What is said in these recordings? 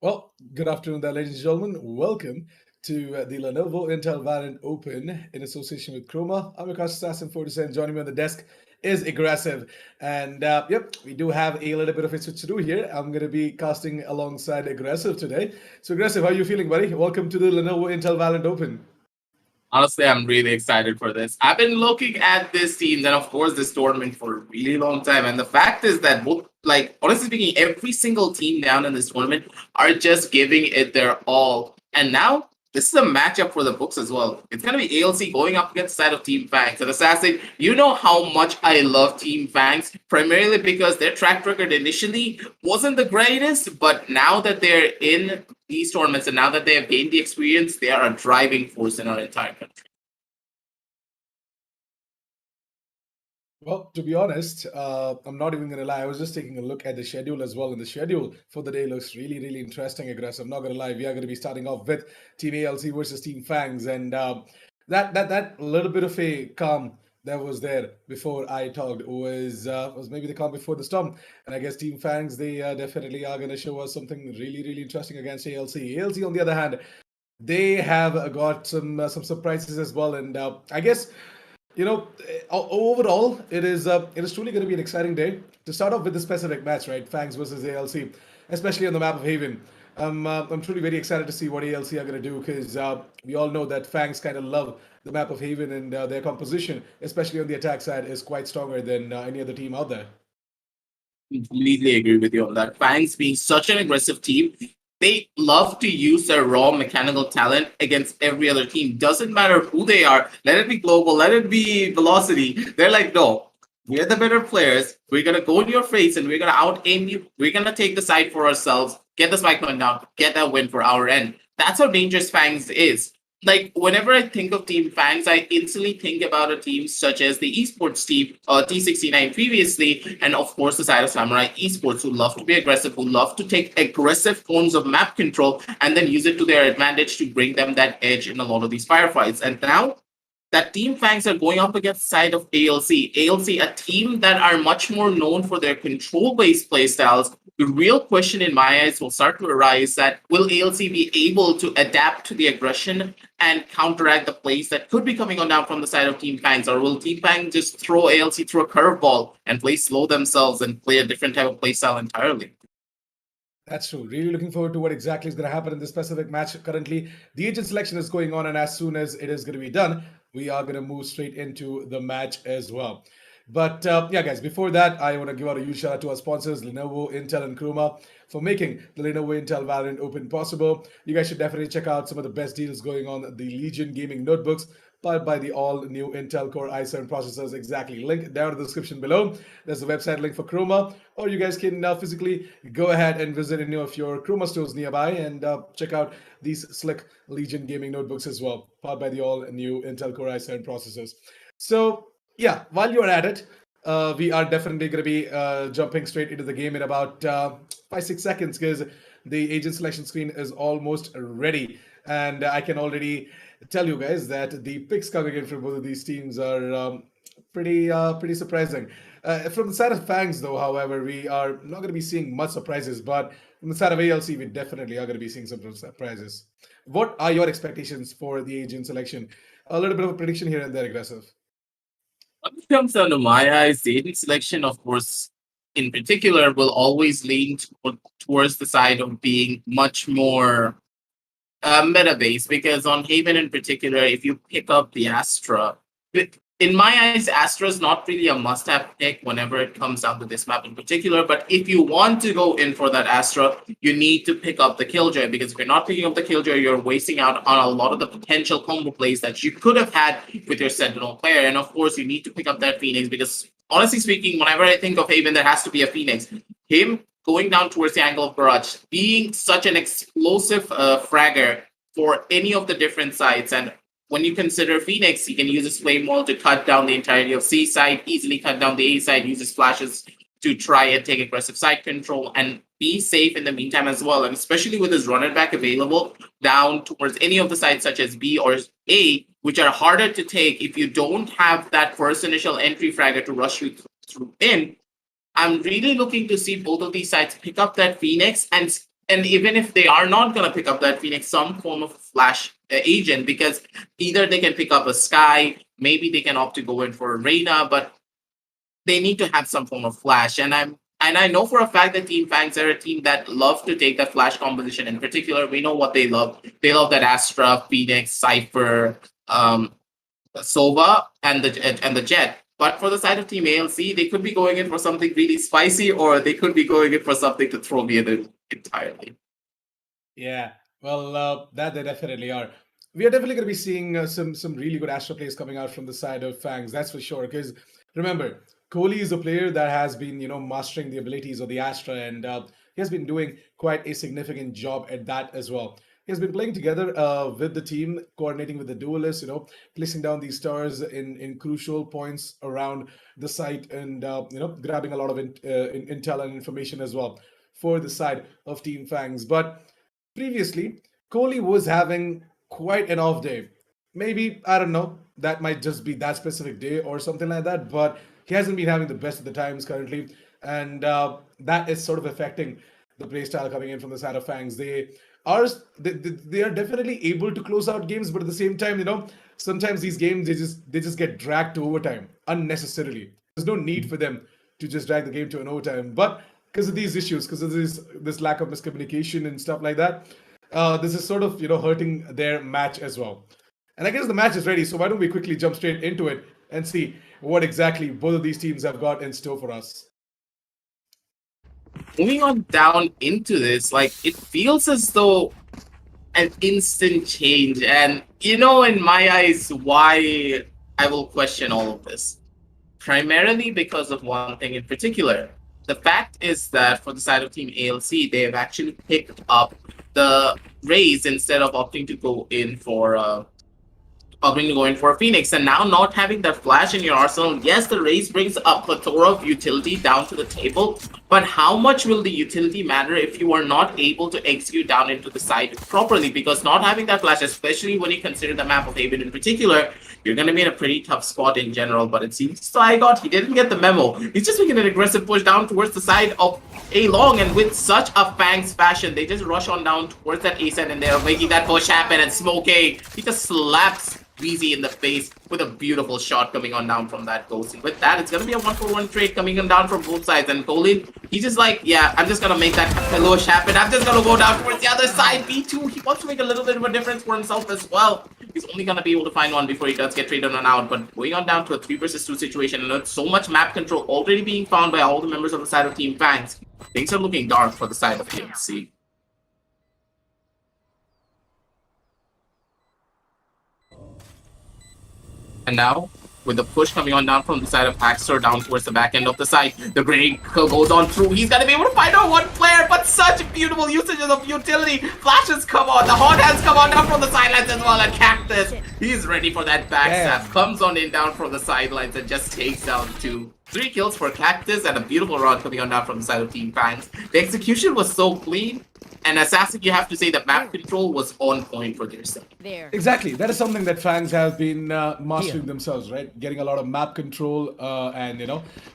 Well, good afternoon there, ladies and gentlemen. Welcome to the Lenovo Intel Valorant Open in association with Croma. I'm your host, Assassin 47. Joining me on the desk is Aggressive. And yep, we do have a little bit of a switch to do here. I'm going to be casting alongside Aggressive today. So, Aggressive, how are you feeling, buddy? Welcome to the Lenovo Intel Valorant Open. Honestly, I'm really excited for this. I've been looking at this team and, of course, this tournament for a really long time. And the fact is that both, like, honestly speaking, every single team down in this tournament are just giving it their all. And now, this is a matchup for the books as well. It's going to be ALC going up against the side of Team FANGS. And Assassin, you know how much I love Team FANGS, primarily because their track record initially wasn't the greatest, but now that they're in these tournaments and now that they have gained the experience, they are a driving force in our entire country. Well, to be honest, I'm not even going to lie. I was just taking a look at the schedule as well, and the schedule for the day looks really, really interesting, Aggressive. I'm not going to lie. We are going to be starting off with Team ALC versus Team FANGS, and that little bit of a calm that was there before I talked was maybe the calm before the storm. And I guess Team FANGS they definitely are going to show us something really, really interesting against ALC. ALC, on the other hand, they have got some surprises as well, and I guess overall, it is truly going to be an exciting day to start off with the specific match, right? Fangs versus ALC, especially on the map of Haven. I'm truly very excited to see what ALC are going to do because we all know that Fangs kind of love the map of Haven and their composition, especially on the attack side, is quite stronger than any other team out there. Completely agree with you on that. Fangs being such an aggressive team, they love to use their raw mechanical talent against every other team. Doesn't matter who they are. Let it be global. Let it be velocity. They're like, no, we're the better players. We're gonna go in your face and we're gonna out aim you. We're gonna take the side for ourselves. Get the spike point down. Get that win for our end. That's how dangerous Fangs is. Like whenever I think of Team Fangs, I instantly think about a team such as the Esports team, T69 previously, and of course the side of Samurai Esports, who love to be aggressive, who love to take aggressive forms of map control and then use it to their advantage to bring them that edge in a lot of these firefights. And now that Team Fangs are going up against the side of ALC. ALC, a team that are much more known for their control-based playstyles. The real question in my eyes will start to arise that will ALC be able to adapt to the aggression and counteract the plays that could be coming on down from the side of Team Fangs, or will Team Fangs just throw ALC through a curveball and play slow themselves and play a different type of playstyle entirely? That's true. Really looking forward to what exactly is going to happen in this specific match. Currently, the agent selection is going on, and as soon as it is going to be done, we are going to move straight into the match as well. But yeah, guys, before that, I want to give out a huge shout out to our sponsors, Lenovo, Intel, and Croma, for making the Lenovo Intel Valorant Open possible. You guys should definitely check out some of the best deals going on the Legion Gaming notebooks powered by the all new Intel Core i7 processors. Exactly. Link down in the description below. There's a website link for Croma, or you guys can now physically go ahead and visit any of your Croma stores nearby and check out these slick Legion Gaming notebooks as well, powered by the all new Intel Core i7 processors. So, yeah, while you're at it, we are definitely going to be jumping straight into the game in about 5-6 seconds because the agent selection screen is almost ready. And I can already tell you guys that the picks coming in from both of these teams are pretty surprising. From the side of Fangs, though, however, we are not going to be seeing much surprises. But from the side of ALC, we definitely are going to be seeing some surprises. What are your expectations for the agent selection? A little bit of a prediction here and there, aggressive. When it comes down to my eyes, the agent selection, of course, in particular, will always lean towards the side of being much more meta base because on Haven in particular, if you pick up the Astra, in my eyes, Astra is not really a must have pick whenever it comes down to this map in particular. But if you want to go in for that Astra, you need to pick up the Killjoy because if you're not picking up the Killjoy, you're wasting out on a lot of the potential combo plays that you could have had with your Sentinel player. And of course, you need to pick up that Phoenix because honestly speaking, whenever I think of Haven, there has to be a Phoenix. Him going down towards the angle of Garage, being such an explosive fragger for any of the different sides. And when you consider Phoenix, he can use his flame wall to cut down the entirety of C side, easily cut down the A side, use his flashes to try and take aggressive side control and be safe in the meantime as well. And especially with his runner back available down towards any of the sides such as B or A, which are harder to take if you don't have that first initial entry fragger to rush you through in. I'm really looking to see both of these sides pick up that Phoenix and And even if they are not going to pick up that Phoenix, some form of flash agent, because either they can pick up a Sky, maybe they can opt to go in for a Reyna, but they need to have some form of flash. And I know for a fact that Team Fangs are a team that love to take that flash composition. In particular, we know what they love. They love that Astra, Phoenix, Cypher, Sova, and the Jet. But for the side of Team ALC, they could be going in for something really spicy, or they could be going in for something to throw me in it entirely. Yeah, well, that they definitely are. We are definitely going to be seeing some really good Astra plays coming out from the side of Fangs. That's for sure. Because remember, Kohli is a player that has been mastering the abilities of the Astra, and he has been doing quite a significant job at that as well. He has been playing together with the team, coordinating with the duelists, placing down these stars in crucial points around the site, and grabbing a lot of intel and information as well for the side of Team Fangs. But previously, Kohli was having quite an off day. Maybe, I don't know, that might just be that specific day or something like that, but he hasn't been having the best of the times currently. And that is sort of affecting the playstyle coming in from the side of Fangs. Are they are definitely able to close out games, but at the same time, sometimes these games they just get dragged to overtime unnecessarily. There's no need for them to just drag the game to an overtime. But because of these issues, because of this lack of miscommunication and stuff like that, this is sort of hurting their match as well. And I guess the match is ready, so why don't we quickly jump straight into it and see what exactly both of these teams have got in store for us. Moving on down into this, like it feels as though an instant change. And in my eyes, why I will question all of this. Primarily because of one thing in particular. The fact is that for the side of Team ALC, they have actually picked up the Rays instead of opting to go in for a Phoenix, and now not having that flash in your arsenal. Yes, the Raze brings a plethora of utility down to the table, but how much will the utility matter if you are not able to execute down into the side properly? Because not having that flash, especially when you consider the map of Haven in particular, you're going to be in a pretty tough spot in general. But it seems he didn't get the memo. He's just making an aggressive push down towards the side of A Long, and with such a Fangs fashion, they just rush on down towards that A side, and they're making that push happen. And Smoke A, he just slaps Weezy in the face with a beautiful shot coming on down from that ghost. And with that, it's going to be a 1-for-1 trade coming on down from both sides. And Colin, he's just like, yeah, I'm just going to make that Pelush happen. I'm just going to go down towards the other side. B2, he wants to make a little bit of a difference for himself as well. He's only going to be able to find one before he does get traded on out. But going on down to a 3 versus 2 situation, and with so much map control already being found by all the members of the side of Team Fangs, things are looking dark for the side of AMC. And now, with the push coming on down from the side of Axter down towards the back end of the side, the grenade goes on through. He's going to be able to find out one player, but such beautiful usages of utility. Flashes come on, the hot hands come on down from the sidelines as well, and Cactus, he's ready for that backstab. Comes on in down from the sidelines and just takes down 2. 3 kills for Cactus and a beautiful run coming on down from the side of Team Fangs. The execution was so clean. And Assassin, you have to say that map control was on point for their side. Exactly. That is something that Fangs have been mastering themselves, right? Getting a lot of map control and,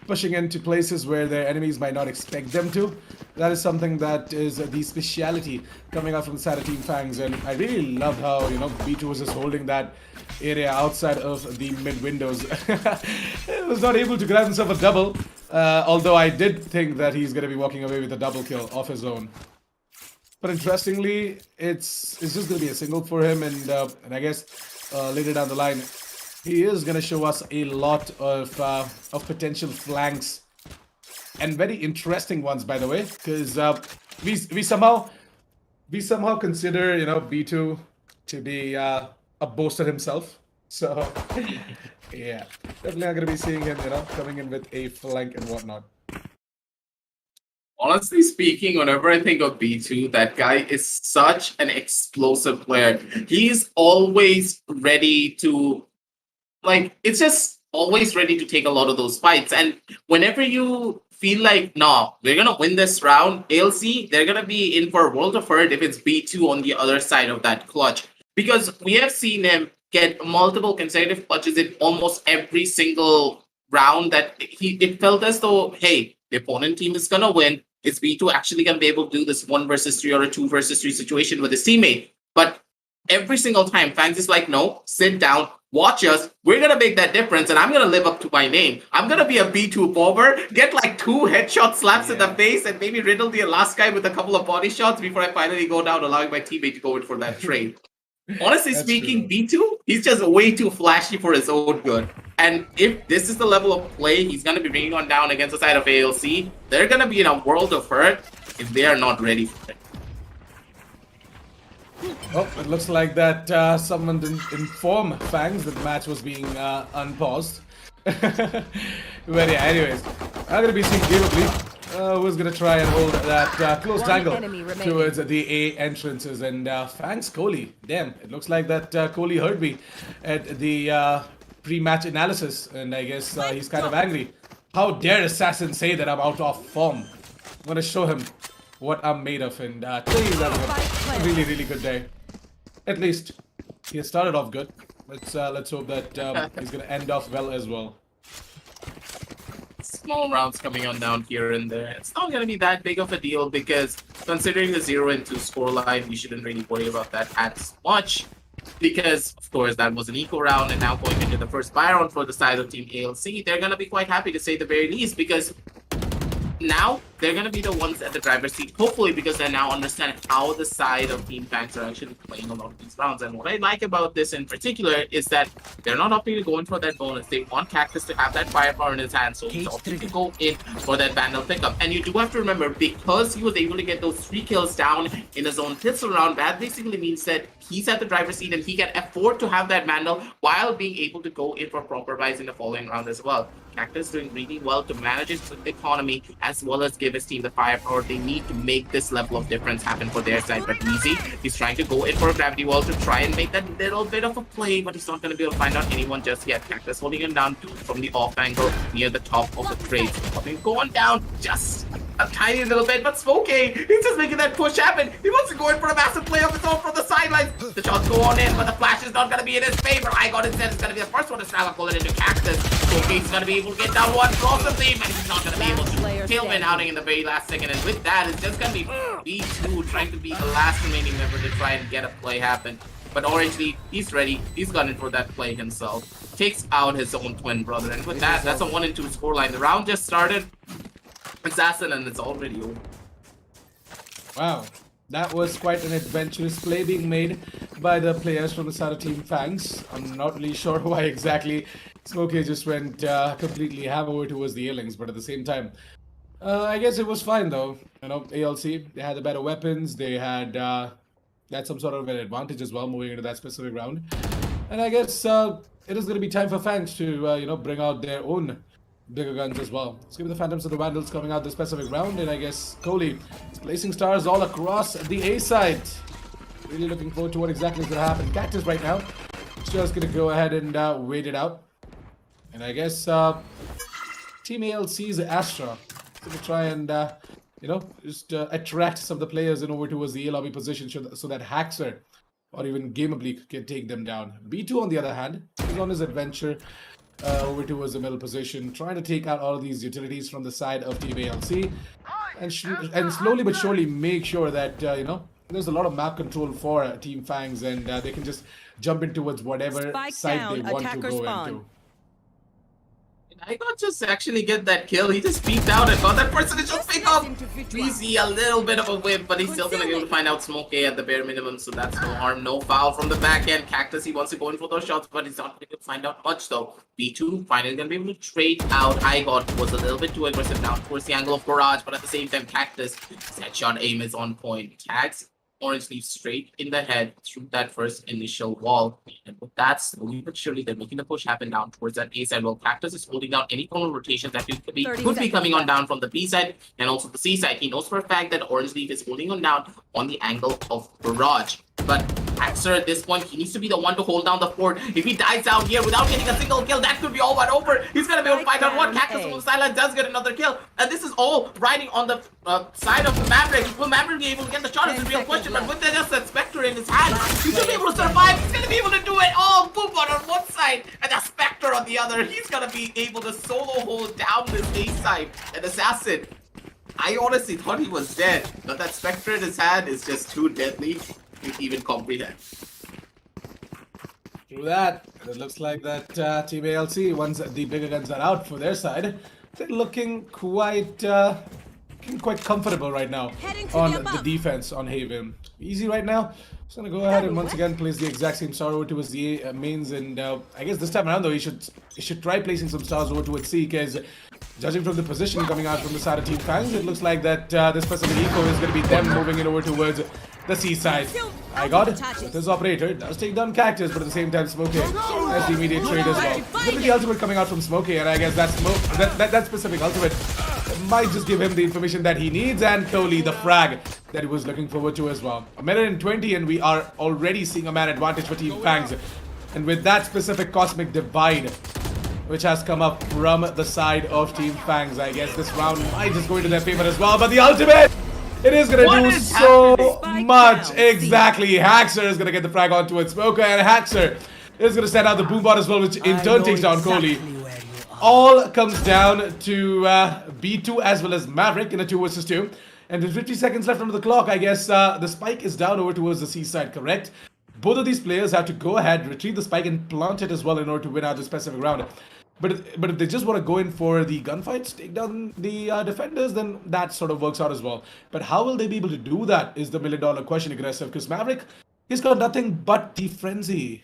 pushing into places where their enemies might not expect them to. That is something that is the speciality coming out from the side of Team Fangs. And I really love how, B2 was just holding that area outside of the mid windows. He was not able to grab himself a double, although I did think that he's going to be walking away with a double kill off his own. But interestingly, it's just going to be a single for him, and I guess later down the line, he is going to show us a lot of potential flanks, and very interesting ones, by the way, because we somehow consider B2 to be a boaster himself. So yeah, definitely not going to be seeing him coming in with a flank and whatnot. Honestly speaking, whenever I think of B2, that guy is such an explosive player. He's always ready to, it's just always ready to take a lot of those fights. And whenever you feel like, no, we're going to win this round, ALC, they're going to be in for a world of hurt if it's B2 on the other side of that clutch. Because we have seen him get multiple consecutive clutches in almost every single round that it felt as though, hey, the opponent team is going to win. is B2 actually going to be able to do this 1 versus 3 or a 2 versus 3 situation with his teammate. But every single time, Fangs is like, no, sit down, watch us. We're going to make that difference, and I'm going to live up to my name. I'm going to be a B2 bomber, get like 2 headshot slaps in the face, and maybe riddle the last guy with a couple of body shots before I finally go down, allowing my teammate to go in for that trade. Honestly speaking, B2, he's just way too flashy for his own good. And if this is the level of play he's going to be bringing on down against the side of ALC, they're going to be in a world of hurt if they are not ready for it. Oh, it looks like that someone didn't inform Fangs that the match was being unpaused. But yeah, anyways, I'm going to be seeing Gamably. Who's going to try and hold that closed angle towards the A entrances. And Fangs Kohli, damn, it looks like that Kohli heard me at the pre-match analysis. And I guess he's kind of angry. How dare Assassin say that I'm out of form? I'm going to show him what I'm made of. And today he's having a really, really good day. At least he has started off good. Let's hope that he's going to end off well as well. Small rounds coming on down here and there. It's not going to be that big of a deal because considering the 0-2 scoreline, we shouldn't really worry about that as much. Because, of course, that was an eco round, and now going into the first buy round for the side of Team ALC, they're going to be quite happy to say the very least because now they're going to be the ones at the driver's seat, hopefully, because they now understand how the side of Team FANGS are actually playing a lot of these rounds. And what I like about this in particular is that they're not opting to go in for that bonus. They want Cactus to have that firepower in his hand, so he's opting to go in for that Vandal pickup. And you do have to remember, because he was able to get those 3 kills down in his own pistol round, that basically means that he's at the driver's seat and he can afford to have that Vandal while being able to go in for proper buys in the following round as well. Cactus doing really well to manage his economy as well as give his team the firepower they need to make this level of difference happen for their side. But Weezy, he's trying to go in for a gravity wall to try and make that little bit of a play, but he's not going to be able to find out anyone just yet. Cactus holding him down from the off angle near the top of the crates. Going down just a tiny little bit, but Smokey, he's just making that push happen. He wants to go in for a massive play of his own from the sidelines. The shots go on in, but the flash is not going to be in his favor. I got instead is going to be the first one to snap a bullet into Cactus. Smokey's going to be able to get down one possibly, but he's not going to be able to kill him outing in the very last second. And with that, it's just going to be B2 trying to be the last remaining member to try and get a play happen. But Orange Leaf, he's ready. He's gone in for that play himself. Takes out his own twin brother. And with that, that's a 1-2 scoreline. The round just started. Assassin, and it's already over. Wow, that was quite an adventurous play being made by the players from the side of Team FANGS. I'm not really sure why exactly Smokey just went completely hammer towards the A-Lings, but at the same time, I guess it was fine though. You know, ALC, they had the better weapons, they had some sort of an advantage as well moving into that specific round. And I guess it is going to be time for FANGS to, bring out their own bigger guns as well. Let's give the Phantoms and the Vandals coming out this specific round, and I guess Kohli is placing stars all across the A side. Really looking forward to what exactly is going to happen. Cactus right now is just going to go ahead and wait it out. And I guess Team ALC's Astra is going to try and, just attract some of the players in over towards the A lobby position so that Haxer or even Gamably can take them down. B2 on the other hand is on his adventure over towards the middle position, trying to take out all of these utilities from the side of Team ALC, and slowly but surely make sure that there's a lot of map control for Team FANGS, and they can just jump in towards whatever side they want to go into. I got just actually get that kill. He just peeked out and got that percentage pick up. We see a little bit of a whip, but he's still gonna be able to find out Smokey at the bare minimum, so that's no harm, no foul from the back end. Cactus, he wants to go in for those shots, but he's not going to find out much though. B2 finally gonna be able to trade out. I got was a little bit too aggressive now towards the angle of Barrage, but at the same time, Cactus, his headshot aim is on point. Tags Orange Leaf straight in the head through that first initial wall. And with that, slowly but surely, they're making the push happen down towards that A side. While Cactus is holding down any form of rotation that could be coming on down from the B side and also the C side. He knows for a fact that Orange Leaf is holding on down on the angle of Barrage. But Haxer at this point, he needs to be the one to hold down the fort. If he dies down here without getting a single kill, that could be all but over. He's going to be able to find out what Cactus on the sideline does get another kill. And this is all riding on the side of the Maverick. Will Maverick be able to get the shot is the real question. But with just that Spectre in his hand, he should be able to survive. He's going to be able to do it all. Boobot on one side and the Spectre on the other. He's going to be able to solo hold down this A side. And Assassin, I honestly thought he was dead, but that Spectre in his hand is just too deadly to even comprehend. True that. It looks like that Team ALC, once the bigger guns are out for their side, they're looking quite comfortable right now on the defense on Haven. Easy right now. Just gonna go ahead and once again place the exact same star over towards the mains, and I guess this time around though he should try placing some stars over towards C, because judging from the position coming out from the side of Team FANGS, it looks like that this specific eco is going to be them moving it over towards the C side. I got it. With his operator, it does take down Cactus, but at the same time Smokey has the immediate trade as well. It's going to be the ultimate coming out from Smokey, and I guess that specific ultimate might just give him the information that he needs, and Coley the frag that he was looking forward to as well. A minute and 20, and we are already seeing a man advantage for Team FANGS. And with that specific cosmic divide, which has come up from the side of Team FANGS, I guess this round might just go into their favor as well. But the ultimate, it is going to do so much. Exactly. Haxer is going to get the frag on towards Smoker, and Haxer is going to send out the boombot as well, which in turn takes down Coley. All comes down to B2 as well as Maverick in a 2 versus 2. And with 50 seconds left on the clock, I guess the spike is down over towards the C side, correct? Both of these players have to go ahead, retrieve the spike, and plant it as well in order to win out this specific round. But if they just want to go in for the gunfights, take down the defenders, then that sort of works out as well. But how will they be able to do that is the $1,000,000 question, Aggressive, because Maverick, he's got nothing but the frenzy.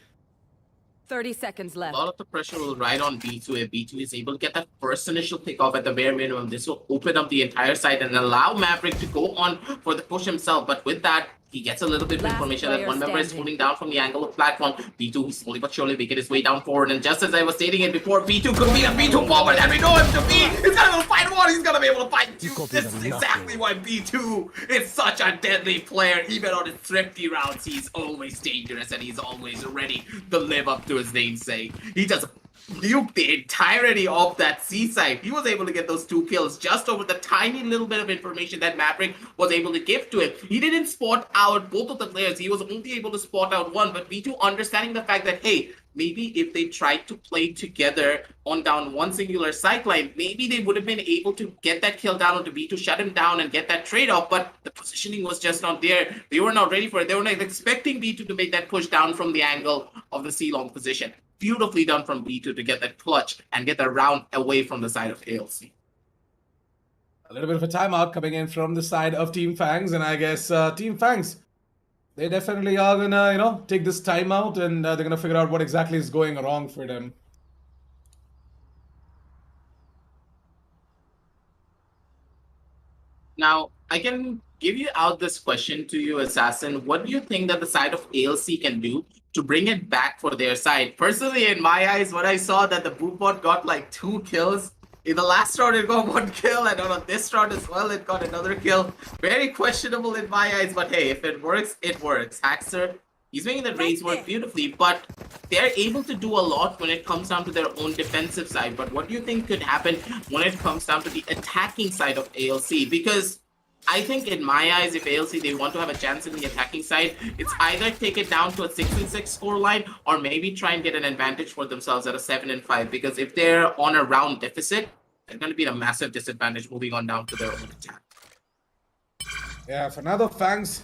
30 seconds left. A lot of the pressure will ride on B2. If B2 is able to get that first initial pickoff at the bare minimum, this will open up the entire side and allow Maverick to go on for the push himself. But with that, he gets a little bit of information that one member is pulling down from the angle of platform. B2 is slowly but surely making his way down forward. And just as I was stating it before, B2 could be a B2 forward, and we know him to be. He's gonna be able to fight one. He's gonna be able to fight two. This is exactly why B2 is such a deadly player. Even on his thrifty rounds, he's always dangerous and he's always ready to live up to his namesake. He just nuked the entirety of that seaside. He was able to get those 2 kills just over the tiny little bit of information that Maverick was able to give to him. He didn't spot out both of the players. He was only able to spot out one. But B2 understanding the fact that, hey, maybe if they tried to play together on down one singular sideline, maybe they would have been able to get that kill down onto B2, shut him down, and get that trade off. But the positioning was just not there. They were not ready for it. They were not expecting B2 to make that push down from the angle of the C-long position. Beautifully done from B2 to get that clutch and get the round away from the side of ALC. A little bit of a timeout coming in from the side of Team FANGS, and I guess Team FANGS, they definitely are gonna, take this timeout, and they're gonna figure out what exactly is going wrong for them. Now, I can give you out this question to you, Assassin. What do you think that the side of ALC can do to bring it back for their side? Personally, in my eyes, when I saw that the Boombot got like 2 kills, in the last round it got 1 kill, and on this round as well it got another kill. Very questionable in my eyes, but hey, if it works, it works. Haxer, he's making the raids work beautifully, but they're able to do a lot when it comes down to their own defensive side. But what do you think could happen when it comes down to the attacking side of ALC? Because I think in my eyes, if ALC, they want to have a chance in the attacking side, it's either take it down to a 6-6 score line, or maybe try and get an advantage for themselves at a 7-5. Because if they're on a round deficit, they're going to be at a massive disadvantage moving on down to their own attack. Yeah, for now, the FANGS,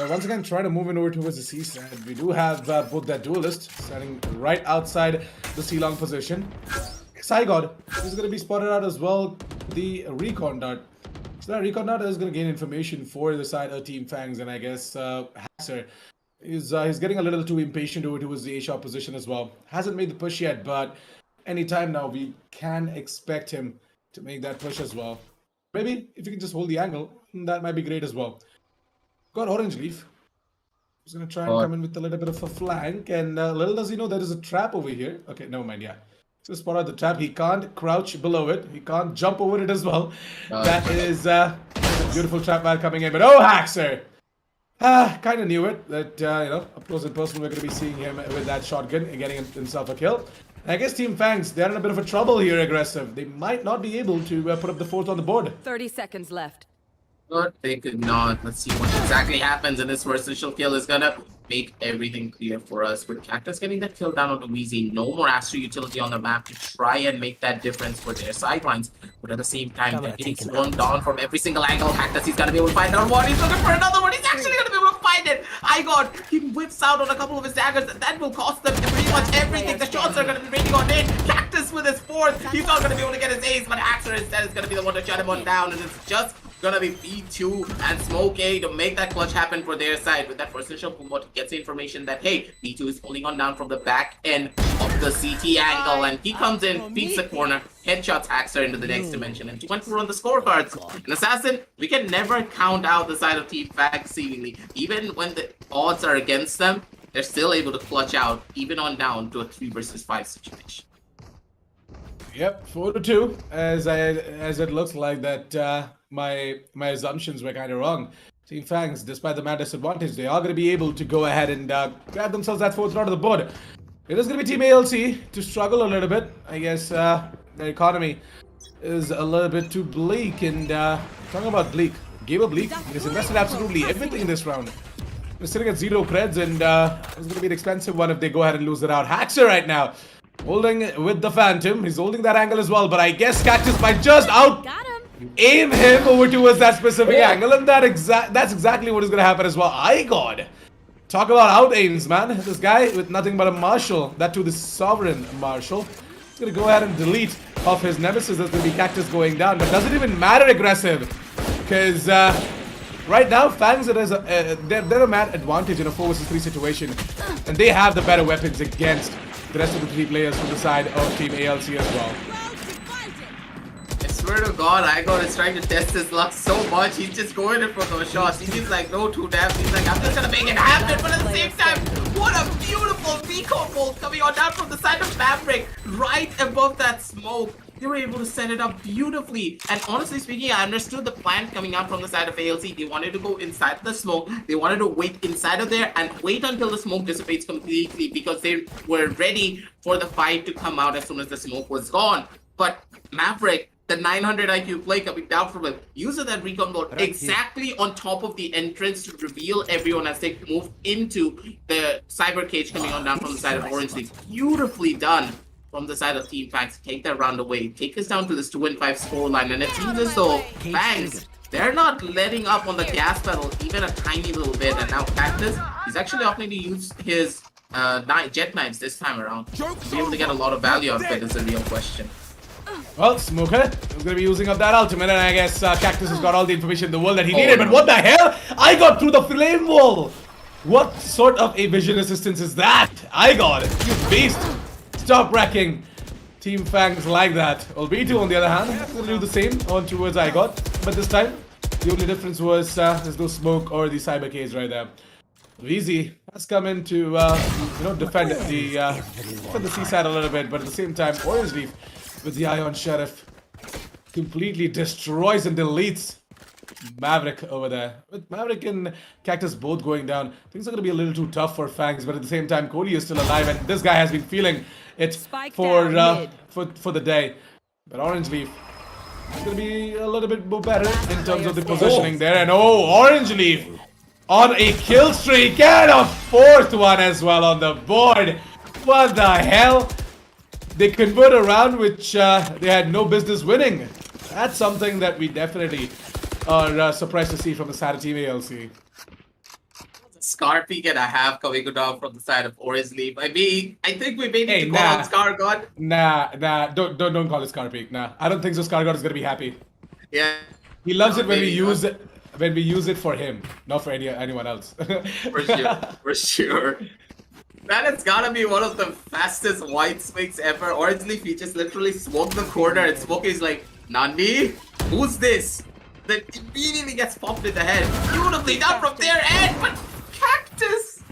once again, try to move in over towards the C side. We do have both that duelist standing right outside the C-long position. Saigon is going to be spotted out as well. The recon dart. So that recon dart is going to gain information for the side of Team FANGS, and I guess Haxer is he's getting a little too impatient over towards the A-shot position as well. Hasn't made the push yet, but anytime now we can expect him to make that push as well. Maybe if you can just hold the angle, that might be great as well. Got Orange Leaf. He's going to try and come in with a little bit of a flank, and little does he know there is a trap over here. Okay, never mind, yeah. Just spot out the trap. He can't crouch below it. He can't jump over it as well. That is a beautiful trap man coming in. But oh, Haxer! Kind of knew it. That, up close and personal, we're going to be seeing him with that shotgun and getting himself a kill. And I guess Team FANGS, they're in a bit of a trouble here, Aggressive. They might not be able to put up the 4th on the board. 30 seconds left. But they could not. Let's see what exactly happens, and this first initial kill is gonna make everything clear for us. With Cactus getting that kill down on the Wheezy, no more Astro utility on the map to try and make that difference for their sidelines. But at the same time, they're getting swarmed down from every single angle. Cactus, he's gonna be able to find out one. He's looking for another one. He's actually gonna be able to find it. He whips out on a couple of his daggers, and that will cost them pretty much everything. The shots are gonna be raining on in. Cactus with his fourth. He's not gonna be able to get his ace, but Axer instead is gonna be the one to shut him on down, and it's just gonna be B2 and Smoke A to make that clutch happen for their side. With that first initial Pumot gets the information that, hey, B2 is holding on down from the back end of the CT angle, and he comes in, feeds the corner, headshots Axer into the next dimension, and 2-1 on the scorecards. And Assassin, we can never count out the side of Team FANGS seemingly. Even when the odds are against them, they're still able to clutch out, even on down to a 3 versus 5 situation. Yep, 4-2. As it looks like that my assumptions were kind of wrong. Team FANGS, despite the man disadvantage, they are going to be able to go ahead and grab themselves that fourth round of the board. It is going to be Team ALC to struggle a little bit. I guess their economy is a little bit too bleak. And talking about bleak, Gamer Bleak has invested absolutely everything in this round. They're sitting at 0 creds, and it's going to be an expensive one if they go ahead and lose it out. Haxer right now, holding with the Phantom. He's holding that angle as well, but I guess Cactus might just aim him over towards that specific angle, and that's exactly what is going to happen as well. God. Talk about out aims, man. This guy with nothing but a Marshal, that too the Sovereign Marshal. He's going to go ahead and delete off his nemesis. That's going to be Cactus going down, but doesn't even matter aggressive, because right now FANGS they're a mad advantage in a 4 versus 3 situation, and they have the better weapons against the rest of the 3 players from the side of Team ALC as well. I swear to God, Igor is trying to test his luck so much. He's just going in for those shots. He's like, no, too damn. He's like, I'm just gonna make it happen. But at the same time, what a beautiful recon bolt coming on down from the side of Maverick, right above that smoke. They were able to set it up beautifully. And honestly speaking, I understood the plan coming out from the side of ALC. They wanted to go inside the smoke. They wanted to wait inside of there and wait until the smoke dissipates completely, because they were ready for the fight to come out as soon as the smoke was gone. But Maverick, the 900 IQ play coming down from him, using that recon bolt exactly on top of the entrance to reveal everyone as they move into the cyber cage coming on down from the side of Orange League. Beautifully done from the side of Team FANGS. Take that round away, take us down to this 2-5 scoreline, and it seems as though FANGS, they're not letting up on the gas pedal even a tiny little bit. And now Cactus, he's actually opting to use his jet knives this time around. To be able to get a lot of value out of it is a real question. Well, Smoker is going to be using up that ultimate, and I guess Cactus has got all the information in the world that he needed. But what the hell? I got through the flame wall! What sort of a vision assistance is that? I got it. You beast! Stop wrecking Team FANGS like that. Well, B2 on the other hand is going to do the same on towards I got, but this time the only difference was there's no smoke or the cyber cage right there. Easy has come in to defend the seaside a little bit, but at the same time, Orange Leaf with the Ion Sheriff completely destroys and deletes Maverick over there. With Maverick and Cactus both going down, things are going to be a little too tough for FANGS, but at the same time, Cody is still alive, and this guy has been feeling it for the day. But Orange Leaf is going to be a little bit more better in terms of the positioning there, and Orange Leaf on a kill streak, and a 4th one as well on the board. What the hell? They convert a round which they had no business winning. That's something that we definitely are surprised to see from the side of Team ALC. Scar peek and a half coming down from the side of Orange Leaf. I mean, I think we may need to call on Scar God. Nah, don't call it Scar peek. Nah, I don't think so. Scar God is gonna be happy. Yeah, he loves it when we use it. When we use it for him, not for anyone else. For sure. Man, it's gotta be one of the fastest white swings ever. Orange Leaf, he just literally smoked the corner, and Smoke is like, Nandi? Who's this? Then immediately gets popped in the head. Beautifully done from their end, but Cactus!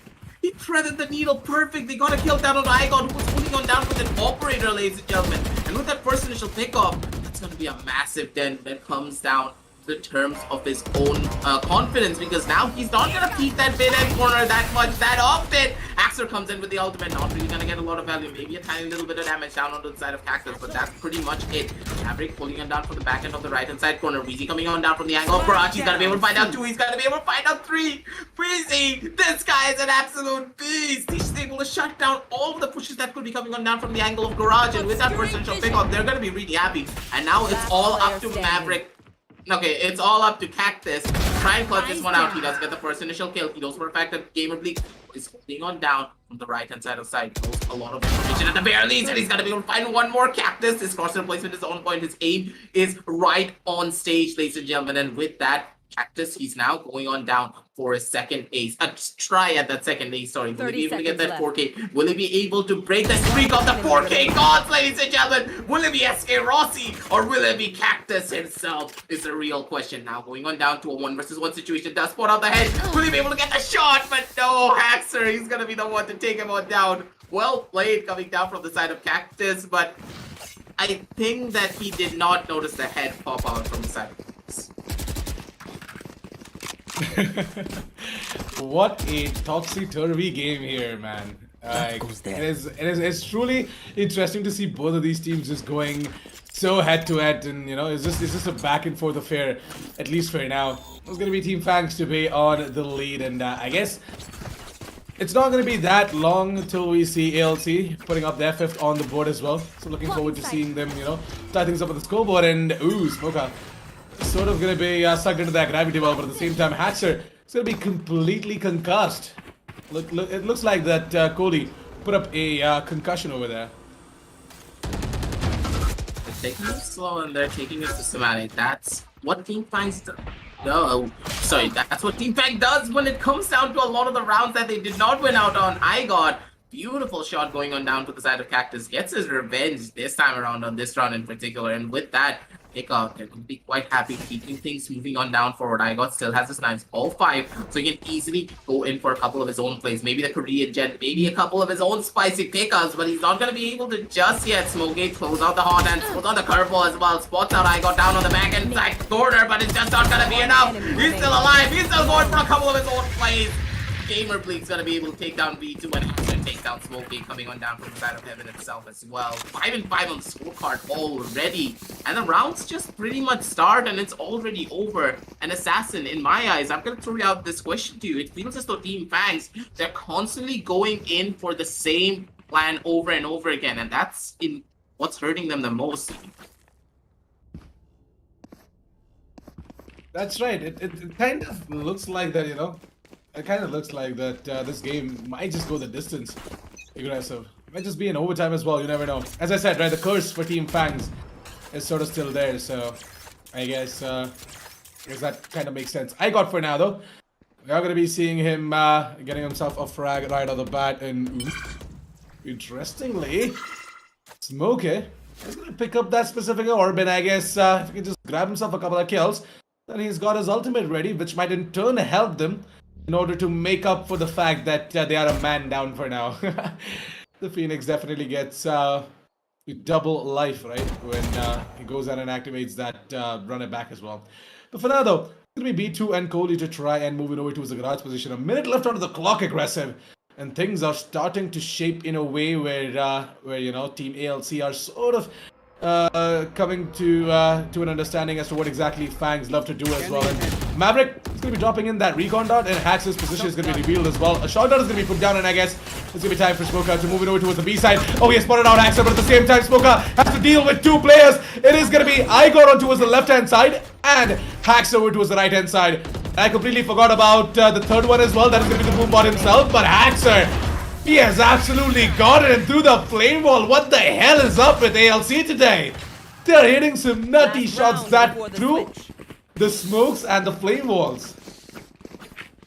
He threaded the needle perfect. They got a kill down on Igon, who was pulling on down with an operator, ladies and gentlemen. And with that first initial pickoff, that's gonna be a massive dent that comes down the terms of his own confidence, because now he's not gonna keep that mid-end corner that much that often, Axer comes in with the ultimate, not really gonna get a lot of value. Maybe a tiny little bit of damage down onto the side of Cactus, but that's pretty much it. Maverick pulling him down from the back end of the right-hand side corner. Weezy coming on down from the angle of Garage. He's gonna be able to find out 2. He's gonna be able to find out 3. Weezy, this guy is an absolute beast. He's able to shut down all of the pushes that could be coming on down from the angle of Garage, and with that presidential pickup, they're gonna be really happy. And now it's all up to Maverick. Okay, it's all up to Cactus. Try and clutch this one out. He does get the first initial kill. He knows for a fact that Gamer Bleak is holding on down from the right-hand side of the side. He knows a lot of information at the very least, and he's gonna be able to find one more Cactus. His crosshair placement is on point. His aim is right on stage, ladies and gentlemen. And with that, Cactus, he's now going on down for his second ace. Try at that second ace, sorry. Will he be able to get that 4K? Will he be able to break the streak of the 4K gods, ladies and gentlemen? Will it be SK Rossi or will it be Cactus himself? Is the real question. Now going on down to a 1 versus 1 situation. Does spot out the head. Will he be able to get the shot? But no, Haxer, he's gonna be the one to take him on down. Well played coming down from the side of Cactus, but I think that he did not notice the head pop out from the side of Cactus. What a topsy-turvy game here, man. It's truly interesting to see both of these teams just going so head-to-head, and you know, it's just a back and forth affair, at least for now. It's gonna be Team FANGS to be on the lead, and I guess it's not gonna be that long until we see ALC putting up their 5th on the board as well. So looking forward to seeing them, you know, tie things up on the scoreboard. And ooh, Smoker sort of gonna be sucked into that gravity well, but at the same time, Hatcher is gonna be completely concussed. Look, it looks like that Cody put up a concussion over there. They're taking it slow and they're taking it systematic. That's what Team FANGS does. No, sorry, that's what Team FANGS does when it comes down to a lot of the rounds that they did not win out on. I got beautiful shot going on down to the side of Cactus. Gets his revenge this time around on this round in particular, and with that, Pickup, they're going to be quite happy keeping things moving on down forward. IGOT still has his knives, all 5, so he can easily go in for a couple of his own plays. Maybe the Korean Jet, maybe a couple of his own spicy pickups, but he's not going to be able to just yet. Smokegate close out the hot hands, puts on the curveball as well, spots out IGOT down on the back end side corner, but it's just not going to be enough. He's still alive, he's still going for a couple of his own plays. Gamer Bleak's gonna be able to take down V2 and Haxer take down Smokegate coming on down from the side of Heaven itself as well. 5 and 5 on the scorecard already. And the rounds just pretty much start and it's already over. An Assassin, in my eyes, I'm gonna throw out this question to you. It feels as though Team FANGS, they're constantly going in for the same plan over and over again, and that's in what's hurting them the most. That's right. It kind of looks like that, you know. It kind of looks like that this game might just go the distance. Aggressive. Might just be in overtime as well, you never know. As I said, right, the curse for Team FANGS is sort of still there, so I guess that kind of makes sense. I got for now, though. We are going to be seeing him getting himself a frag right off the bat, and interestingly, Smokey is going to pick up that specific orb, and I guess if he can just grab himself a couple of kills, then he's got his ultimate ready, which might in turn help them in order to make up for the fact that they are a man down for now. The Phoenix definitely gets double life, right? When he goes out and activates that run it back as well. But for now, though, it's going to be B2 and Cody to try and move it over towards the garage position. A minute left on the clock, aggressive. And things are starting to shape in a way where you know, Team ALC are sort of coming to an understanding as to what exactly FANGS love to do as well. And Maverick is going to be dropping in that recon dot, and Hax's position is going to be revealed as well. A shot dot is going to be put down, and I guess it's going to be time for Smoker to move it over towards the B side. Oh, he has spotted out Haxer, but at the same time, Smoker has to deal with 2 players. It is going to be Igor on towards the left-hand side, and Haxer over towards the right-hand side. I completely forgot about the third one as well. That is going to be the Boombot himself, but Haxer, he has absolutely got it through the flame wall. What the hell is up with ALC today? They're hitting some nutty shots that through the smokes and the flame walls.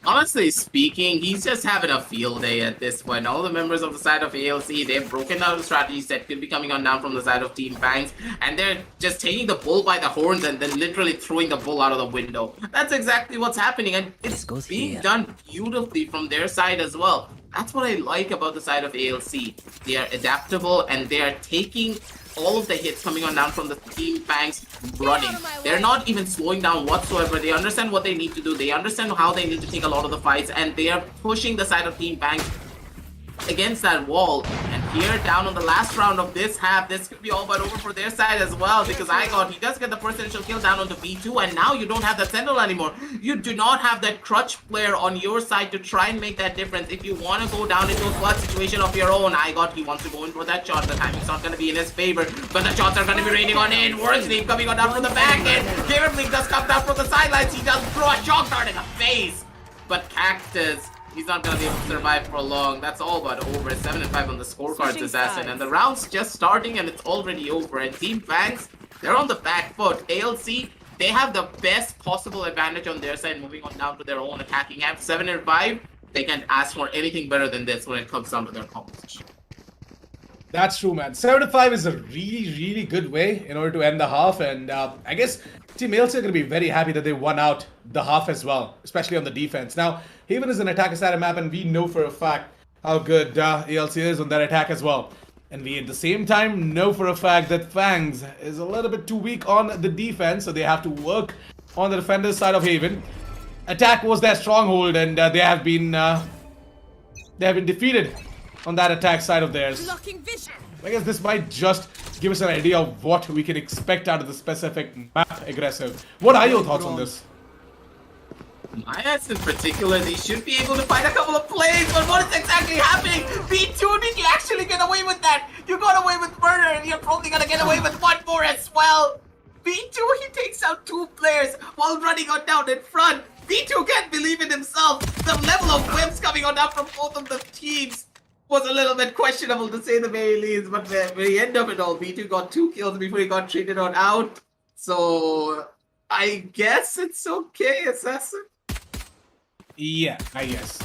Honestly speaking, he's just having a field day at this point. All the members of the side of ALC, they've broken down the strategies that could be coming on down from the side of Team FANGS, and they're just taking the bull by the horns and then literally throwing the bull out of the window. That's exactly what's happening, and it's being done beautifully from their side as well. That's what I like about the side of ALC. They are adaptable and they are taking all of the hits coming on down from the Team FANGS running. They're not even slowing down whatsoever. They understand what they need to do. They understand how they need to take a lot of the fights, and they are pushing the side of Team FANGS against that wall. And here, down on the last round of this half, this could be all but over for their side as well, because he does get the potential kill down onto B2, and now you don't have that Sentinel anymore. You do not have that crutch player on your side to try and make that difference. If you want to go down into a flood situation of your own, he wants to go in for that shot. The timing's not going to be in his favor, but the shots are going to be raining on in. Worsley coming on down from the back end. Gamerblink does come down from the sidelines. He does throw a shock dart in the face, but Cactus, he's not going to be able to survive for long. That's all but over. 7-5 on the scorecards, Assassin. And the round's just starting and it's already over. And Team FANGS, they're on the back foot. ALC, they have the best possible advantage on their side, moving on down to their own attacking half. 7-5, they can't ask for anything better than this when it comes down to their composition. That's true, man. 7-5 is a really, really good way in order to end the half. And I guess Team ALC are going to be very happy that they won out the half as well, especially on the defense. Now, Haven is an attacker-sided map, and we know for a fact how good ALC is on that attack as well. And we, at the same time, know for a fact that FANGS is a little bit too weak on the defense, so they have to work on the defender's side of Haven. Attack was their stronghold, and they have been defeated on that attack side of theirs. I guess this might just give us an idea of what we can expect out of the specific map aggressive. What are your thoughts on this? My ass in particular, they should be able to find a couple of plays, but what is exactly happening? B2, did you actually get away with that? You got away with murder, and you're probably gonna get away with one more as well. B2, he takes out 2 players while running on down in front. B2 can't believe in himself. The level of whips coming on down from both of the teams was a little bit questionable, to say the very least, but the very end of it all, B2 got 2 kills before he got traded on out. So I guess it's okay, Assassin. Yeah, I guess.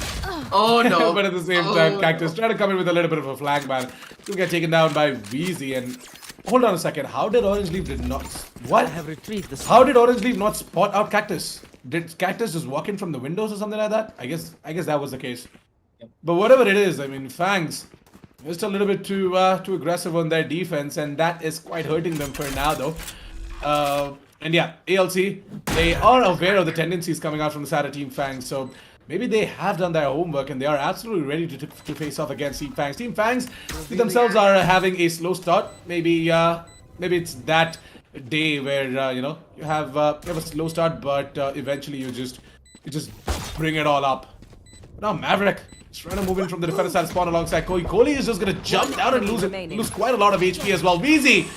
Oh no. But at the same time, Cactus trying to come in with a little bit of a flag ban. He'll get taken down by Wheezy. And hold on a second, how did Orange Leaf did not... What? I have retrieved the How did Orange Leaf not spot out Cactus? Did Cactus just walk in from the windows or something like that? I guess that was the case. But whatever it is, I mean, FANGS just a little bit too aggressive on their defense, and that is quite hurting them for now, though. And yeah, ALC, they are aware of the tendencies coming out from the side of Team FANGS, so maybe they have done their homework and they are absolutely ready to face off against Team FANGS. Team FANGS themselves are having a slow start. Maybe it's that day where you have a slow start, but eventually you just bring it all up. Now Maverick is trying to move in from the defender side spawn alongside Koli. Koli is just gonna jump down and lose quite a lot of HP as well. Wheezy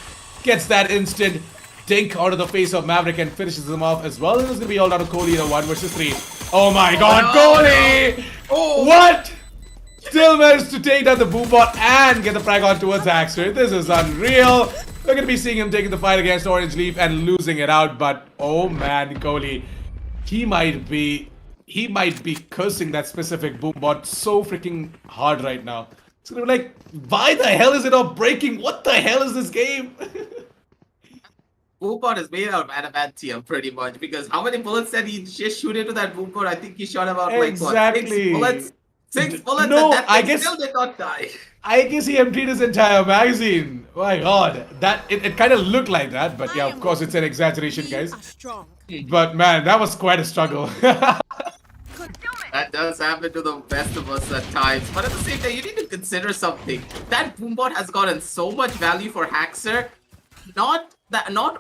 gets that instant dink out of the face of Maverick and finishes him off as well. And it's gonna be all down to Koli in a 1 versus 3. Oh my god, Koli! Oh. What? Still managed to take down the Boombot and get the frag on towards Axter. This is unreal. We're gonna be seeing him taking the fight against Orange Leaf and losing it out, but oh man, Koli, he might be cursing that specific Boombot so freaking hard right now. It's gonna be like, why the hell is it not breaking? What the hell is this game? Boombot is made out of adamantium, pretty much, because how many bullets did he just shoot into that Boombot? I think he shot about like what, 6 bullets? 6 bullets, No, and that I thing guess- still did not die. I guess he emptied his entire magazine. My god, it kind of looked like that, but yeah, of course it's an exaggeration, guys. But man, that was quite a struggle. That does happen to the best of us at times, but at the same time, you need to consider something. That Boombot has gotten so much value for Haxer. Not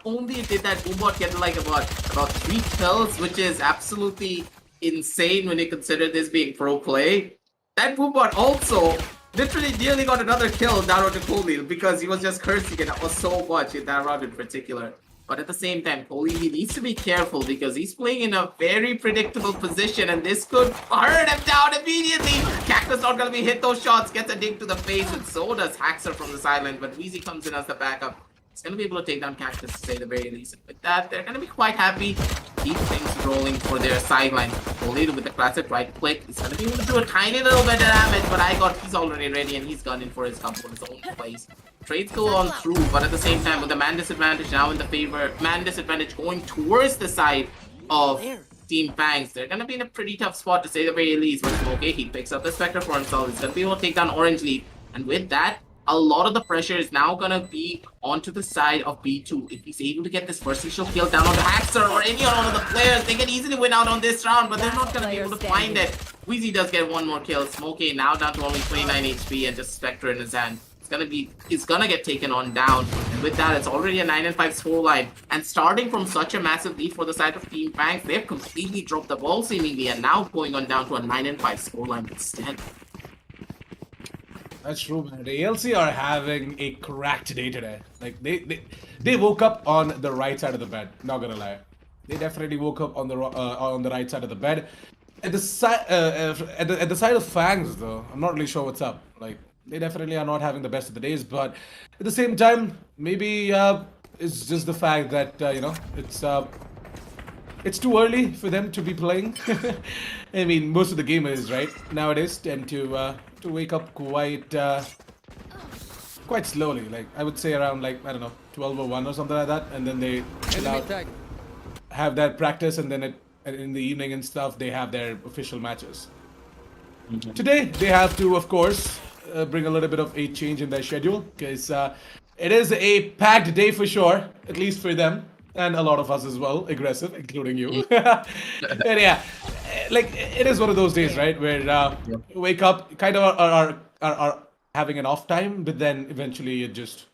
only did that Boombot get like about 3 kills, which is absolutely insane when you consider this being pro play. That Boombot also literally nearly got another kill down on Koli because he was just cursing it. That was so much in that round in particular. But at the same time, Koli, he needs to be careful because he's playing in a very predictable position and this could hurt him down immediately. Cactus not gonna be hit those shots, gets a ding to the face, and so does Haxer from the sideline, but Wheezy comes in as the backup. He's gonna be able to take down Cactus, to say the very least. And with that, they're gonna be quite happy. Keep things rolling for their sideline. Koli with the classic right click. He's gonna be able to do a tiny little bit of damage, but he's already ready and he's gunning for his couple in his own place. Trades go on through, but at the same time, with the man disadvantage now in the favor, man disadvantage going towards the side of Team FANGS, they're gonna be in a pretty tough spot, to say the very least. But okay, he picks up the Spectre for himself. He's gonna be able to take down Orange Leaf, and with that, a lot of the pressure is now gonna be onto the side of B2. If he's able to get this first initial kill down on the Haxer or any one of the players, they can easily win out on this round, but they're not gonna be able to find it. Wheezy does get one more kill. Smokey now down to only 29 HP and just Spectre in his hand. It's gonna get taken on down. And with that, it's already a 9-5 scoreline. And starting from such a massive lead for the side of Team FANGS, they've completely dropped the ball seemingly, and now going on down to a 9-5 scoreline instead. That's true, man. The ALC are having a cracked day today. Like they woke up on the right side of the bed. Not gonna lie, they definitely woke up on the right side of the bed. At the side at the side of FANGS though, I'm not really sure what's up. Like they definitely are not having the best of the days, but at the same time, maybe it's just the fact that you know it's too early for them to be playing. I mean, most of the gamers right nowadays tend to wake up quite slowly. Like I would say around like I don't know 12 or 1 or something like that, and then they chill out, have that practice, and then in the evening and stuff they have their official matches. Today they have to, of course, bring a little bit of a change in their schedule because it is a packed day for sure, at least for them. And a lot of us as well, aggressive, including you. And yeah, like it is one of those days, right, where wake up, kind of are having an off time, but then eventually it just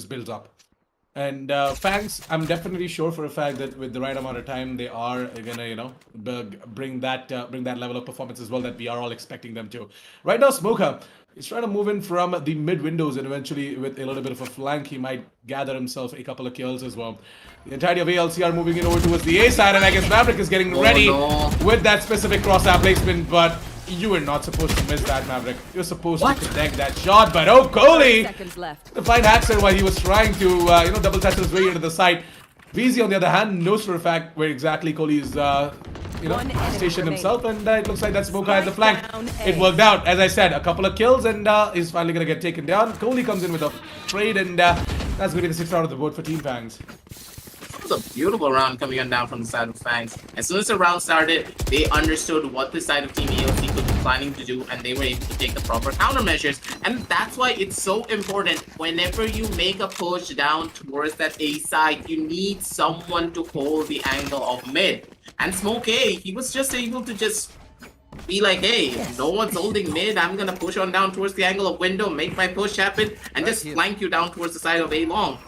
builds up. And FANGS, I'm definitely sure for a fact that with the right amount of time, they are gonna bring that level of performance as well that we are all expecting them to. Right now, Smoker is trying to move in from the mid windows, and eventually with a little bit of a flank, he might gather himself a couple of kills as well. The entirety of ALC are moving in over towards the A side, and I guess Maverick is getting ready with that specific cross-air placement, but you were not supposed to miss that, Maverick. You're supposed to connect that shot, but oh, Kohli! To find Haxer while he was trying to, double test his way into the side. VZ, on the other hand, knows for a fact where exactly Kohli is, stationed himself, and it looks like that Smoker at the flank. It worked out. As I said, a couple of kills, and he's finally going to get taken down. Kohli comes in with a trade, and that's going to be the 6th round of the board for Team FANGS. It was a beautiful round coming on down from the side of FANGS. As soon as the round started, they understood what the side of Team ALC could be planning to do, and they were able to take the proper countermeasures. And that's why it's so important whenever you make a push down towards that A side, you need someone to hold the angle of mid. And Smoke A, he was just able to just be like, hey, no one's holding mid, I'm gonna push on down towards the angle of window, make my push happen, and just flank you down towards the side of A long.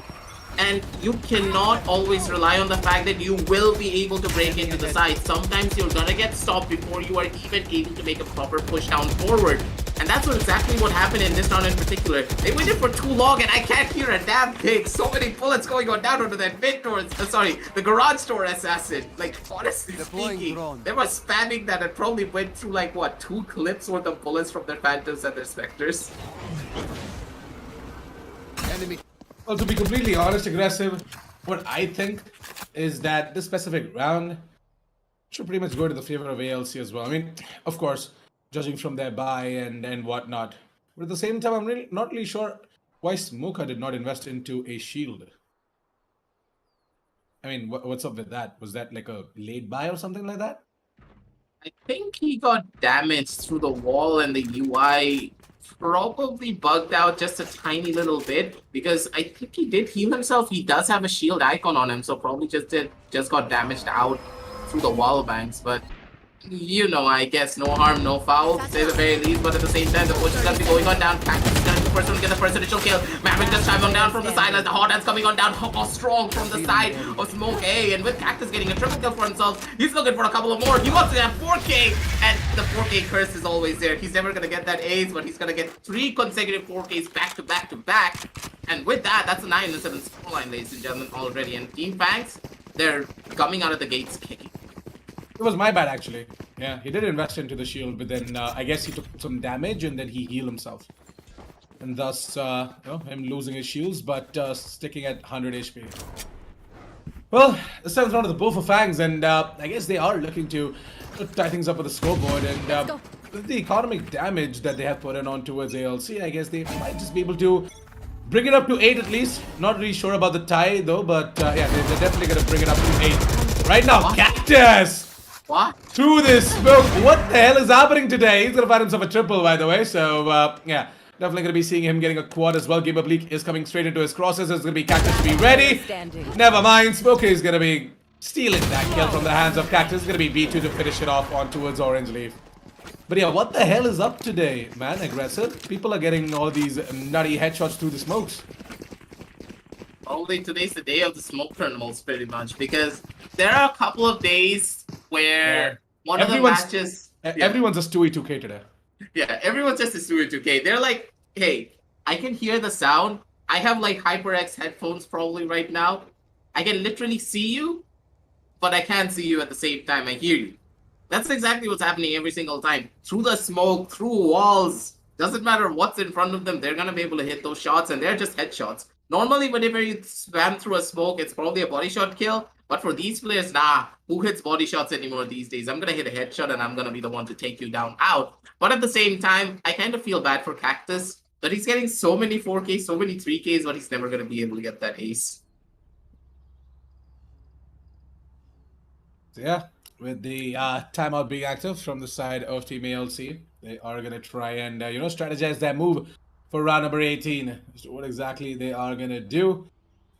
And you cannot always rely on the fact that you will be able to break into the side. Sometimes you're gonna get stopped before you are even able to make a proper push down forward. And that's exactly what happened in this round in particular. They waited for too long, and I can't hear a damn thing. So many bullets going on down onto that mid door, the garage door assassin. Like, honestly speaking, they were spamming that and probably went through like, what, 2 clips worth of bullets from their Phantoms and their Spectres. Well, to be completely honest, aggressive, what I think is that this specific round should pretty much go to the favor of ALC as well. I mean, of course, judging from their buy and whatnot. But at the same time, I'm not really sure why Smoker did not invest into a shield. I mean, what's up with that? Was that like a late buy or something like that? I think he got damaged through the wall, and the UI probably bugged out just a tiny little bit, because I think he did heal himself. He does have a shield icon on him, so probably just got damaged out through the wall banks. But you know, I guess no harm, no foul, to say the very least. But at the same time, the push is going to be going on down. Cactus is going to be the first one to get the first initial kill. Maverick just chimed on down from the side as the hot hands coming on down. Strong from the side of Smoke A. And with Cactus getting a triple kill for himself, he's looking for a couple of more. He wants to have 4K, and the 4K curse is always there. He's never going to get that ace, but he's going to get 3 consecutive 4Ks back to back to back. And with that, that's a 9-7 scoreline, ladies and gentlemen, already. And Team FANGS, they're coming out of the gates kicking. It was my bad, actually. Yeah, he did invest into the shield, but then I guess he took some damage and then he healed himself. And thus, him losing his shields, but sticking at 100 HP. Well, the 7th round of the bow for FANGS, and I guess they are looking to tie things up with the scoreboard. And with the economic damage that they have put in on towards ALC, I guess they might just be able to bring it up to 8 at least. Not really sure about the tie, though, but yeah, they're definitely going to bring it up to 8. Right now, Cactus! What? Through this smoke. What the hell is happening today? He's gonna find himself a triple, by the way. So, yeah. Definitely going to be seeing him getting a quad as well. Game Oblique is coming straight into his crosses. It's going to be Cactus to be ready. Never mind. Smoker is going to be stealing that kill from the hands of Cactus. It's going to be B2 to finish it off on towards Orange Leaf. But yeah, what the hell is up today, man? Aggressive. People are getting all these nutty headshots through the smokes. Probably today's the day of the smoke terminals, pretty much, because there are a couple of days where one of the matches... Everyone's a Stewie 2K today. Yeah, everyone's just a Stewie 2K. They're like, hey, I can hear the sound. I have like HyperX headphones probably right now. I can literally see you, but I can't see you at the same time. I hear you. That's exactly what's happening every single time. Through the smoke, through walls. Doesn't matter what's in front of them. They're going to be able to hit those shots, and they're just headshots. Normally, whenever you spam through a smoke, it's probably a body shot kill. But for these players, nah, who hits body shots anymore these days? I'm going to hit a headshot, and I'm going to be the one to take you down out. But at the same time, I kind of feel bad for Cactus. That he's getting so many 4Ks, so many 3Ks, but he's never going to be able to get that ace. So yeah, with the timeout being active from the side of Team ALC, they are going to try and, strategize their move for round number 18. So what exactly they are going to do.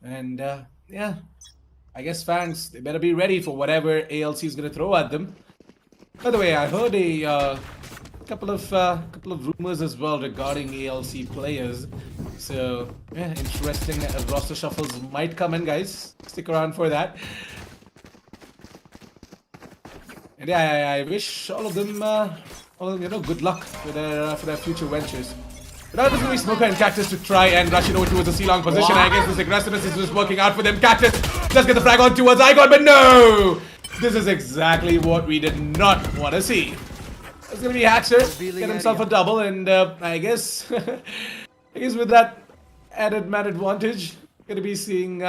And, yeah, I guess FANGS, they better be ready for whatever ALC is going to throw at them. By the way, I heard a couple of rumors as well regarding ALC players. So, yeah, interesting roster shuffles might come in, guys. Stick around for that. And yeah, I wish all of them, good luck for their future ventures. But now there's going to be Smoker and Cactus to try and rush it over towards the C-long position. I guess this aggressiveness is just working out for them. Cactus does get the frag on towards Icon, but no! This is exactly what we did not want to see. It's going to be Haxer, get himself a double, and I guess with that added man advantage, going to be seeing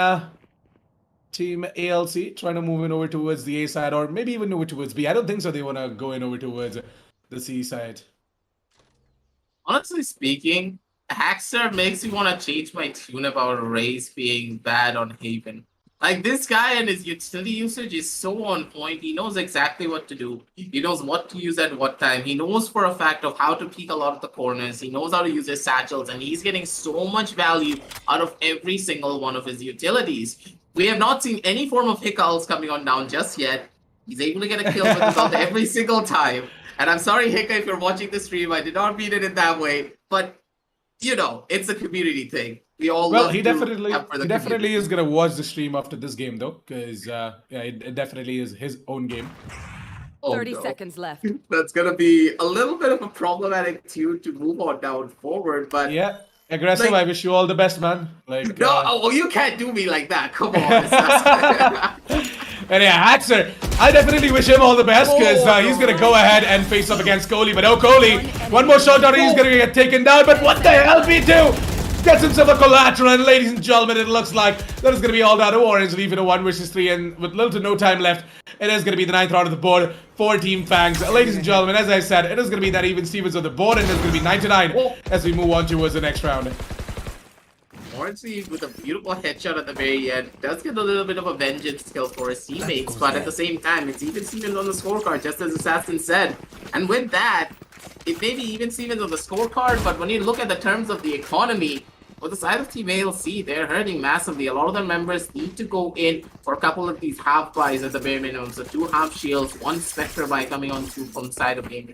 Team ALC trying to move in over towards the A side, or maybe even over towards B. I don't think so they want to go in over towards the C side. Honestly speaking, Haxer makes me want to change my tune about Raze being bad on Haven. Like, this guy and his utility usage is so on point. He knows exactly what to do. He knows what to use at what time. He knows for a fact of how to peek a lot of the corners. He knows how to use his satchels, and he's getting so much value out of every single one of his utilities. We have not seen any form of Hiccups coming on down just yet. He's able to get a kill with his ult every single time. And I'm sorry, Hicka, if you're watching the stream. I did not mean it in that way. But, it's a community thing. We all he definitely is going to watch the stream after this game, though. Because, it definitely is his own game. 30 seconds left. That's going to be a little bit of a problematic tune to move on down forward. But yeah. Aggressive, I wish you all the best, man. No, you can't do me like that. Come on. And yeah, Haxer, I definitely wish him all the best because he's going to go ahead and face up against Kohli. But Kohli, one more shot down and he's going to get taken down. But what the hell, B2? Gets himself a collateral, and ladies and gentlemen, it looks like that is going to be all down to Orange Leaf in a 1 versus 3, and with little to no time left, it is going to be the 9th round of the board for Team FANGS. Ladies and gentlemen, as I said, it is going to be that even Stevens on the board, and it's going to be 9-9 as we move on towards the next round. Orange Leaf with a beautiful headshot at the very end does get a little bit of a vengeance skill for his teammates, but at the same time, it's even Stevens on the scorecard, just as Assassin said. And with that, it may be even Stevens on the scorecard, but when you look at the terms of the economy, for the side of Team ALC, they're hurting massively. A lot of their members need to go in for a couple of these half buys at the bare minimum. So 2 half shields, 1 Spectre buy coming on through from the side of Game.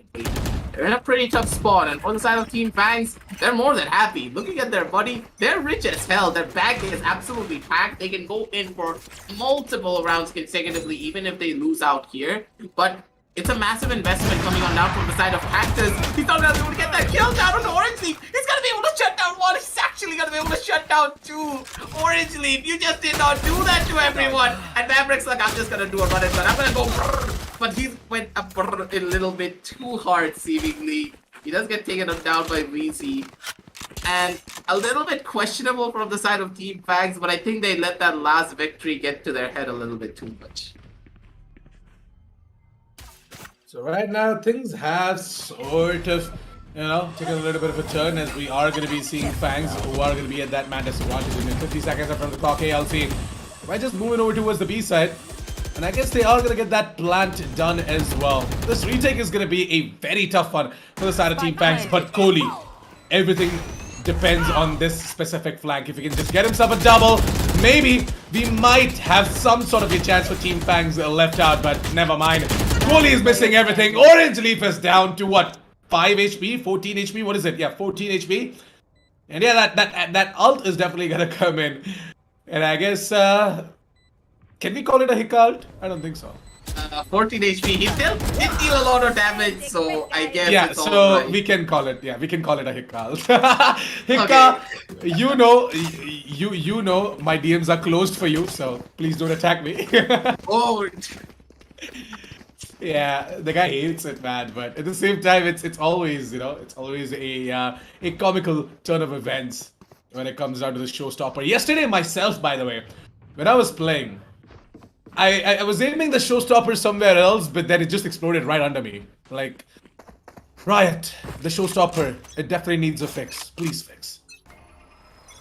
They're in a pretty tough spot, and for the side of Team FANGS, they're more than happy. Looking at their buddy, they're rich as hell. Their bag is absolutely packed. They can go in for multiple rounds consecutively, even if they lose out here. But it's a massive investment coming on down from the side of Cactus. He's not going to be able to get that kill down on Orange Leaf. He's going to be able to shut down 1. He's actually going to be able to shut down 2. Orange Leaf, you just did not do that to everyone. And Maverick's like, I'm just going to do a run and gun. I'm going to go brrr. But he went up a little bit too hard, seemingly. He does get taken down by VC. And a little bit questionable from the side of Team FANGS, but I think they let that last victory get to their head a little bit too much. So right now, things have sort of, taken a little bit of a turn as we are going to be seeing FANGS who are going to be at that man disadvantage in 50 seconds from the clock. ALC by just moving over towards the B side. And I guess they are going to get that plant done as well. This retake is going to be a very tough one for the side of Team FANGS, but Kohli everything depends on this specific flank. If he can just get himself a double, maybe we might have some sort of a chance for Team FANGS left out, but never mind. Kohli is missing everything. Orange Leaf is down to what? 5 HP? 14 HP? What is it? Yeah, 14 HP. And yeah, that ult is definitely gonna come in. And I guess, can we call it a hick ult? I don't think so. 14 HP. He still did deal a lot of damage, so I guess Yeah, it's so all right. we can call it. Yeah, we can call it a hick ult. Hicka, Okay. you know, my DMs are closed for you, so please don't attack me. Oh, Yeah, the guy hates it, man. But at the same time, it's always, it's always a comical turn of events when it comes down to the showstopper. Yesterday, myself, by the way, when I was playing, I was aiming the showstopper somewhere else, but then it just exploded right under me. Like, Riot, the showstopper, it definitely needs a fix. Please fix.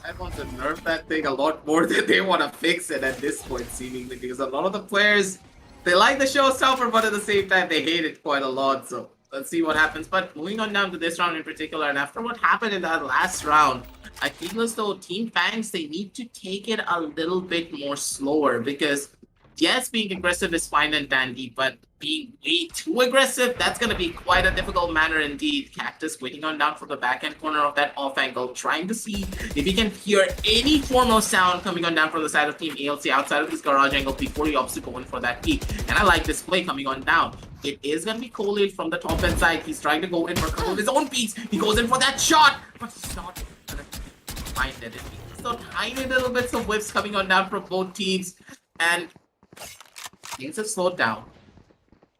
I want to nerf that thing a lot more than they want to fix it at this point, seemingly, because a lot of the players, they like the showstopper, but at the same time, they hate it quite a lot. So let's see what happens. But moving on down to this round in particular, and after what happened in that last round, I feel as though Team FANGS, they need to take it a little bit more slower, because yes, being aggressive is fine and dandy, but being way too aggressive, that's going to be quite a difficult manner indeed. Cactus waiting on down for the backhand corner of that off angle, trying to see if he can hear any form of sound coming on down from the side of Team ALC outside of this garage angle before he opts to go in for that peek. And I like this play coming on down. It is going to be Kohli from the top end side. He's trying to go in for a couple of his own peeks. He goes in for that shot, but he's not going to find it. So tiny little bits of whiffs coming on down from both teams, and things have slowed down.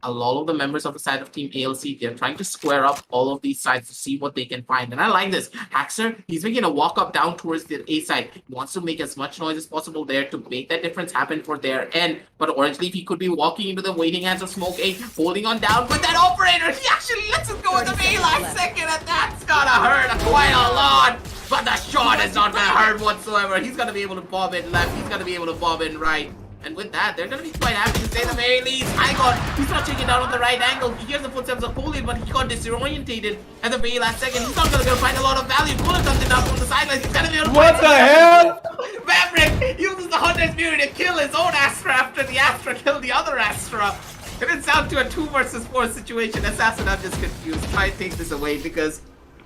A lot of the members of the side of Team ALC, they're trying to square up all of these sides to see what they can find. And I like this. Haxer, he's making a walk up down towards the A side. He wants to make as much noise as possible there to make that difference happen for their end. But Orange Leaf, he could be walking into the waiting hands of Smoke 8, holding on down with that operator. He actually lets it go in the main last second, and that's gonna hurt quite a lot. But the shot is not gonna hurt whatsoever. He's gonna be able to bob in left. He's gonna be able to bob in right. And with that, they're going to be quite happy to say the very least. He's not taking down on the right angle. He hears the footsteps of Kohli, but he got disorientated at the very last second. He's not going to be able to find a lot of value. Kohli comes it down from the sidelines. He's going to be able to What the hell? Maverick uses the Hunter's Fury to kill his own Astra after the Astra killed the other Astra. And it's down to a 2 versus 4 situation. Assassin, I'm just confused. Try and take this away because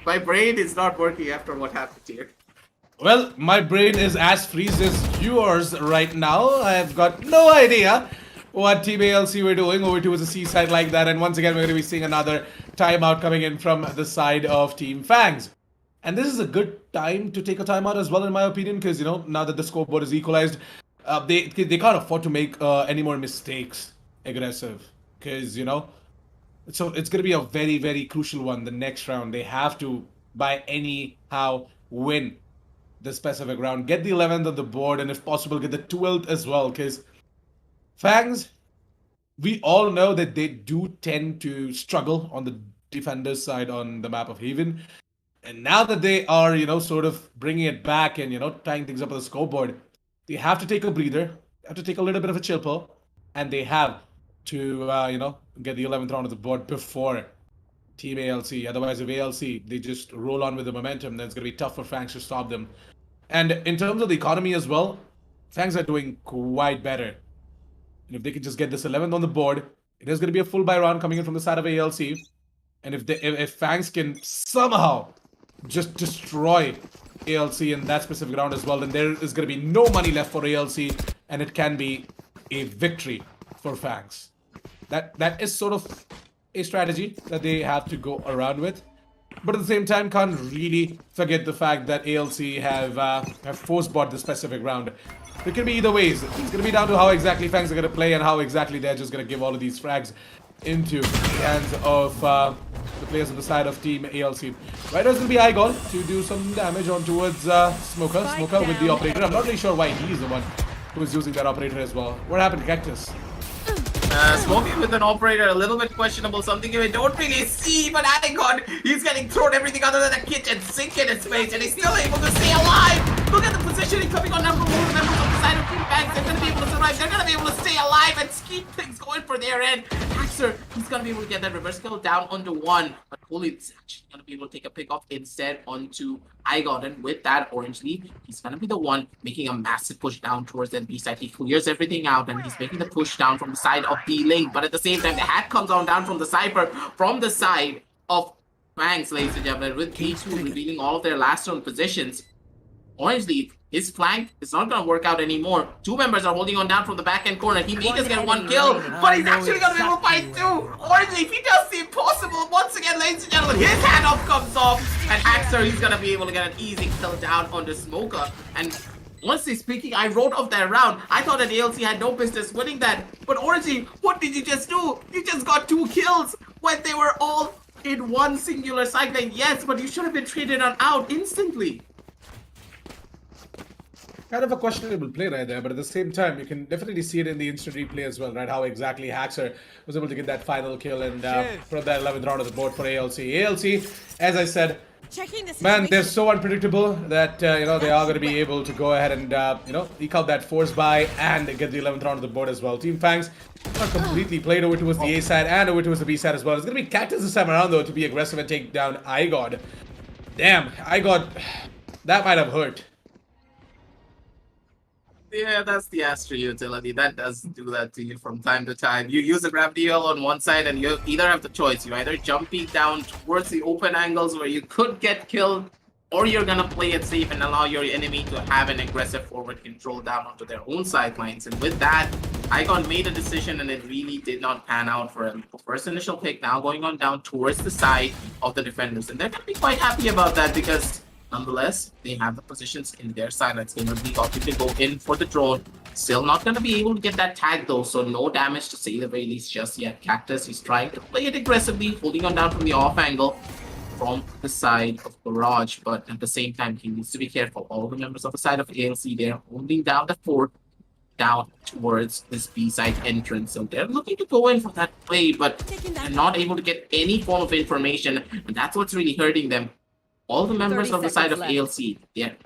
my brain is not working after what happened here. Well, my brain is as freeze as yours right now. I've got no idea what Team ALC were doing over towards the seaside like that. And once again, we're going to be seeing another timeout coming in from the side of Team FANGS. And this is a good time to take a timeout as well, in my opinion, because, now that the scoreboard is equalized, they can't afford to make any more mistakes aggressive. Because, so it's going to be a very, very crucial one the next round. They have to, by anyhow, win the specific round, get the 11th on the board, and if possible, get the 12th as well. Because FANGS, we all know that they do tend to struggle on the defenders side on the map of Haven. And now that they are, sort of bringing it back and, tying things up on the scoreboard, they have to take a breather, have to take a little bit of a chill pill, and they have to, get the 11th round of the board before Team ALC. Otherwise, if ALC, they just roll on with the momentum, then it's going to be tough for FANGS to stop them. And in terms of the economy as well, FANGS are doing quite better. And if they can just get this 11th on the board, it is going to be a full buy round coming in from the side of ALC. And if FANGS can somehow just destroy ALC in that specific round as well, then there is going to be no money left for ALC, and it can be a victory for FANGS. That is sort of a strategy that they have to go around with. But at the same time, can't really forget the fact that ALC have force bought the specific round. It can be either ways. It's going to be down to how exactly FANGS are going to play and how exactly they're just going to give all of these frags into the hands of the players on the side of Team ALC. Right now it's going to be Igor to do some damage on towards Smoker. Smoker with the operator. I'm not really sure why he's the one who is using that operator as well. What happened to Cactus? Smoking with an operator, a little bit questionable, something you don't really see, but Anagon, he's getting thrown everything other than a kitchen sink in his face, and he's still able to stay alive! Look at the positioning coming on number one members on the side of Team FANGS. They're going to be able to survive. They're going to be able to stay alive and keep things going for their end. Haxer, he's going to be able to get that reverse kill down onto one. But Holy is actually going to be able to take a pick off instead onto iGod. And with that, Orange Leaf, he's going to be the one making a massive push down towards that B side. He clears everything out and he's making the push down from the side of B-Link. But at the same time, the hack comes on down from the Cypher from the side of FANGS, ladies and gentlemen, with B2 revealing all of their last known positions. Orange Leaf, his flank is not going to work out anymore. Two members are holding on down from the back end corner. He may just get one kill, but he's actually going to be able to fight two. Orange Leaf, he does the impossible. Once again, ladies and gentlemen, his handoff comes off. And Haxer, he's going to be able to get an easy kill down on the Smoker. And honestly speaking, I wrote off that round. I thought that ALC had no business winning that. But Orange Leaf, what did you just do? You just got 2 kills when they were all in one singular cycling. Yes, but you should have been traded on out instantly. Kind of a questionable play right there, but at the same time, you can definitely see it in the instant replay as well, right? How exactly Haxer was able to get that final kill and put up that 11th round of the board for ALC. ALC, as I said, man, they're so unpredictable that, you know, they are going to be able to go ahead and, you know, eke out that force buy and get the 11th round of the board as well. Team FANGS are completely played over towards the A side and over towards the B side as well. It's going to be Cactus this time around, though, to be aggressive and take down iGod. Damn, iGod, that might have hurt. Yeah, that's the Astra utility. That does do that to you from time to time. You use the gravity well on one side and you either have the choice. You either jumping down towards the open angles where you could get killed, or you're gonna play it safe and allow your enemy to have an aggressive forward control down onto their own sidelines. And with that, Icon made a decision and it really did not pan out for him. First initial pick now going on down towards the side of the defenders. And they're gonna be quite happy about that because nonetheless, they have the positions in their side. It's going to be opted to go in for the drone. Still not going to be able to get that tag though, so no damage to say the very least just yet. Cactus, he's trying to play it aggressively, holding on down from the off angle from the side of Garage, but at the same time, he needs to be careful. All the members of the side of ALC, they're holding down the fort down towards this B-side entrance. So they're looking to go in for that play, but they're not able to get any form of information, and that's what's really hurting them. All the members of the side of ALC, they're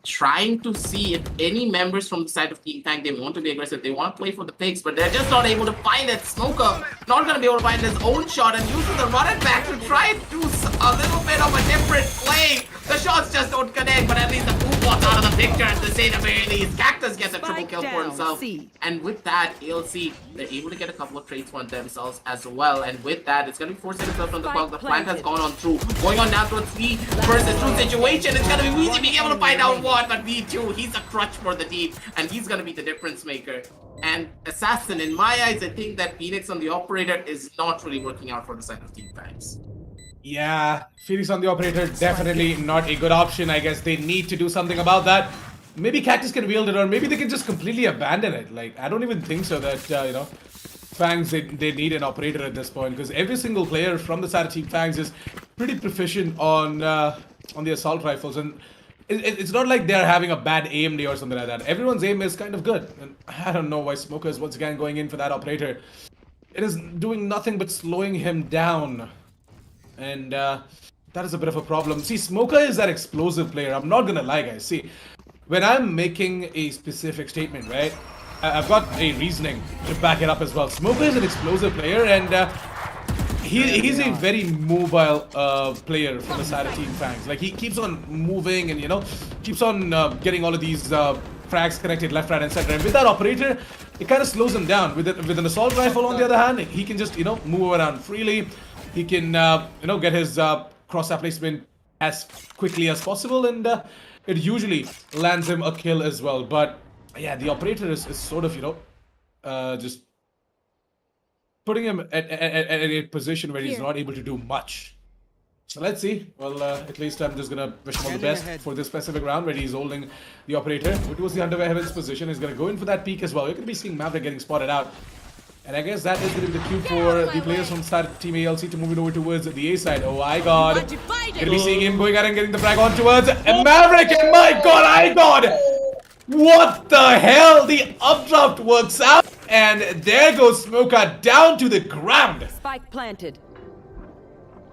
trying to see if any members from the side of Team FANG, they want to be aggressive, they want to play for the picks, but they're just not able to find it. Smoker not going to be able to find his own shot and using the run it back to try and do a little bit of a different play. The shots just don't connect, but at least the poop was out of the picture to say the very least. Cactus gets a triple kill for himself. And with that, ALC, they're able to get a couple of trades for themselves as well. And with that, it's going to be forcing itself from the clock. The plant has gone on through. Going on down to a 3 versus 2 situation. It's going to be Weezy being able to find out what, but V2, he's a crutch for the team. And he's going to be the difference maker. And Assassin, in my eyes, I think that Phoenix on the operator is not really working out for the side of Team FANGS. Yeah, Phoenix on the operator, definitely not a good option. I guess they need to do something about that. Maybe Cactus can wield it, or maybe they can just completely abandon it. Like, I don't even think so that, you know, FANGS, they need an operator at this point, because every single player from the side of Team FANGS is pretty proficient on the assault rifles, and it's not like they're having a bad aim day or something like that. Everyone's aim is kind of good, and I don't know why Smoker is once again going in for that operator. It is doing nothing but slowing him down. And that is a bit of a problem. See, Smoker is that explosive player. I'm not gonna lie, guys. See, when I'm making a specific statement, right, I've got a reasoning to back it up as well. Smoker is an explosive player, and he's a very mobile player from the side of Team FANGS. Like, he keeps on moving and, you know, keeps on getting all of these frags connected left, right, and center. And with that operator, it kind of slows him down. With an assault rifle, on the other hand, he can just, you know, move around freely. He can, you know, get his crosshair placement as quickly as possible, and it usually lands him a kill as well. But yeah, the operator is sort of, you know, just putting him at a position where he's not able to do much. So let's see. Well, at least I'm just gonna wish him all the best for this specific round where he's holding the operator. Which was the Underwear Heavens position. He's gonna go in for that peak as well. You're gonna be seeing Maverick getting spotted out. And I guess that is going to be the cue for the players from side of Team ALC to move it over towards the A side. Oh my god. Gonna be seeing him going out and getting the frag on towards Maverick, and my god, what the hell? The updraft works out, and there goes Smoker down to the ground. Spike planted.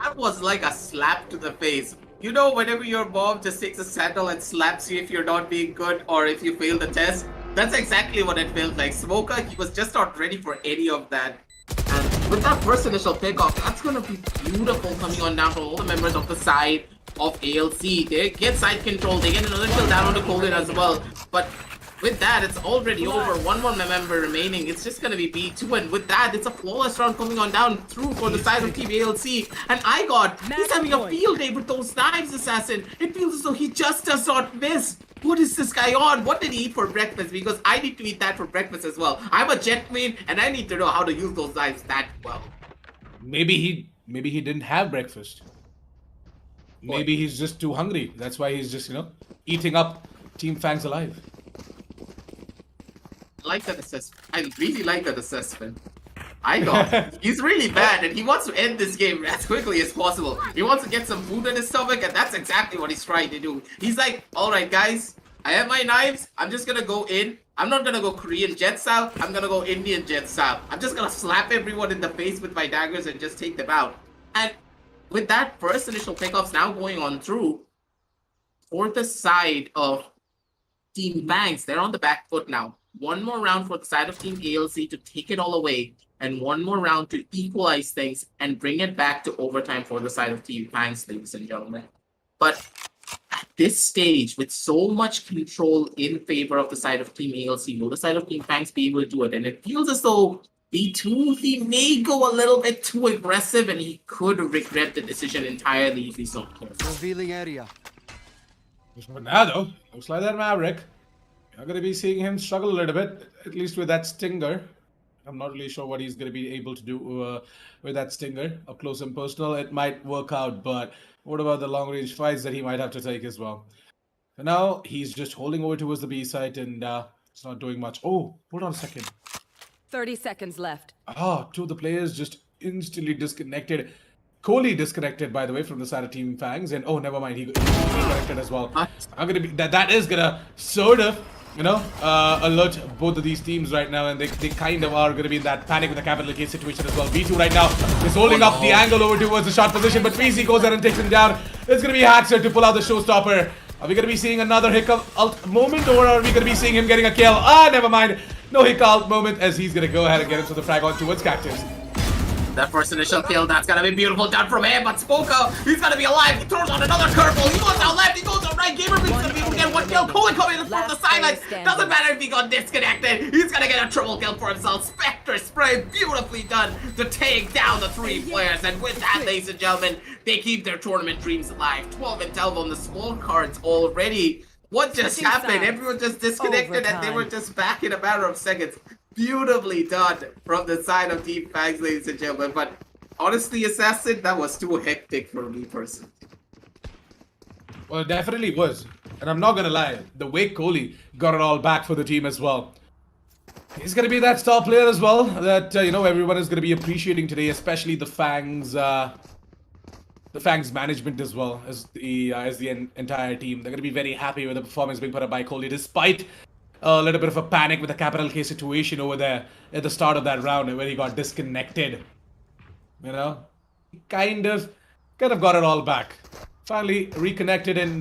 That was like a slap to the face. You know, whenever your mom just takes a sandal and slaps you if you're not being good or if you fail the test, that's exactly what it felt like. Smoker, he was just not ready for any of that. And with that first initial pickoff, that's going to be beautiful coming on down from all the members of the side of ALC. They get side control, they get another kill down on the Colin as well. But with that, it's already over. One more member remaining. It's just going to be B2. And with that, it's a flawless round coming on down through for the side of Team ALC. And he's having a field day with those knives, Assassin. It feels as though he just does not miss. What is this guy on? What did he eat for breakfast? Because I need to eat that for breakfast as well. I'm a jet queen, and I need to know how to use those knives that well. Maybe he didn't have breakfast. Maybe he's just too hungry. That's why he's just, eating up Team FANGS alive. I like that assessment. I really like that assessment. He's really bad and he wants to end this game as quickly as possible. He wants to get some food in his stomach and that's exactly what he's trying to do. He's like, alright guys, I have my knives. I'm just gonna go in. I'm not gonna go Korean jet style. I'm gonna go Indian jet style. I'm just gonna slap everyone in the face with my daggers and just take them out. And with that first initial pickoffs now going on through, for the side of Team FANGS, they're on the back foot now. One more round for the side of Team ALC to take it all away, and one more round to equalize things and bring it back to overtime for the side of Team FANGS, ladies and gentlemen. But at this stage, with so much control in favor of the side of Team ALC, will the side of Team FANGS be able to do it? And it feels as though B2, he may go a little bit too aggressive and he could regret the decision entirely if he's not careful. Revealing area. But now though, looks like that Maverick. You're going to be seeing him struggle a little bit, at least with that Stinger. I'm not really sure what he's going to be able to do with that Stinger. Up close and personal, it might work out, but what about the long-range fights that he might have to take as well? For now, he's just holding over towards the B site and it's not doing much. Oh, hold on a second. 30 seconds left. Two of the players just instantly disconnected. Kohli disconnected, by the way, from the side of Team FANGS, and oh, never mind, he reconnected as well. I'm gonna be that is gonna sort of, alert both of these teams right now, and they kind of are gonna be in that panic with the capital K situation as well. B2 right now is holding up the angle over towards the shot position, but PC goes there and takes him down. It's gonna be Haxer to pull out the showstopper. Are we gonna be seeing another hiccup ult moment, or are we gonna be seeing him getting a kill? Never mind. No hiccup ult moment, as he's gonna go ahead and get into the frag on towards Cactus. That first initial kill, that's gonna be beautiful done from him, but Spoka, he's gonna be alive. He throws out another curveball. He goes out left, he goes out right. Gamerbeat's gonna be able to get one kill. Kohli coming in from the sidelines. Doesn't matter if he got disconnected. He's gonna get a triple kill for himself. Spectre spray, beautifully done to take down the three players. And with that, ladies and gentlemen, they keep their tournament dreams alive. 12 and 12 on the small cards already. What just happened? Everyone just disconnected and they were just back in a matter of seconds. Beautifully done from the side of Team FANGS, ladies and gentlemen. But honestly, Assassin, that was too hectic for me personally. Well, it definitely was. And I'm not gonna lie, the way Kohli got it all back for the team as well. He's gonna be that star player as well that, everyone is gonna be appreciating today, especially the FANGS management as well as the entire team. They're gonna be very happy with the performance being put up by Kohli, despite a little bit of a panic with the capital K situation over there at the start of that round where he got disconnected. He kind of got it all back. Finally reconnected and,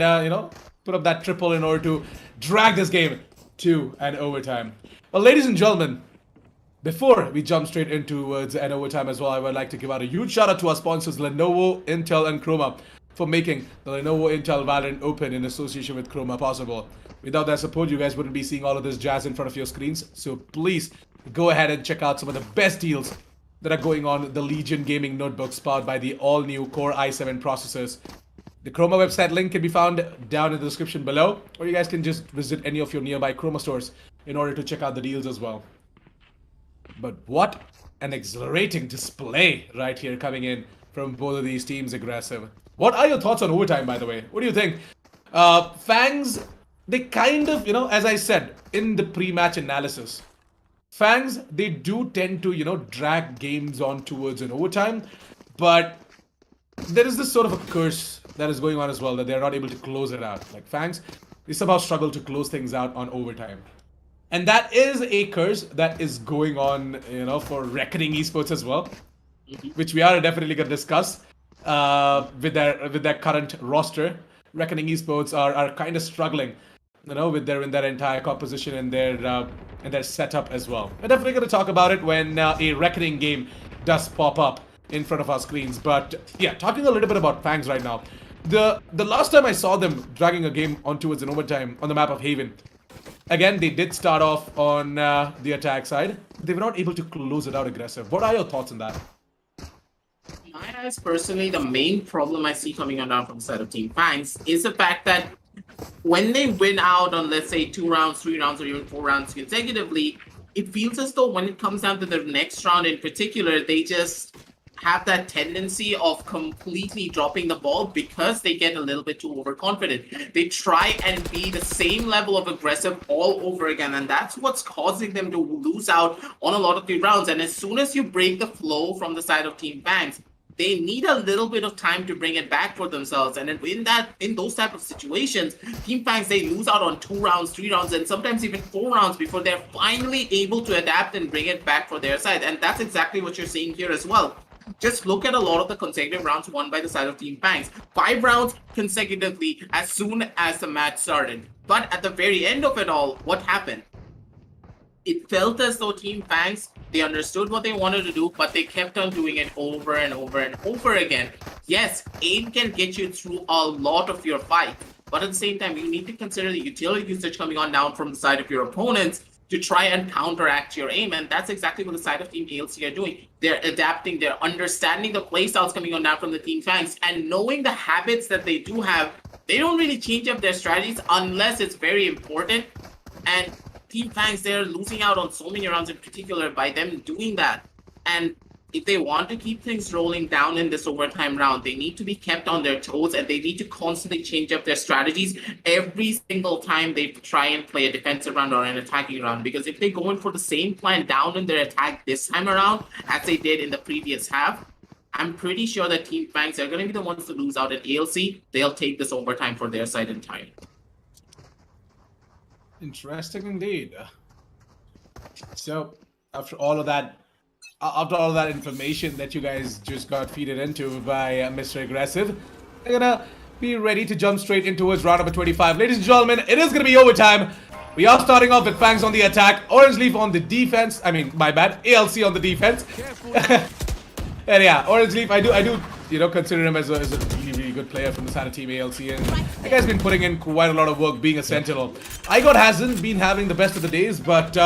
put up that triple in order to drag this game to an overtime. Well, ladies and gentlemen, before we jump straight into an overtime as well, I would like to give out a huge shout out to our sponsors, Lenovo, Intel, and Croma, for making the Lenovo Intel Valorant Open in association with Croma possible. Without their support, you guys wouldn't be seeing all of this jazz in front of your screens. So please go ahead and check out some of the best deals that are going on the Legion gaming notebooks powered by the all-new Core i7 processors. The Croma website link can be found down in the description below, or you guys can just visit any of your nearby Croma stores in order to check out the deals as well. But what an exhilarating display right here coming in from both of these teams. Aggressive. What are your thoughts on overtime, by the way? What do you think? FANGS, they kind of, as I said in the pre-match analysis, FANGS, they do tend to, drag games on towards an overtime, but there is this sort of a curse that is going on as well, that they're not able to close it out. Like FANGS, they somehow struggle to close things out on overtime. And that is a curse that is going on, for Reckoning Esports as well, which we are definitely going to discuss. with their current roster. Reckoning Esports are kind of struggling, with their entire composition and their setup as well. We're definitely going to talk about it when a Reckoning game does pop up in front of our screens. But yeah, talking a little bit about Fangs right now. The last time I saw them dragging a game on towards an overtime on the map of Haven, again, they did start off on the attack side. They were not able to close it out aggressive. What are your thoughts on that? My eyes, personally, the main problem I see coming on down from the side of Team Fangs is the fact that when they win out on, let's say, 2 rounds, 3 rounds, or even 4 rounds consecutively, it feels as though when it comes down to the next round in particular, they just have that tendency of completely dropping the ball because they get a little bit too overconfident. They try and be the same level of aggressive all over again, and that's what's causing them to lose out on a lot of the rounds. And as soon as you break the flow from the side of Team Fangs, they need a little bit of time to bring it back for themselves. And in those type of situations, Team Fangs, they lose out on 2 rounds, 3 rounds, and sometimes even 4 rounds before they're finally able to adapt and bring it back for their side. And that's exactly what you're seeing here as well. Just look at a lot of the consecutive rounds won by the side of Team Fangs. 5 rounds consecutively as soon as the match started. But at the very end of it all, what happened? It felt as though Team Fangs, they understood what they wanted to do, but they kept on doing it over and over and over again. Yes, aim can get you through a lot of your fight, but at the same time, you need to consider the utility usage coming on down from the side of your opponents to try and counteract your aim, and that's exactly what the side of Team ALC are doing. They're adapting, they're understanding the playstyles coming on down from the Team Fangs, and knowing the habits that they do have, they don't really change up their strategies unless it's very important. And Team Fangs, they're losing out on so many rounds in particular by them doing that. And if they want to keep things rolling down in this overtime round, they need to be kept on their toes, and they need to constantly change up their strategies every single time they try and play a defensive round or an attacking round. Because if they go in for the same plan down in their attack this time around as they did in the previous half, I'm pretty sure that Team Fangs are going to be the ones to lose out at ALC. They'll take this overtime for their side entirely. Interesting indeed. So, after all of that information that you guys just got feeded into by Mr. Aggressive, we're gonna be ready to jump straight into his round number 25. Ladies and gentlemen, it is gonna be overtime. We are starting off with Fangs on the attack, Orange Leaf on the defense. I mean, my bad, ALC on the defense. And yeah, Orange Leaf, I do, consider him as a really good player from the side of Team ALC, and the guy's been putting in quite a lot of work being a Sentinel. IGOT hasn't been having the best of the days, but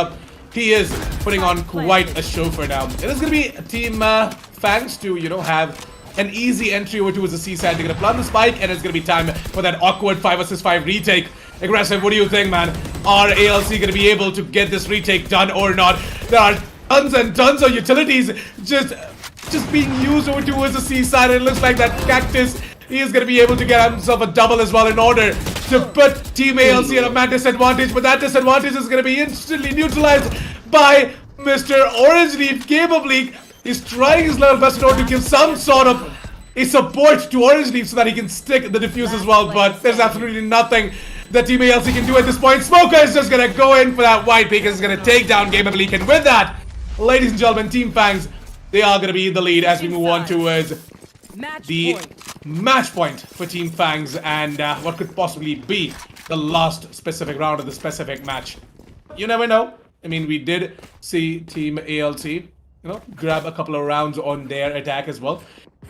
he is putting on quite a show for now. It is going to be Team Fangs to, have an easy entry over towards the C side. They're going to plant the spike, and it's going to be time for that awkward 5 vs 5 retake. Aggressive, what do you think, man? Are ALC going to be able to get this retake done or not? There are tons and tons of utilities just being used over towards the C side, and it looks like that Cactus, he is going to be able to get himself a double as well in order to put Team ALC at a mad disadvantage, but that disadvantage is going to be instantly neutralized by Mr. Orange Leaf. Game is trying his level best in order to give some sort of a support to Orange Leaf so that he can stick the defuse as well, but there's absolutely nothing that Team ALC can do at this point. Smoker is just going to go in for that white peak and is going to take down Game and with that, ladies and gentlemen, Team Fangs, they are going to be in the lead as we move on towards the match point for Team Fangs and what could possibly be the last specific round of the specific match. You never know. I mean, we did see Team ALC, grab a couple of rounds on their attack as well.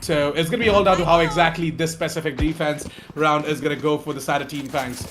So it's going to be all down to how exactly this specific defense round is going to go for the side of Team Fangs.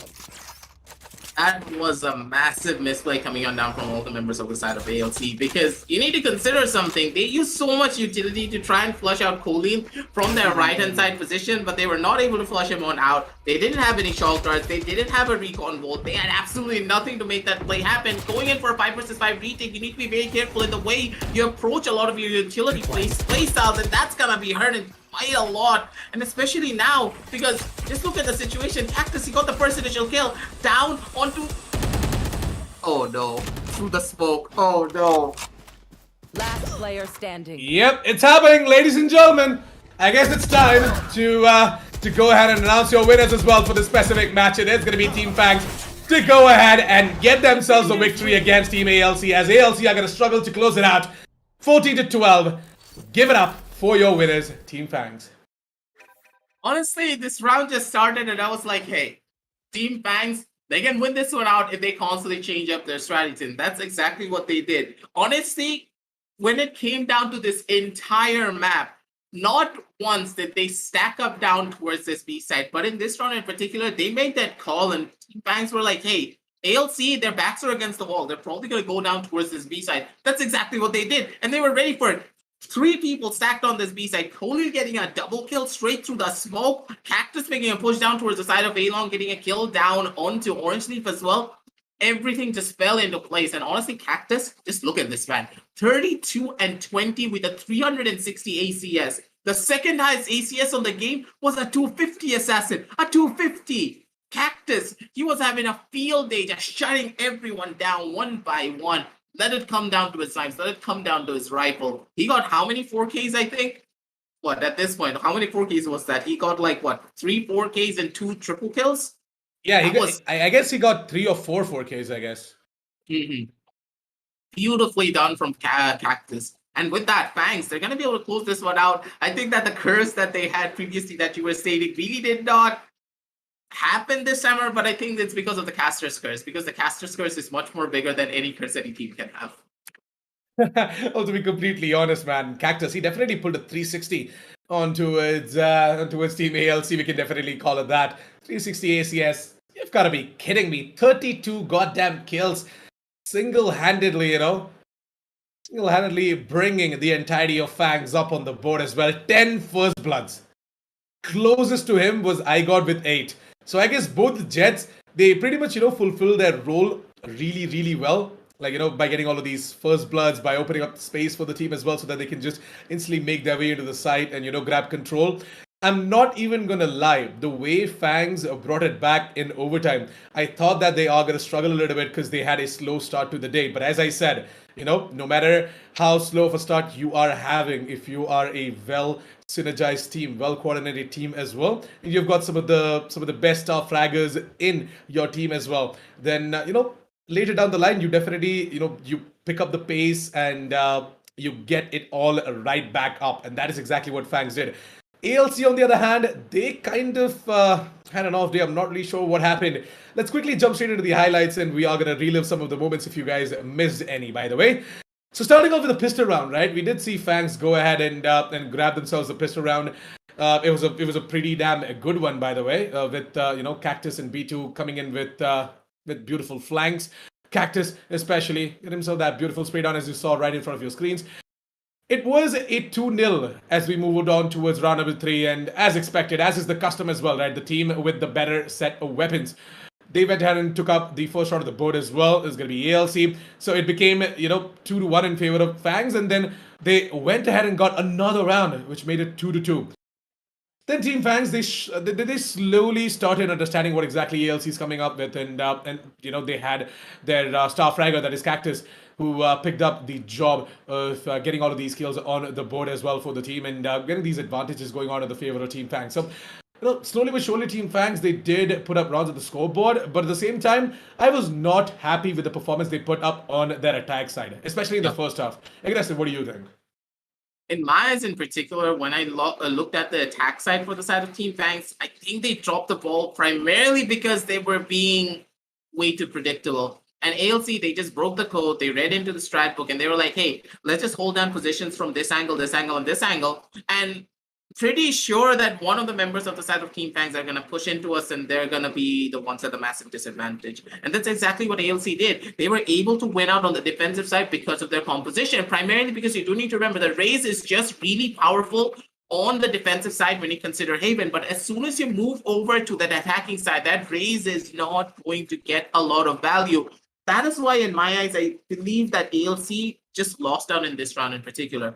That was a massive misplay coming on down from all the members of the side of ALC, because you need to consider something. They used so much utility to try and flush out Colleen from their right-hand side position, but they were not able to flush him on out. They didn't have any shock darts. They didn't have a recon volt. They had absolutely nothing to make that play happen. Going in for a 5 vs 5 retake, you need to be very careful in the way you approach a lot of your utility play styles, and that's gonna be hurting quite a lot, and especially now, because just look at the situation. Cactus, he got the first initial kill, down onto, oh no, through the smoke, oh no. Last player standing. Yep, it's happening, ladies and gentlemen. I guess it's time to go ahead and announce your winners as well for this specific match. It is going to be Team Fangs to go ahead and get themselves a victory against Team ALC, as ALC are going to struggle to close it out. 14-12. Give it up for your winners, Team Fangs. Honestly, this round just started and I was like, hey, Team Fangs, they can win this one out if they constantly change up their strategy. And that's exactly what they did. Honestly, when it came down to this entire map, not once did they stack up down towards this B side, but in this round in particular, they made that call and Team Fangs were like, hey, ALC, their backs are against the wall. They're probably going to go down towards this B side. That's exactly what they did. And they were ready for it. Three people stacked on this B side. Khalil getting a double kill straight through the smoke. Cactus making a push down towards the side of Along, getting a kill down onto Orange Leaf as well. Everything just fell into place. And honestly, Cactus, just look at this man. 32 and 20 with a 360 ACS. The second highest ACS on the game was a 250 assassin. A 250. Cactus, he was having a field day, just shutting everyone down one by one. Let it come down to his snipes. Let it come down to his rifle. He got how many 4Ks, I think? What, at this point, how many 4Ks was that? He got like, what, 3 4Ks and 2 triple kills? Yeah, I guess he got 3 or 4 4Ks, I guess. Beautifully done from Cactus. And with that, Fangs, they're going to be able to close this one out. I think that the curse that they had previously that you were stating really did not happen this summer, but I think it's because of the Caster's curse, because the Caster's curse is much more bigger than any curse any team can have. Well, to be completely honest, man, Cactus, he definitely pulled a 360 onto his team ALC. We can definitely call it that. 360 ACS. You've got to be kidding me. 32 goddamn kills. Single-handedly, single-handedly bringing the entirety of Fangs up on the board as well. 10 first bloods. Closest to him was IGOD with 8. So I guess both Jets, they pretty much, fulfill their role really, really well. Like, by getting all of these first bloods, by opening up space for the team as well so that they can just instantly make their way into the site and, grab control. I'm not even gonna lie, the way Fangs brought it back in overtime, I thought that they are gonna struggle a little bit because they had a slow start to the day. But as I said, no matter how slow of a start you are having, if you are a well synergized team, well coordinated team as well, and you've got some of the best star fraggers in your team as well, then later down the line you definitely you pick up the pace and you get it all right back up, and that is exactly what Fangs did. ALC, on the other hand, they kind of had an off day. I'm not really sure what happened. Let's quickly jump straight into the highlights, and we are going to relive some of the moments if you guys missed any, by the way. So starting off with the pistol round, right? We did see Fangs go ahead and grab themselves the pistol round. It was a pretty damn good one, by the way, with Cactus and B2 coming in with beautiful flanks. Cactus especially get himself that beautiful spray down as you saw right in front of your screens. It was a 2-0 as we moved on towards round number 3, and as expected, as is the custom as well, right? The team with the better set of weapons, they went ahead and took up the first shot of the board as well. It was going to be ALC. So it became, 2-1 in favor of Fangs, and then they went ahead and got another round, which made it 2-2. Then Team Fangs, they slowly started understanding what exactly ALC is coming up with, and they had their star fragger, that is Cactus, who picked up the job of getting all of these kills on the board as well for the team, and getting these advantages going on in the favor of Team Fangs. So, slowly but surely, Team Fangs, they did put up rounds at the scoreboard, but at the same time, I was not happy with the performance they put up on their attack side, especially in the first half. Aggressive, what do you think? In my eyes in particular, when I looked at the attack side for the side of Team Fangs, I think they dropped the ball primarily because they were being way too predictable. And ALC, they just broke the code, they read into the strat book, and they were like, hey, let's just hold down positions from this angle, and this angle. And pretty sure that one of the members of the side of Team Fangs are going to push into us, and they're going to be the ones at the massive disadvantage. And that's exactly what ALC did. They were able to win out on the defensive side because of their composition, primarily because you do need to remember that Raze is just really powerful on the defensive side when you consider Haven, but as soon as you move over to that attacking side, that Raze is not going to get a lot of value. That is why, in my eyes, I believe that ALC just lost out in this round in particular.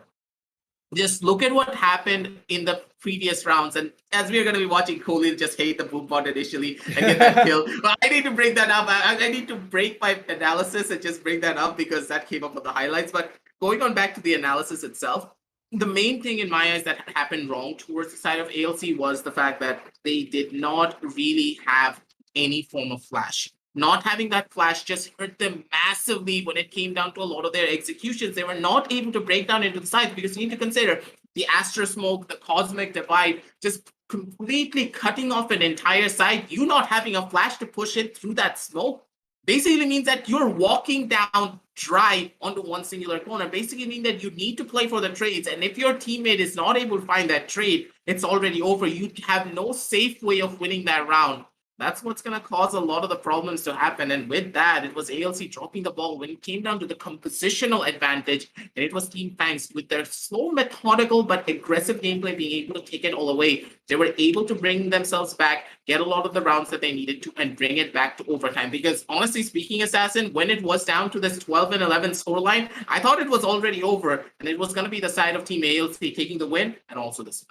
Just look at what happened in the previous rounds, and as we are going to be watching Khalil just hate the boom bot initially and get that kill. But I need to bring that up. I need to break my analysis and just bring that up because that came up on the highlights. But going on back to the analysis itself, the main thing in my eyes that happened wrong towards the side of ALC was the fact that they did not really have any form of flash. Not having that flash just hurt them massively when it came down to a lot of their executions. They were not able to break down into the sides because you need to consider the Astro Smoke, the Cosmic Divide, just completely cutting off an entire side, you not having a flash to push it through that smoke, basically means that you're walking down dry onto one singular corner. Basically mean that you need to play for the trades. And if your teammate is not able to find that trade, it's already over. You have no safe way of winning that round. That's what's going to cause a lot of the problems to happen. And with that, it was ALC dropping the ball when it came down to the compositional advantage. And it was Team FANGS with their slow, methodical, but aggressive gameplay being able to take it all away. They were able to bring themselves back, get a lot of the rounds that they needed to, and bring it back to overtime. Because honestly speaking, Assassin, when it was down to this 12-11 scoreline, I thought it was already over. And it was going to be the side of Team ALC taking the win and also this.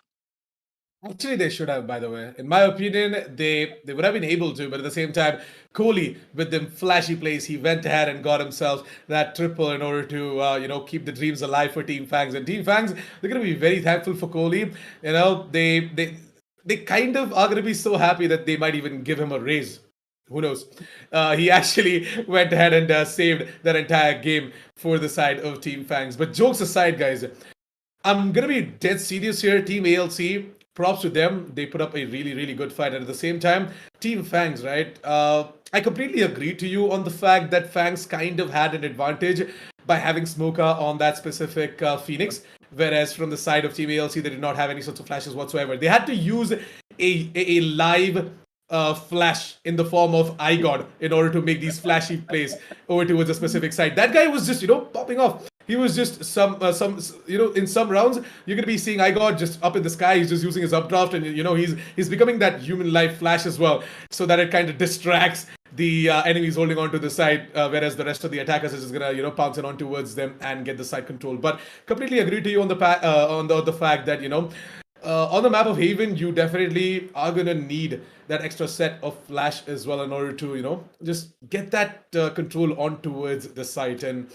Actually, they should have, by the way. In my opinion, they would have been able to, but at the same time, Kohli, with them flashy plays, he went ahead and got himself that triple in order to, keep the dreams alive for Team FANGS. And Team FANGS, they're going to be very thankful for Kohli. They kind of are going to be so happy that they might even give him a raise. Who knows? He actually went ahead and saved that entire game for the side of Team FANGS. But jokes aside, guys, I'm going to be dead serious here. Team ALC, props to them. They put up a really, really good fight. And at the same time, Team FANGS, right? I completely agree to you on the fact that FANGS kind of had an advantage by having Smoker on that specific Phoenix. Whereas from the side of Team ALC, they did not have any sorts of flashes whatsoever. They had to use a live flash in the form of iGod in order to make these flashy plays over towards a specific side. That guy was just, popping off. He was just in some rounds, you're going to be seeing iGod just up in the sky. He's just using his updraft and, he's becoming that human life flash as well, so that it kind of distracts the enemies holding on to the side, whereas the rest of the attackers is just going to, pounce it on towards them and get the side control. But completely agree to you on the fact that, on the map of Haven, you definitely are going to need that extra set of flash as well in order to, just get that control on towards the site. And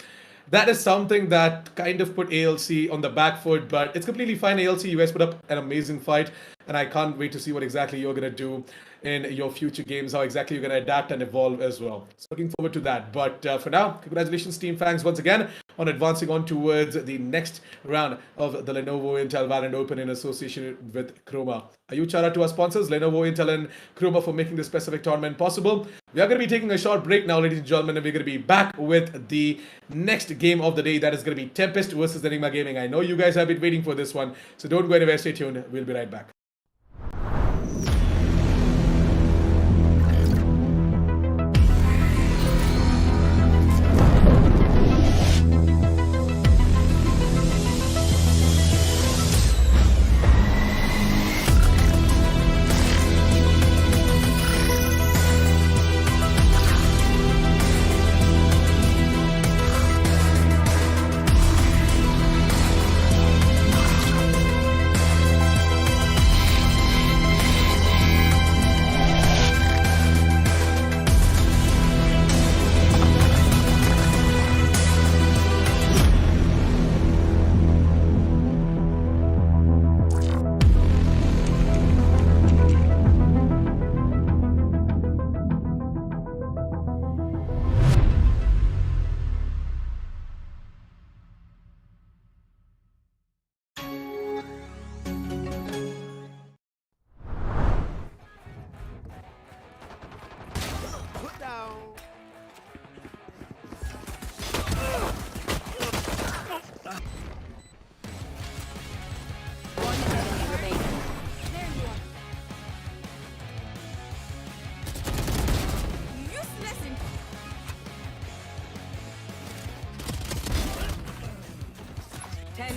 that is something that kind of put ALC on the back foot, but it's completely fine. ALC, you guys put up an amazing fight, and I can't wait to see what exactly you're going to do in your future games, how exactly you're going to adapt and evolve as well. So looking forward to that. But for now, congratulations Team FANGS once again on advancing on towards the next round of the Lenovo Intel Valorant Open in association with Croma. A huge shout out to our sponsors, Lenovo, Intel, and Croma, for making this specific tournament possible. We are going to be taking a short break now, ladies and gentlemen, and we're going to be back with the next game of the day. That is going to be TempesT versus Enigma Gaming. I know you guys have been waiting for this one, so don't go anywhere. Stay tuned. We'll be right back.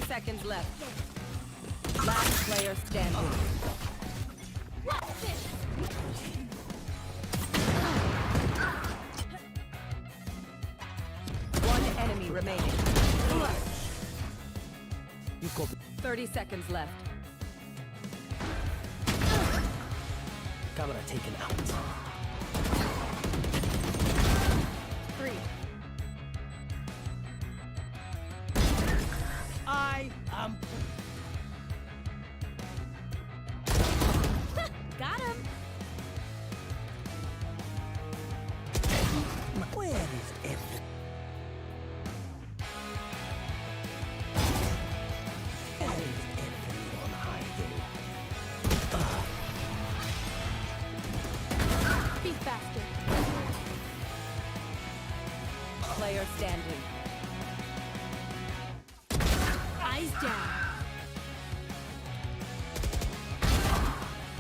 Seconds left. Last player standing. One enemy remaining. 30 seconds left. Camera taken out. 3. I am. Got him. Where is everything? Where is everyone hiding? player standing. Eyes down.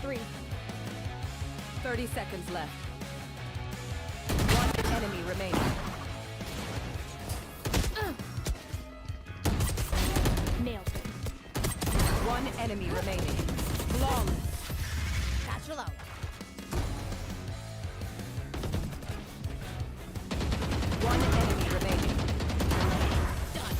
3. 30 seconds left. One enemy remaining. Nailed it. One enemy remaining. Flawless. Satchel out. One enemy remaining. Done.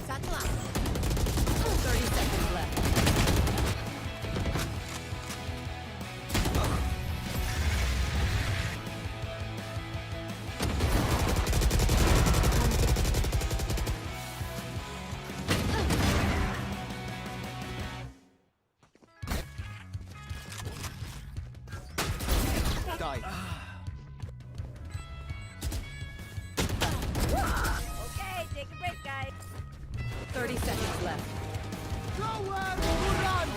Satchel out. 30 seconds left. Die. Okay, take a break, guys. 30 seconds left. Nowhere to run!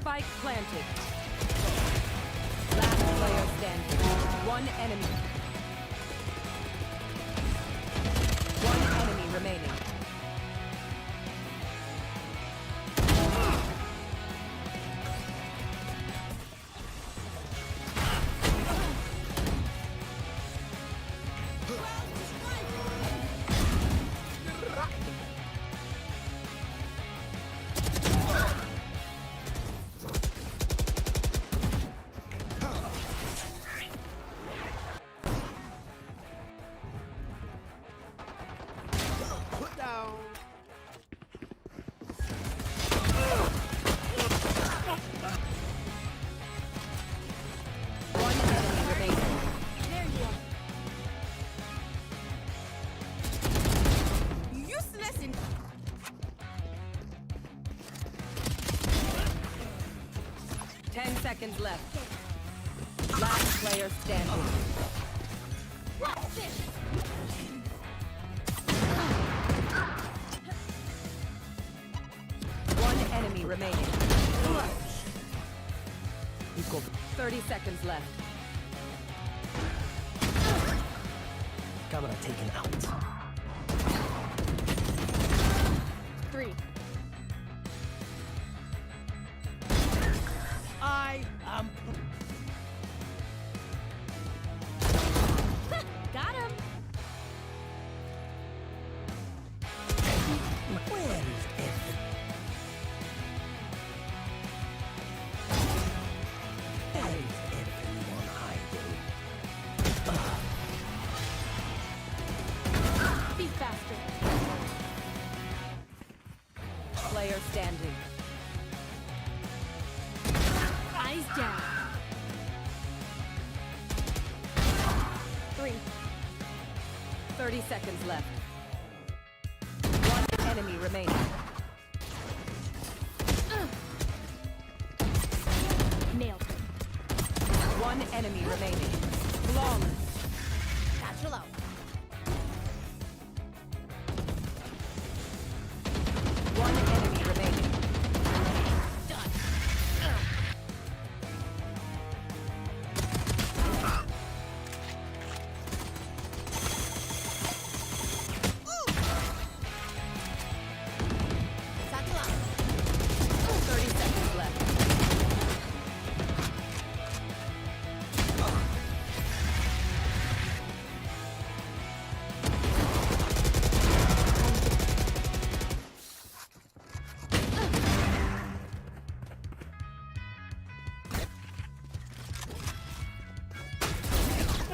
Spike planted. Last player standing. One enemy. One enemy remaining. Put down. One enemy remaining. There you are. Useless in 10 seconds left. Last player standing. What's this? One enemy remaining. You got 30 seconds left. camera taken out. 3. I am. Got him. Where is everything? Where is everyone hiding? Be faster. Player standing. Eyes down. 3. 30 seconds left. One enemy remaining. Nailed it. One enemy remaining. Flawless. Satchel out. One enemy remaining. Done. Satchel out. 30 seconds left.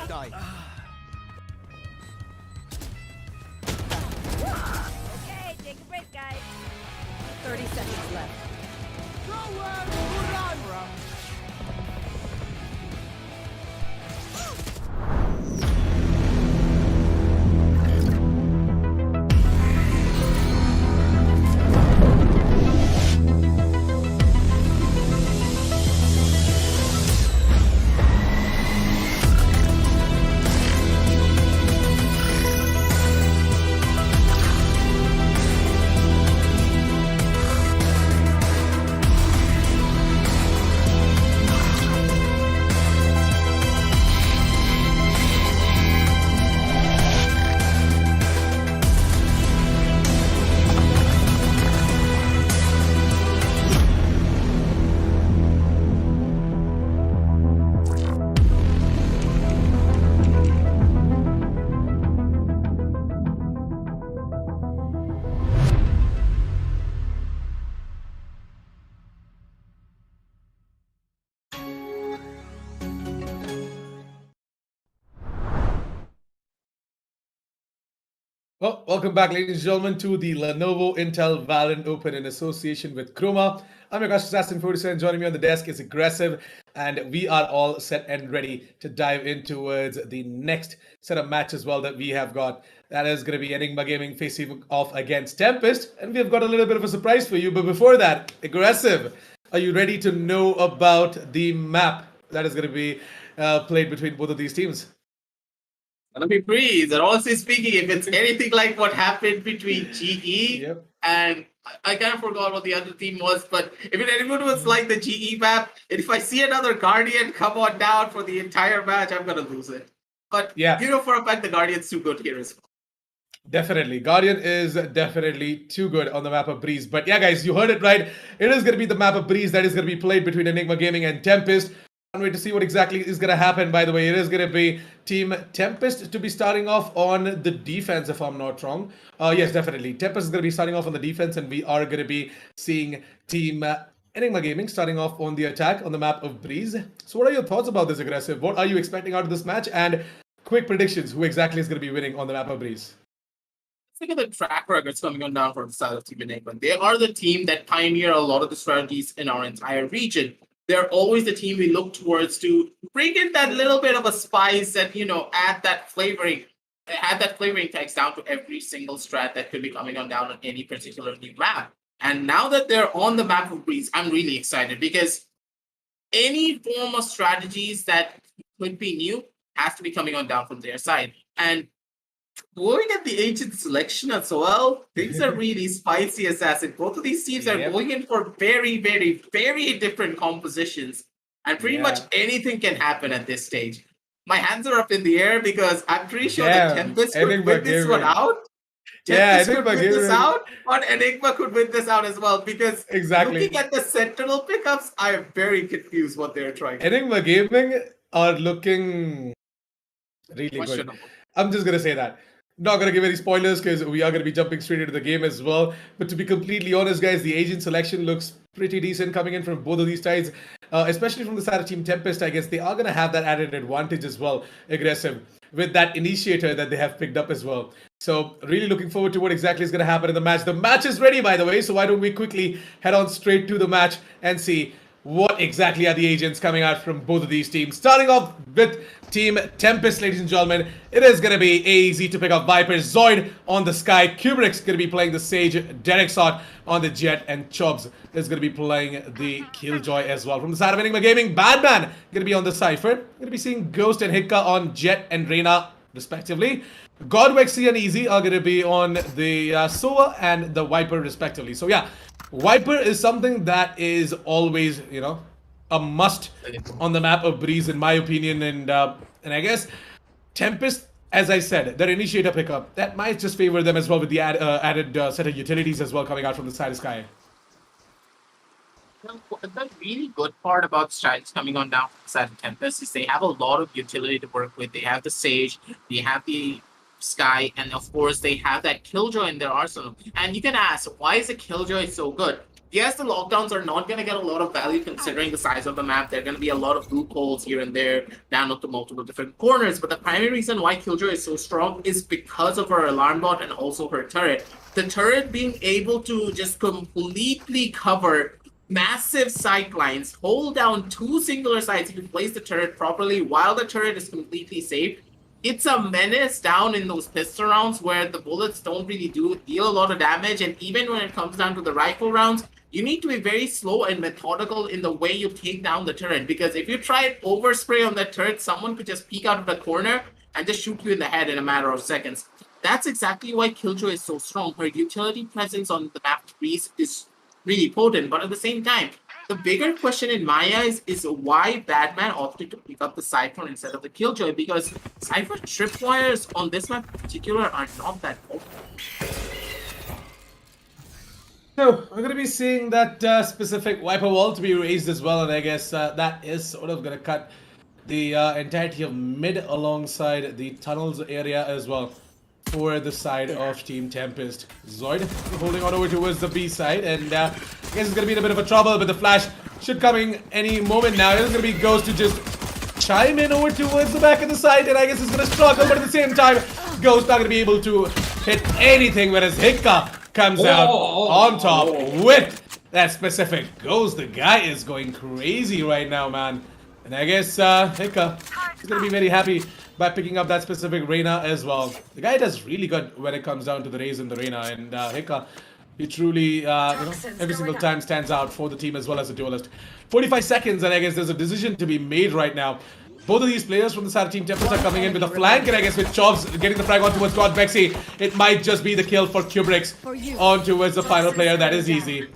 Die. Okay, take a break, guys. 30 seconds left. Nowhere to run! Well, welcome back, ladies and gentlemen, to the Lenovo Intel Valorant Open in association with Croma. I'm your Gosh Assassin 47. Joining me on the desk is Aggressive, and we are all set and ready to dive in towards the next set of matches as well that we have got. That is going to be Enigma Gaming facing off against TempesT, and we've got a little bit of a surprise for you. But before that, Aggressive, are you ready to know about the map that is going to be played between both of these teams? Let me breathe. And honestly speaking, if it's anything like what happened between GE Yep. and I kind of forgot what the other team was, but if it anyone was like the GE map, and if I see another Guardian come on down for the entire match, I'm gonna lose it. But Yeah. you know for a fact the Guardian's too good here as well. Definitely. Guardian is definitely too good on the map of Breeze. But yeah, guys, you heard it right. It is going to be the map of Breeze that is going to be played between Enigma Gaming and TempesT. Can't wait to see what exactly is going to happen. By the way, it is going to be Team TempesT to be starting off on the defense, if I'm not wrong. Yes, definitely. TempesT is going to be starting off on the defense, and we are going to be seeing Team Enigma Gaming starting off on the attack on the map of Breeze. So what are your thoughts about this, Aggressive? What are you expecting out of this match? And quick predictions, who exactly is going to be winning on the map of Breeze? Look at the track records coming on down for the side of Team Enigma. They are the team that pioneer a lot of the strategies in our entire region. They're always the team we look towards to bring in that little bit of a spice and, add that flavoring tags down to every single strat that could be coming on down on any particular new map. And now that they're on the map of Breeze, I'm really excited because any form of strategies that could be new has to be coming on down from their side. And looking at the agent selection as well, things are really spicy, Assassin. Both of these teams are Yep. going in for very, very, very different compositions. And pretty much Yeah. anything can happen at this stage. My hands are up in the air because I'm pretty sure Damn, that TempesT could Enigma win this one Gaming. out. Yeah, TempesT could Enigma win this Gaming. out, but Enigma could win this out as well because Exactly. looking at the Sentinel pickups, I am very confused what they're trying to do. Enigma Gaming are looking really good. Questionable. I'm just gonna say that. Not gonna give any spoilers because we are gonna be jumping straight into the game as well. But to be completely honest, guys, the agent selection looks pretty decent coming in from both of these sides, especially from the side of Team TempesT. I guess they are gonna have that added advantage as well, Aggressive, with that initiator that they have picked up as well. So really looking forward to what exactly is gonna happen in the match. The match is ready, by the way. So why don't we quickly head on straight to the match and see what exactly are the agents coming out from both of these teams. Starting off with Team TempesT, ladies and gentlemen, it is going to be easy to pick up Viper. Zoid on the Sky, Kubrick's going to be playing the Sage, Derek Sot on the Jet, and Chubbs is going to be playing the Killjoy as well. From the side of Enigma Gaming, Badman going to be on the Cypher. Going to be seeing Ghost and Hikka on Jet and Reyna respectively. Godwexy and Easy are going to be on the Sova and the Viper respectively. So yeah, Viper is something that is always, a must on the map of Breeze, in my opinion. And I guess TempesT, as I said, their initiator pickup, that might just favor them as well with the added set of utilities as well coming out from the side of Sky. The really good part about strides coming on down from the side of TempesT is they have a lot of utility to work with. They have the Sage, they have the Sky, and of course they have that Killjoy in their arsenal. And you can ask, why is the Killjoy so good? Yes, the lockdowns are not going to get a lot of value considering the size of the map. There are going to be a lot of loopholes here and there down to multiple different corners. But the primary reason why Killjoy is so strong is because of her alarm bot and also her turret. The turret being able to just completely cover massive sight lines, hold down two singular sites if you place the turret properly while the turret is completely safe. It's a menace down in those pistol rounds where the bullets don't really deal a lot of damage, and even when it comes down to the rifle rounds, you need to be very slow and methodical in the way you take down the turret, because if you try and overspray on that turret, someone could just peek out of the corner and just shoot you in the head in a matter of seconds. That's exactly why Killjoy is so strong. Her utility presence on the map Greece is really potent, but at the same time, the bigger question in my eyes is why Batman opted to pick up the Cypher instead of the Killjoy, because Cypher tripwires on this map in particular are not that potent. So we're going to be seeing that specific Viper wall to be raised as well, and I guess that is sort of going to cut the entirety of mid alongside the tunnels area as well for the side of Team TempesT. Zoid holding on over towards the B side, and I guess it's going to be in a bit of a trouble, but the flash should coming any moment now. It's going to be Ghost to just chime in over towards the back of the side, and I guess it's going to struggle, but at the same time, Ghost not going to be able to hit anything, whereas Hikka comes out on top with that specific ghost. The guy is going crazy right now, man. And I guess Hikka is going to be very happy by picking up that specific Reyna as well. The guy does really good when it comes down to the Raze and the Reyna. And Hikka, he truly, every single time stands out for the team as well as a duelist. 45 seconds, and I guess there's a decision to be made right now. Both of these players from the side of Team TempesT are coming in with a flank, and I guess with Chobs getting the frag on towards God Vexy, it might just be the kill for Kubrick's on towards the final player. That is easy.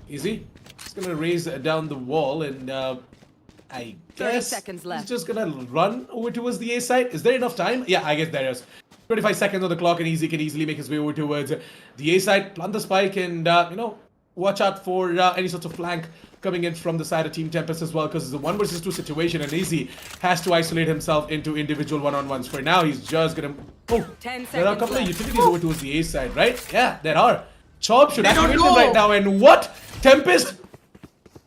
Easy. He's gonna raise down the wall, and I 30 guess seconds left. he's just gonna run over towards the A side. Is there enough time? Yeah, I guess there is. 25 seconds on the clock, and Easy can easily make his way over towards the A side, plant the spike, and watch out for any sort of flank coming in from the side of Team TempesT as well, because it's a 1 versus 2 situation, and Easy has to isolate himself into individual one-on-ones. For now, he's just gonna... Oh, 10 there are a seconds couple of left. utilities over towards the A side, right? Yeah, there are. Chop should activate them right now, and what? TempesT?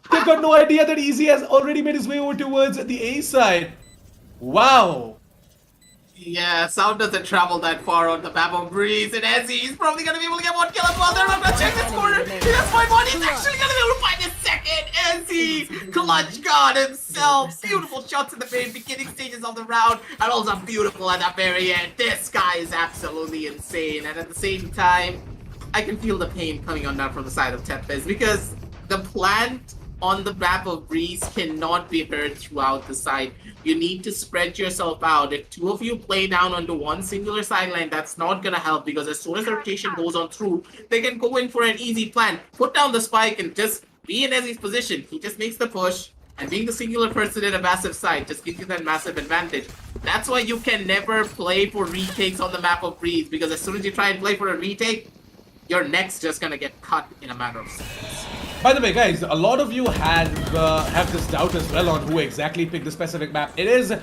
They've got no idea that Easy has already made his way over towards the A side. Wow. Yeah, sound doesn't travel that far on the map of Breeze, and Ezzy is probably gonna be able to get one kill as well. They're not gonna check this corner. That's my one. He's actually gonna be able to find his second. Ezzy, clutch god himself. Beautiful shots in the very beginning stages of the round, and also beautiful at the very end. This guy is absolutely insane, and at the same time, I can feel the pain coming on down from the side of TempesT, because the plant on the map of Breeze cannot be heard throughout the side. You need to spread yourself out. If two of you play down onto one singular sideline, that's not gonna help, because as soon as the rotation goes on through, they can go in for an easy plan. Put down the spike and just be in Ezzy's position. He just makes the push, and being the singular person in a massive side just gives you that massive advantage. That's why you can never play for retakes on the map of Breeze, because as soon as you try and play for a retake, your neck's just gonna get cut in a matter of seconds. By the way, guys, a lot of you have this doubt as well on who exactly picked the specific map. It is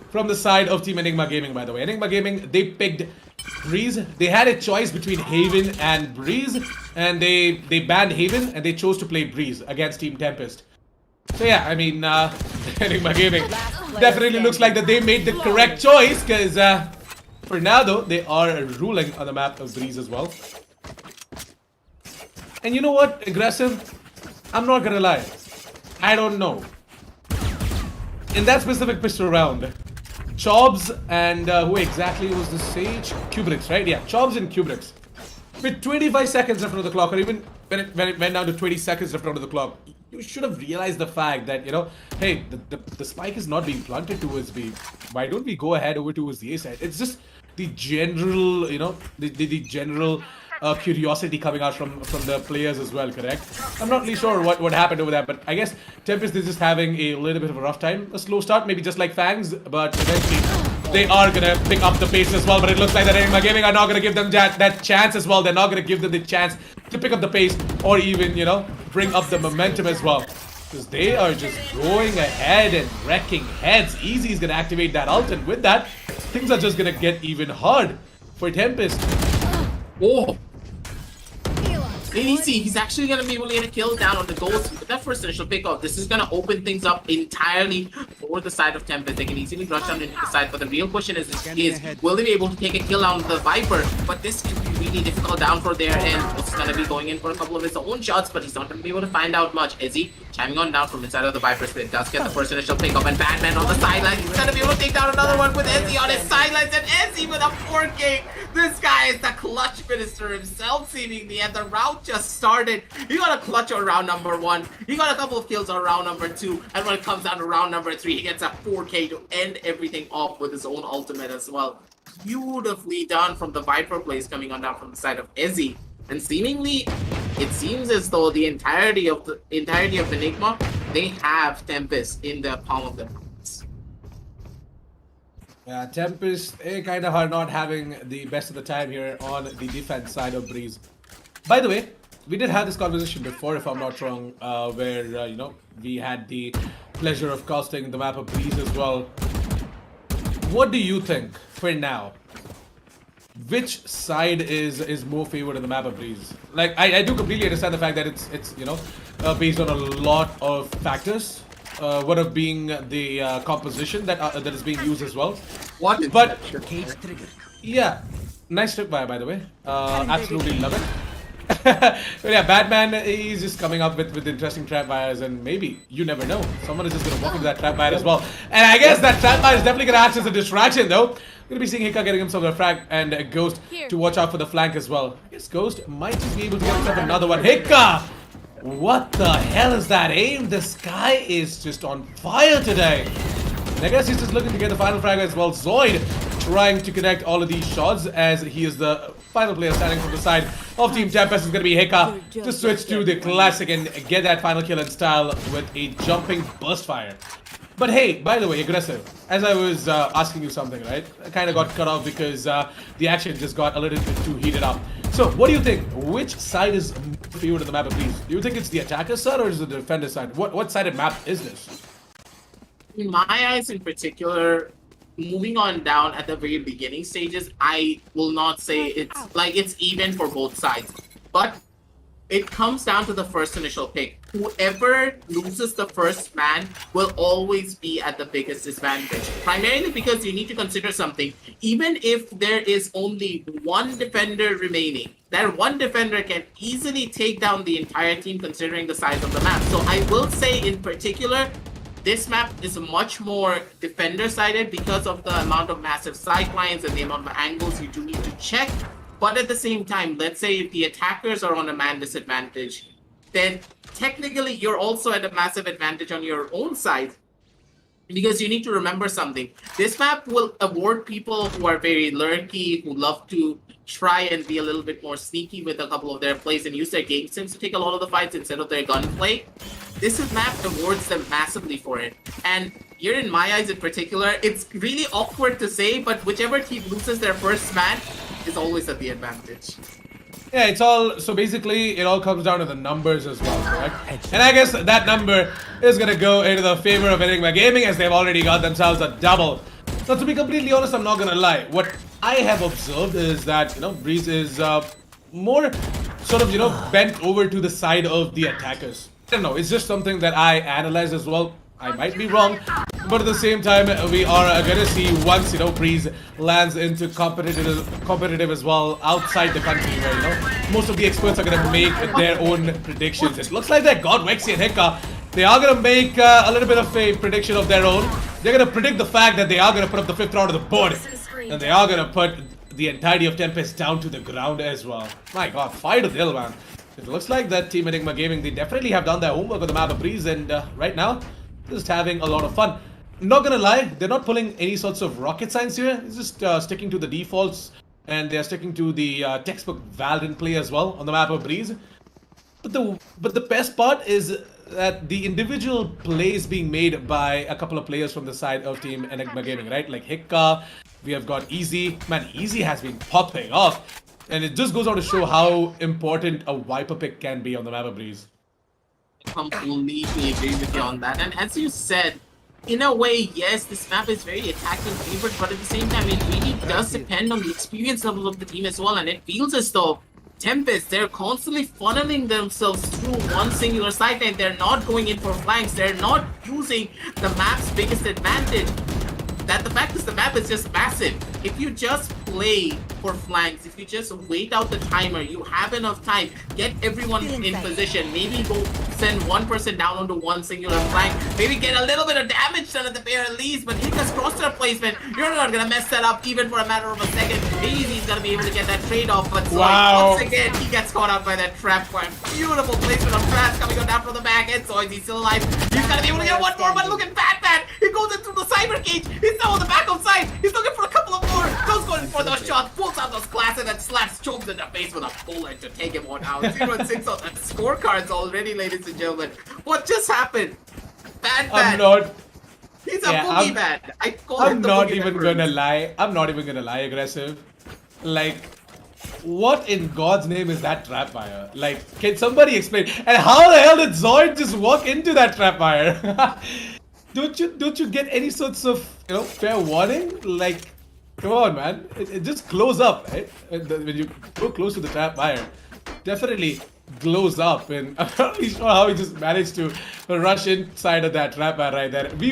from the side of Team Enigma Gaming, by the way. Enigma Gaming, they picked Breeze. They had a choice between Haven and Breeze, and they banned Haven, and they chose to play Breeze against Team TempesT. So yeah, I mean, Enigma Gaming definitely looks like that they made the correct choice, because for now, though, they are ruling on the map of Breeze as well. And you know what, Aggressive? I'm not gonna lie. I don't know. In that specific pistol round, Chobs and who exactly was the Sage? Kubrick's, right? Yeah, Chobs and Kubrick's. With 25 seconds left on the clock, or even when it went down to 20 seconds left on the clock, you should have realized the fact that, hey, the spike is not being planted towards B. Why don't we go ahead over towards the A side? It's just the general, the general curiosity coming out from the players as well, correct? I'm not really sure what happened over there, but I guess TempesT is just having a little bit of a rough time. A slow start, maybe just like FANGS, but eventually they are gonna pick up the pace as well. But it looks like that Enigma Gaming are not gonna give them that chance as well. They're not gonna give them the chance to pick up the pace or even, bring up the momentum as well. Because they are just going ahead and wrecking heads. Easy is gonna activate that ult, and with that, things are just gonna get even hard for TempesT. Oh! Easy, he's actually going to be able to get a kill down on the ghost with that first initial pick off. This is going to open things up entirely for the side of TempesT. They can easily rush down into the side, but the real question is will they be able to take a kill out of the Viper? But this can be really difficult down for their end. He's going to be going in for a couple of his own shots, but he's not going to be able to find out much. Izzy chiming on down from inside of the Viper split does get the first initial pick up, and Batman on the sideline. He's going to be able to take down another one with Izzy on his sidelines, and Izzy with a 4K. This guy is the clutch minister himself, seemingly, and the round just started. He got a clutch on round number 1. He got a couple of kills on round number 2, and when it comes down to round number 3, he gets a 4K to end everything off with his own ultimate as well. Beautifully done from the Viper plays coming on down from the side of Izzy. And seemingly, it seems as though the entirety of Enigma, they have TempesT in the palm of their hands. Yeah, TempesT, they kind of are not having the best of the time here on the defense side of Breeze. By the way, we did have this conversation before, if I'm not wrong, where, we had the pleasure of casting the map of Breeze as well. What do you think, for now? Which side is more favored in the map of Breeze? Like, I do completely understand the fact that it's based on a lot of factors. One of being the composition that is being used as well. What? But yeah, Nice trip by the way. Absolutely love it. But yeah, Batman, he's just coming up with interesting trap wires, and maybe, you never know, someone is just gonna walk into that trap wire as well. And I guess that trap wire is definitely gonna act as a distraction though. Gonna be seeing Hika getting himself a frag, and Ghost to watch out for the flank as well. I guess Ghost might just be able to get himself another one. Hika! What the hell is that aim? This guy is just on fire today. And I guess he's just looking to get the final frag as well. Zoid trying to connect all of these shots as he is the final player standing from the side of Team TempesT. Is going to be Hika to switch to the classic and get that final kill in style with a jumping burst fire. But hey, by the way, aggressive. As I was asking you something, right? I kind of got cut off because the action just got a little bit too heated up. So, what do you think? Which side is favored in the map of please? Do you think it's the attacker side or is it the defender side? What sided map is this? In my eyes, in particular, moving on down at the very beginning stages, I will not say it's even for both sides, but it comes down to the first initial pick. Whoever loses the first man will always be at the biggest disadvantage. Primarily because you need to consider something. Even if there is only one defender remaining, that one defender can easily take down the entire team considering the size of the map. So I will say in particular, this map is much more defender-sided because of the amount of massive sidelines and the amount of angles you do need to check. But at the same time, let's say if the attackers are on a man disadvantage, then technically you're also at a massive advantage on your own side. Because you need to remember something. This map will award people who are very lurky, who love to try and be a little bit more sneaky with a couple of their plays and use their game sense to take a lot of the fights instead of their gunplay. This map awards them massively for it. And here in my eyes in particular, it's really awkward to say, but whichever team loses their first man is always at the advantage. Yeah, it's all, so basically it all comes down to the numbers as well, correct? And I guess that number is gonna go into the favor of Enigma Gaming as they've already got themselves a double. So to be completely honest, I'm not gonna lie. What I have observed is that, Breeze is more sort of, bent over to the side of the attackers. I don't know, it's just something that I analyze as well. I might be wrong, but at the same time, we are gonna see once, Breeze lands into competitive as well outside the country where, most of the experts are gonna make their own predictions. It looks like that God, Wexy and Hika, they are gonna make a little bit of a prediction of their own. They're gonna predict the fact that they are gonna put up the 5th round of the board, and they are gonna put the entirety of TempesT down to the ground as well. My God, 5-0, man. It looks like that Team Enigma Gaming, they definitely have done their homework on the map of Breeze, and right now, just having a lot of fun. Not gonna lie, they're not pulling any sorts of rocket science here. It's just sticking to the defaults, and they're sticking to the textbook Valorant play as well on the map of Breeze. But the best part is that the individual plays being made by a couple of players from the side of Team Enigma Gaming, right? Like Hika, we have got Easy. Man, Easy has been popping off. And it just goes on to show how important a Viper pick can be on the map of Breeze. Completely agree with you on that. And as you said, in a way, yes, this map is very attacking favored, but at the same time, it really does depend on the experience level of the team as well. And it feels as though TempesT, they're constantly funneling themselves through one singular side and they're not going in for flanks. They're not using the map's biggest advantage. That the fact is the map is just massive. If you just play for flanks, if you just wait out the timer, you have enough time, get everyone in position, maybe go send one person down onto one singular flank, maybe get a little bit of damage done at the very least, but Hika's crosshair placement, you're not gonna mess that up even for a matter of a second. Maybe he's gonna be able to get that trade-off, but so once again, he gets caught out by that trap fire. Beautiful placement of Trash coming on down from the back end, so he's still alive. He's gonna be able to get one more, but look at Batman! He goes in through the cyber cage, he's now on the back of side, he's looking for a couple of more, goes going for those shots, pulls out those glasses and slaps Chokes in the face with a bullet to take him on out. 0-6 on the scorecards already, ladies and gentlemen. What just happened? Bad. He's a boogeyman. I'm not even gonna lie. I'm not even gonna lie, aggressive. Like, what in God's name is that trap fire? Like, can somebody explain? And how the hell did Zoid just walk into that trap fire? Don't you get any sorts of fair warning? Like, come on, man. It just glows up, right? When you go close to the trap fire, definitely glows up. And I'm not really sure how he just managed to rush inside of that trap fire right there. We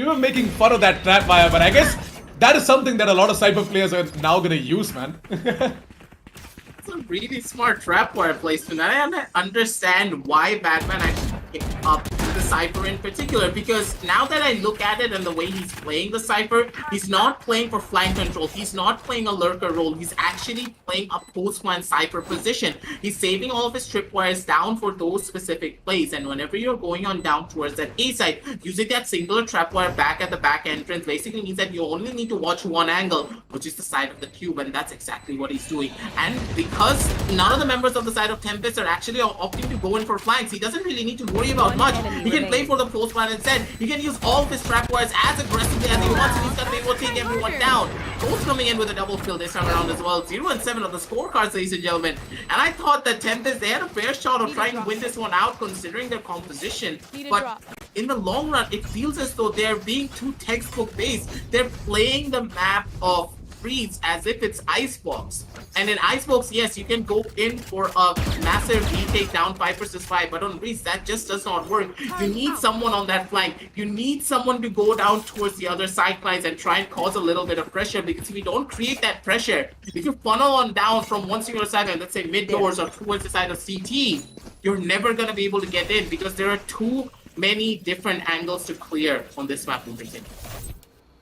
were making fun of that trap fire, but I guess that is something that a lot of Cypher players are now gonna use, man. It's a really smart trapwire placement. I understand why Batman actually picked up the Cypher in particular, because now that I look at it and the way he's playing the Cypher, he's not playing for flank control, he's not playing a lurker role, he's actually playing a post-man Cypher position. He's saving all of his tripwires down for those specific plays, and whenever you're going on down towards that A side, using that singular trapwire back at the back entrance basically means that you only need to watch one angle, which is the side of the cube, and that's exactly what he's doing. And because none of the members of the side of TempesT are actually opting to go in for flanks, he doesn't really need to worry about much. He can play for the post-man instead. He can use all of his trapwires as aggressively as he wants, and he's gonna be able to take everyone down. Ghost coming in with a double kill this time around as well. 0-7 on the scorecards, ladies and gentlemen. And I thought that TempesT, they had a fair shot of trying to win this one out considering their composition. But in the long run, it feels as though they're being too textbook based. They're playing the map of Freeze as if it's Icebox. And in Icebox, yes, you can go in for a massive retake down 5 versus 5, but on Freeze, that just does not work. You need someone on that flank. You need someone to go down towards the other sidelines and try and cause a little bit of pressure, because if you don't create that pressure, if you funnel on down from one singular sideline, let's say mid doors or towards the side of CT, you're never going to be able to get in because there are too many different angles to clear on this map moving in.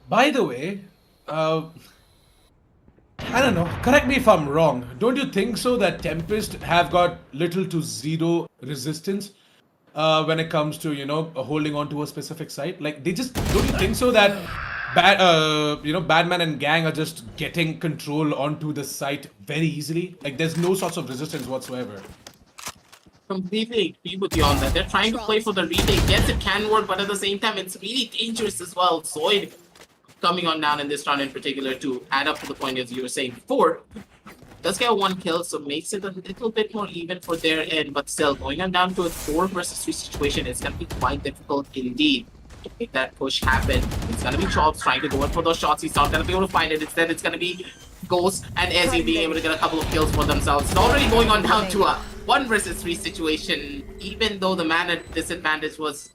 By the way, I don't know, correct me if I'm wrong. Don't you think so that TempesT have got little to zero resistance when it comes to, you know, holding on to a specific site? Like, they just, don't you think so that Batman and gang are just getting control onto the site very easily? Like, there's no sorts of resistance whatsoever. Completely agree with you on that. They're trying to play for the retake. Yes, it can work, but at the same time, it's really dangerous as well. Zoid coming on down in this round in particular to add up to the point as you were saying before. Does get one kill, so makes it a little bit more even for their end, but still going on down to a 4 versus 3 situation is going to be quite difficult indeed to make that push happen. It's going to be Chops trying to go in for those shots. He's not going to be able to find it. Instead, it's going to be Ghost and Ezzy being able to get a couple of kills for themselves. It's already going on down to a 1 versus 3 situation, even though the mana disadvantage was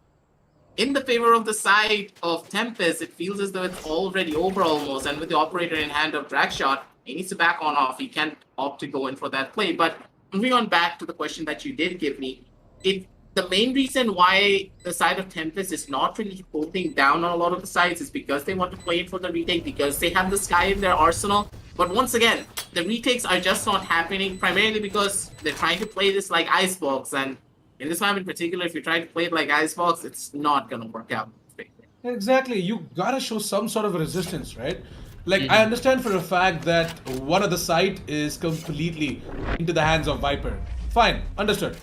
in the favor of the side of TempesT. It feels as though it's already over almost, and with the operator in hand of Dragshot, he needs to back on off. He can't opt to go in for that play. But moving on back to the question that you did give me, the main reason why the side of TempesT is not really holding down on a lot of the sides is because they want to play it for the retake, because they have the Sky in their arsenal. But once again, the retakes are just not happening, primarily because they're trying to play this like Icebox, and in this map in particular, if you try to play it like Icebox, it's not going to work out. Exactly. You gotta show some sort of resistance, right? Like, I understand for a fact that one of the site is completely into the hands of Viper. Fine, understood.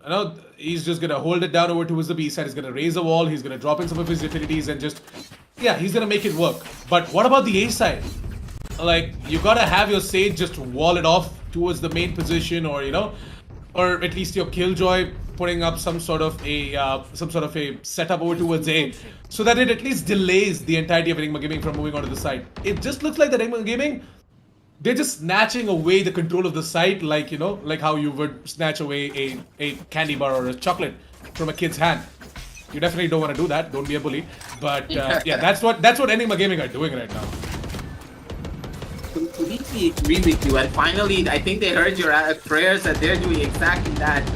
You know, he's just gonna hold it down over towards the B side. He's gonna raise a wall. He's gonna drop in some of his utilities and just, yeah, he's gonna make it work. But what about the A side? Like, you gotta have your Sage just wall it off towards the main position, or, you know, or at least your Killjoy putting up some sort of a setup over towards A, so that it at least delays the entirety of Enigma Gaming from moving onto the site. It just looks like that Enigma Gaming, they're just snatching away the control of the site, like, you know, like how you would snatch away a candy bar or a chocolate from a kid's hand. You definitely don't want to do that. Don't be a bully. But yeah, that's what Enigma Gaming are doing right now. Completely agree with you, and finally, I think they heard your prayers that they're doing exactly that.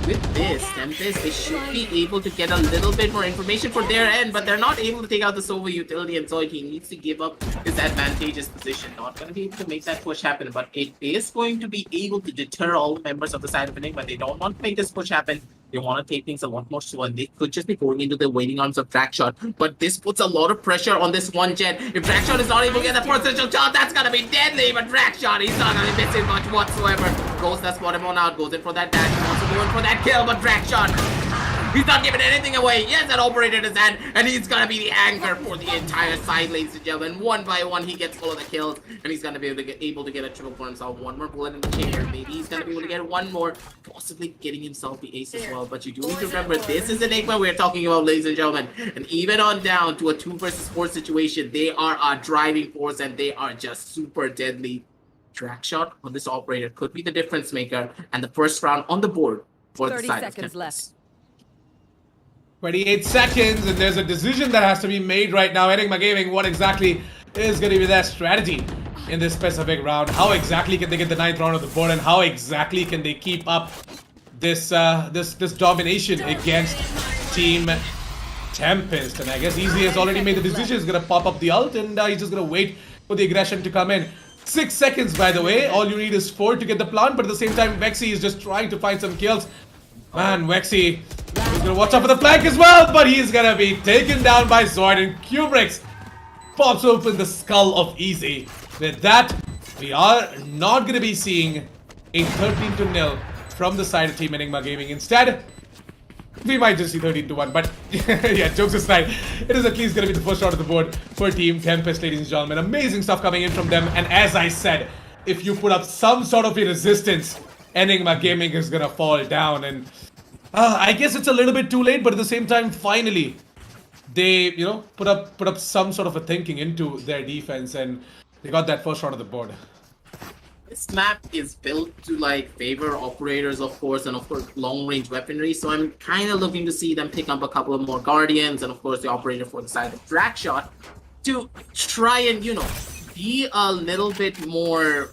With this, TempesT, they should be able to get a little bit more information for their end, but they're not able to take out the Sova utility, and so he needs to give up his advantageous position. Not going to be able to make that push happen, but it is going to be able to deter all members of the side of Enigma. They don't want to make this push happen. They want to take things a lot more slow, and they could just be going into the waiting arms of Dragshot. But this puts a lot of pressure on this one Jet. If Dragshot is not able to get the first initial shot, that's going to be deadly. But Dragshot, he's not going to be missing much whatsoever. Ghost that spot him on out, goes in for that dash. He wants to go in for that kill, but Dragshot, he's not giving anything away. Yes, that operator in his hand, and he's going to be the anchor for the entire side, ladies and gentlemen. One by one, he gets all of the kills, and he's going to be able to get a triple for himself. One more bullet in the chamber. Maybe he's going to be able to get one more, possibly getting himself the ace as well. But you do need to remember, this is Enigma we're talking about, ladies and gentlemen. And even on down to a 2 versus 4 situation, they are a driving force, and they are just super deadly. Dragshot on this operator could be the difference maker, and the first round on the board for the 30 side of seconds TempesT. left. 28 seconds, and there's a decision that has to be made right now. Enigma Gaming, what exactly is going to be their strategy in this specific round. How exactly can they get the 9th round of the board, and how exactly can they keep up this this domination against Team TempesT? And I guess Easy has already made the decision. He's going to pop up the ult, and he's just going to wait for the aggression to come in. 6 seconds, by the way. All you need is 4 to get the plant, but at the same time, Vexy is just trying to find some kills. Man, Vexy is going to watch out for the flank as well, but he's going to be taken down by Zoid, and Kubrick's pops open the skull of Easy. With that, we are not going to be seeing a 13-0 from the side of Team Enigma Gaming. Instead, we might just see 13-1, but yeah, jokes aside, it is at least going to be the first round of the board for Team TempesT, ladies and gentlemen. Amazing stuff coming in from them, and as I said, if you put up some sort of a resistance, Enigma Gaming is going to fall down, and I guess it's a little bit too late, but at the same time, finally, they, you know, put up some sort of a thinking into their defense, and they got that first round of the board. This map is built to like favor operators, of course, and of course long-range weaponry. So I'm kind of looking to see them pick up a couple of more guardians, and of course the operator for the side of Dragshot to try and, you know, be a little bit more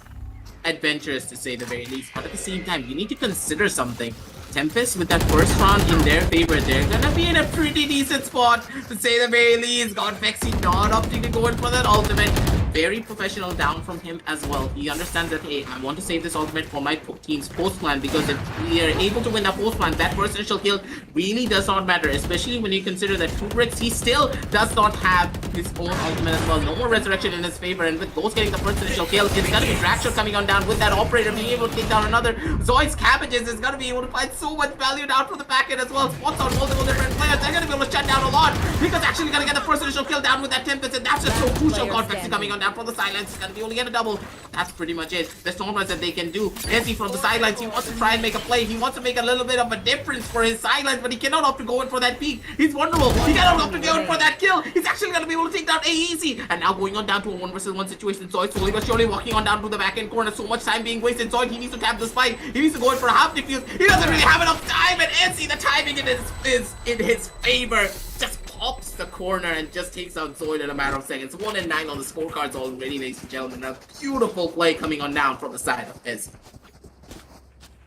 adventurous, to say the very least. But at the same time, you need to consider something. TempesT, with that first round in their favor, they're gonna be in a pretty decent spot, to say the very least. Got Vexy not opting to go in for that ultimate. Very professional down from him as well. He understands that, hey, I want to save this ultimate for my team's post plan, because if we are able to win that post plan, that first initial kill really does not matter, especially when you consider that Kubrick, he still does not have his own ultimate as well. No more resurrection in his favor, and with Ghost getting the first initial kill, it's gonna be Dragshot coming on down with that operator being able to take down another. Zoid's Cabbages is gonna be able to find so much value down from the back end as well. Spots on multiple different players. They're gonna be able to shut down a lot, because actually gonna get the first initial kill down with that TempesT, and that's just so crucial. Got Vexy coming on down from the sidelines. It's gonna be only get a double. That's pretty much it. There's not much that they can do. Ezzy from the sidelines, he wants to try and make a play. He wants to make a little bit of a difference for his sidelines, but he cannot opt to go in for that peak. He's vulnerable. He cannot opt to go in for that kill. He's actually gonna be able to take down Easy. And now going on down to a 1-versus-1 situation. Zoid slowly but surely walking on down to the back end corner. So much time being wasted. Zoid, he needs to tap this fight. He needs to go in for a half defuse. He doesn't really have enough time, and Ezzy, the timing is in his favor. Just pops the corner and just takes out Zoid in a matter of seconds. 1-9 on the scorecards already, ladies and gentlemen. A beautiful play coming on down from the side of Ezzy.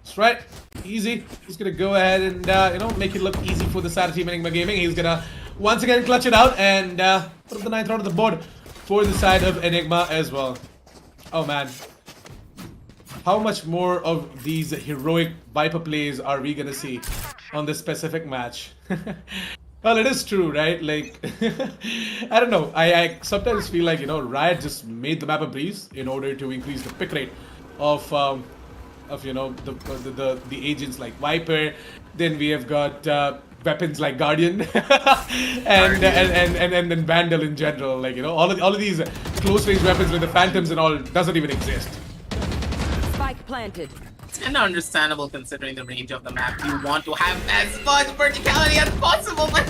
That's right. Easy. He's going to go ahead and, you know, make it look easy for the side of Team Enigma Gaming. He's going to once again clutch it out and put up the 9th round of the board for the side of Enigma as well. Oh, man. How much more of these heroic Viper plays are we going to see on this specific match? Well, it is true, right? Like, I don't know. I sometimes feel like, you know, Riot just made the map a breeze in order to increase the pick rate of you know, the agents like Viper. Then we have got weapons like Guardian and then Vandal in general. Like, you know, all of these close range weapons with the Phantoms and all doesn't even exist. Spike planted. It's kind of understandable considering the range of the map. You want to have as much verticality as possible, but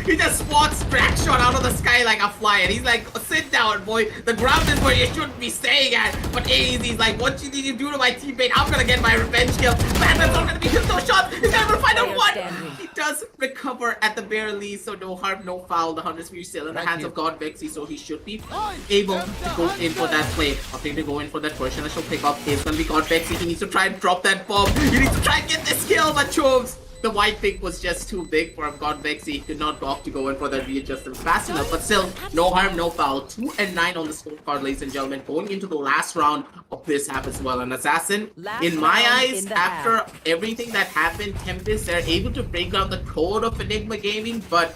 he just spots Dragshot out of the sky like a fly, and he's like, sit down, boy. The ground is where you shouldn't be staying at. But Easy's like, what you need to do to my teammate? I'm gonna get my revenge kill. Bandit's not gonna be hit no shots. He's never find out what. He does recover at the bare least, so no harm, no foul. The 100 spear still in the hands of God Vexy, so he should be able to go in for that play. Opting to go in for that first initial pickup is gonna be God Vexy. He needs to try and drop that bomb. He needs to try and get this kill, but Choves, the white pick was just too big for him. God Vexy. He could not opt to go in for that readjustment fast enough, but still, no harm, no foul. 2-9 on the scorecard, ladies and gentlemen. Going into the last round of this half as well. An Assassin, in my eyes, after everything that happened, TempesT, they're able to break down the code of Enigma Gaming, but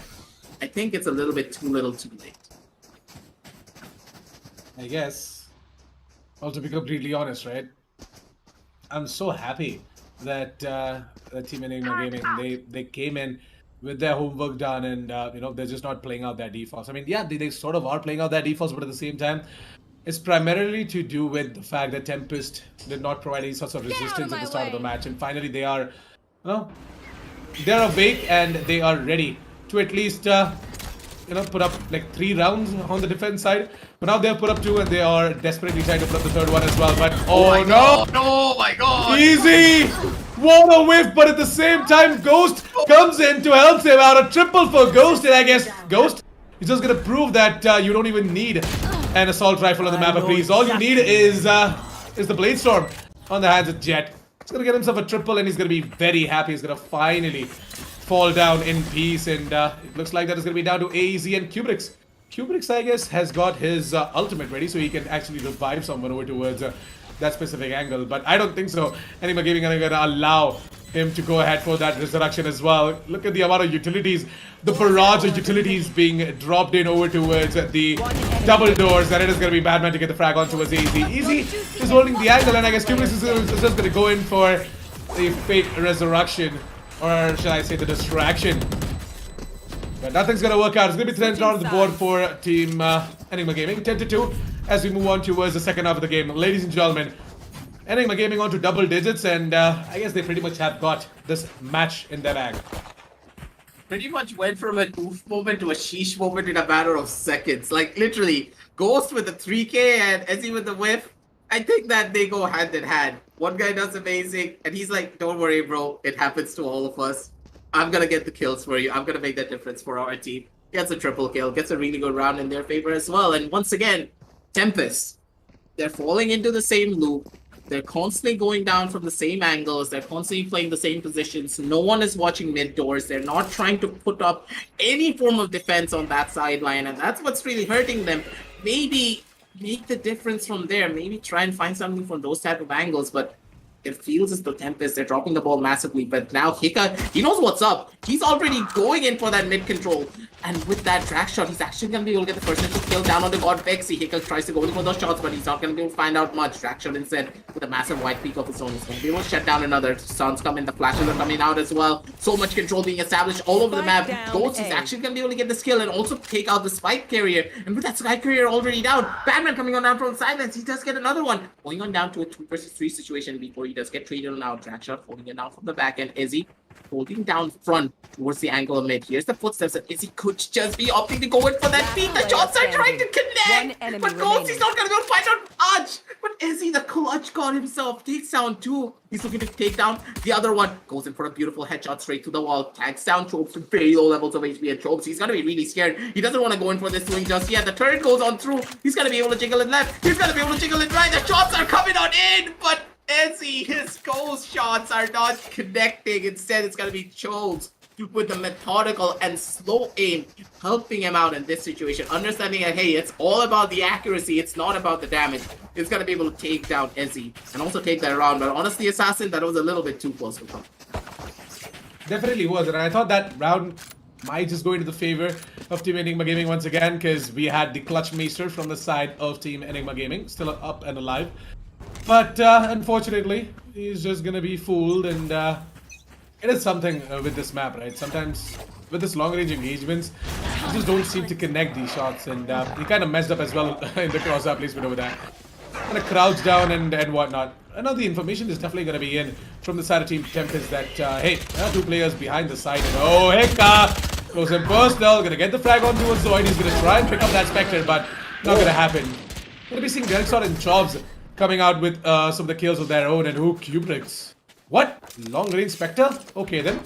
I think it's a little bit too little too late. I guess. Well, to be completely honest, right? I'm so happy that Team Enigma Gaming, they came in with their homework done, and you know, they're just not playing out their defaults. I mean, yeah, they sort of are playing out their defaults, but at the same time, it's primarily to do with the fact that TempesT did not provide any sorts of resistance at the start of the match, and finally they are, you know, they're awake and they are ready to at least you know, put up like 3 rounds on the defense side. But now they have put up 2 and they are desperately trying to put up the 3rd one as well. But oh no! Oh my god! Easy! What a whiff! But at the same time, Ghost comes in to help him out. A triple for Ghost, and I guess Ghost is just gonna prove that you don't even need an assault rifle on the map of Breeze. All you need is the Blade Storm on the hands of Jet. He's gonna get himself a triple and he's gonna be very happy. He's gonna finally fall down in peace, and it looks like that is gonna be down to AEZ and Kubrick's. Kubrick's, I guess, has got his ultimate ready, so he can actually revive someone over towards that specific angle. But I don't think so. Enigma Gaming are gonna allow him to go ahead for that resurrection as well. Look at the amount of utilities, the barrage of utilities being dropped in over towards the double doors, and it is going to be Batman to get the frag on towards Easy. Easy is holding the angle, and I guess Kubrick is just going to go in for the fake resurrection, or shall I say the distraction. But nothing's going to work out. It's going to be 10 on the board for Team Enigma Gaming, 10-2, as we move on towards the second half of the game. Ladies and gentlemen, Enigma Gaming on to double digits, and I guess they pretty much have got this match in their bag. Pretty much went from an oof moment to a sheesh moment in a matter of seconds. Like, literally, Ghost with the 3K and Ezzy with the whiff. I think that they go hand in hand. One guy does amazing, and he's like, don't worry, bro. It happens to all of us. I'm gonna get the kills for you. I'm gonna make that difference for our team. Gets a triple kill, gets a really good round in their favor as well. And once again, TempesT. They're falling into the same loop. They're constantly going down from the same angles. They're constantly playing the same positions. No one is watching mid doors. They're not trying to put up any form of defense on that sideline. And that's what's really hurting them. Maybe make the difference from there. Maybe try and find something from those type of angles. But it feels as though TempesT, they're dropping the ball massively. But now Hika, he knows what's up. He's already going in for that mid control. And with that drag shot, he's actually going to be able to get the first initial kill down on the God Vexy. Hika tries to go in for those shots, but he's not going to be able to find out much. Drag shot instead with a massive white peak of his own. He's going to be able to shut down another. Suns come in, the flashes are coming out as well. So much control being established all over the map. Ghost is actually going to be able to get the skill and also take out the spike carrier. And with that spike carrier already down, Batman coming on down from the sidelines, he does get another one. Going on down to a 2 versus 3 situation before he does get traded on out. Drag shot holding it down from the back end. Izzy holding down front towards the angle of mid. Here's the footsteps, and Izzy could just be opting to go in for that feed. The shots are trying to connect, but Ghost, he's not going to be able to find out much. But Izzy, the clutch god himself, takes down 2. He's looking to take down the other one. Goes in for a beautiful headshot straight to the wall. Tags down Chobes with very low levels of HP, and Chobes, he's going to be really scared. He doesn't want to go in for this swing just yet. The turret goes on through. He's going to be able to jiggle it left. He's going to be able to jiggle it right. The shots are coming on in, but Ezzy, his ghost shots are not connecting. Instead, it's going to be Chobes with the methodical and slow aim helping him out in this situation. Understanding that, hey, it's all about the accuracy. It's not about the damage. It's going to be able to take down Ezzy and also take that round. But honestly, Assassin, that was a little bit too close for him. Definitely was, and I thought that round might just go into the favor of Team Enigma Gaming once again, because we had the clutch maester from the side of Team Enigma Gaming still up and alive. But unfortunately, he's just gonna be fooled, and it is something with this map, right? Sometimes with this long-range engagements, you just don't seem to connect these shots, and he kind of messed up as well in the cross-up placement over there. Kind of crouch down and whatnot. I know the information is definitely gonna be in from the side of Team TempesT that hey, there are 2 players behind the side, and oh, Heka goes in personal, gonna get the frag on towards Zoid. He's gonna try and pick up that Spectre, but not gonna happen. Gonna be seeing Delxot and Chobs coming out with some of the kills of their own, and who Kubricks? What? Long range Spectre? Okay then.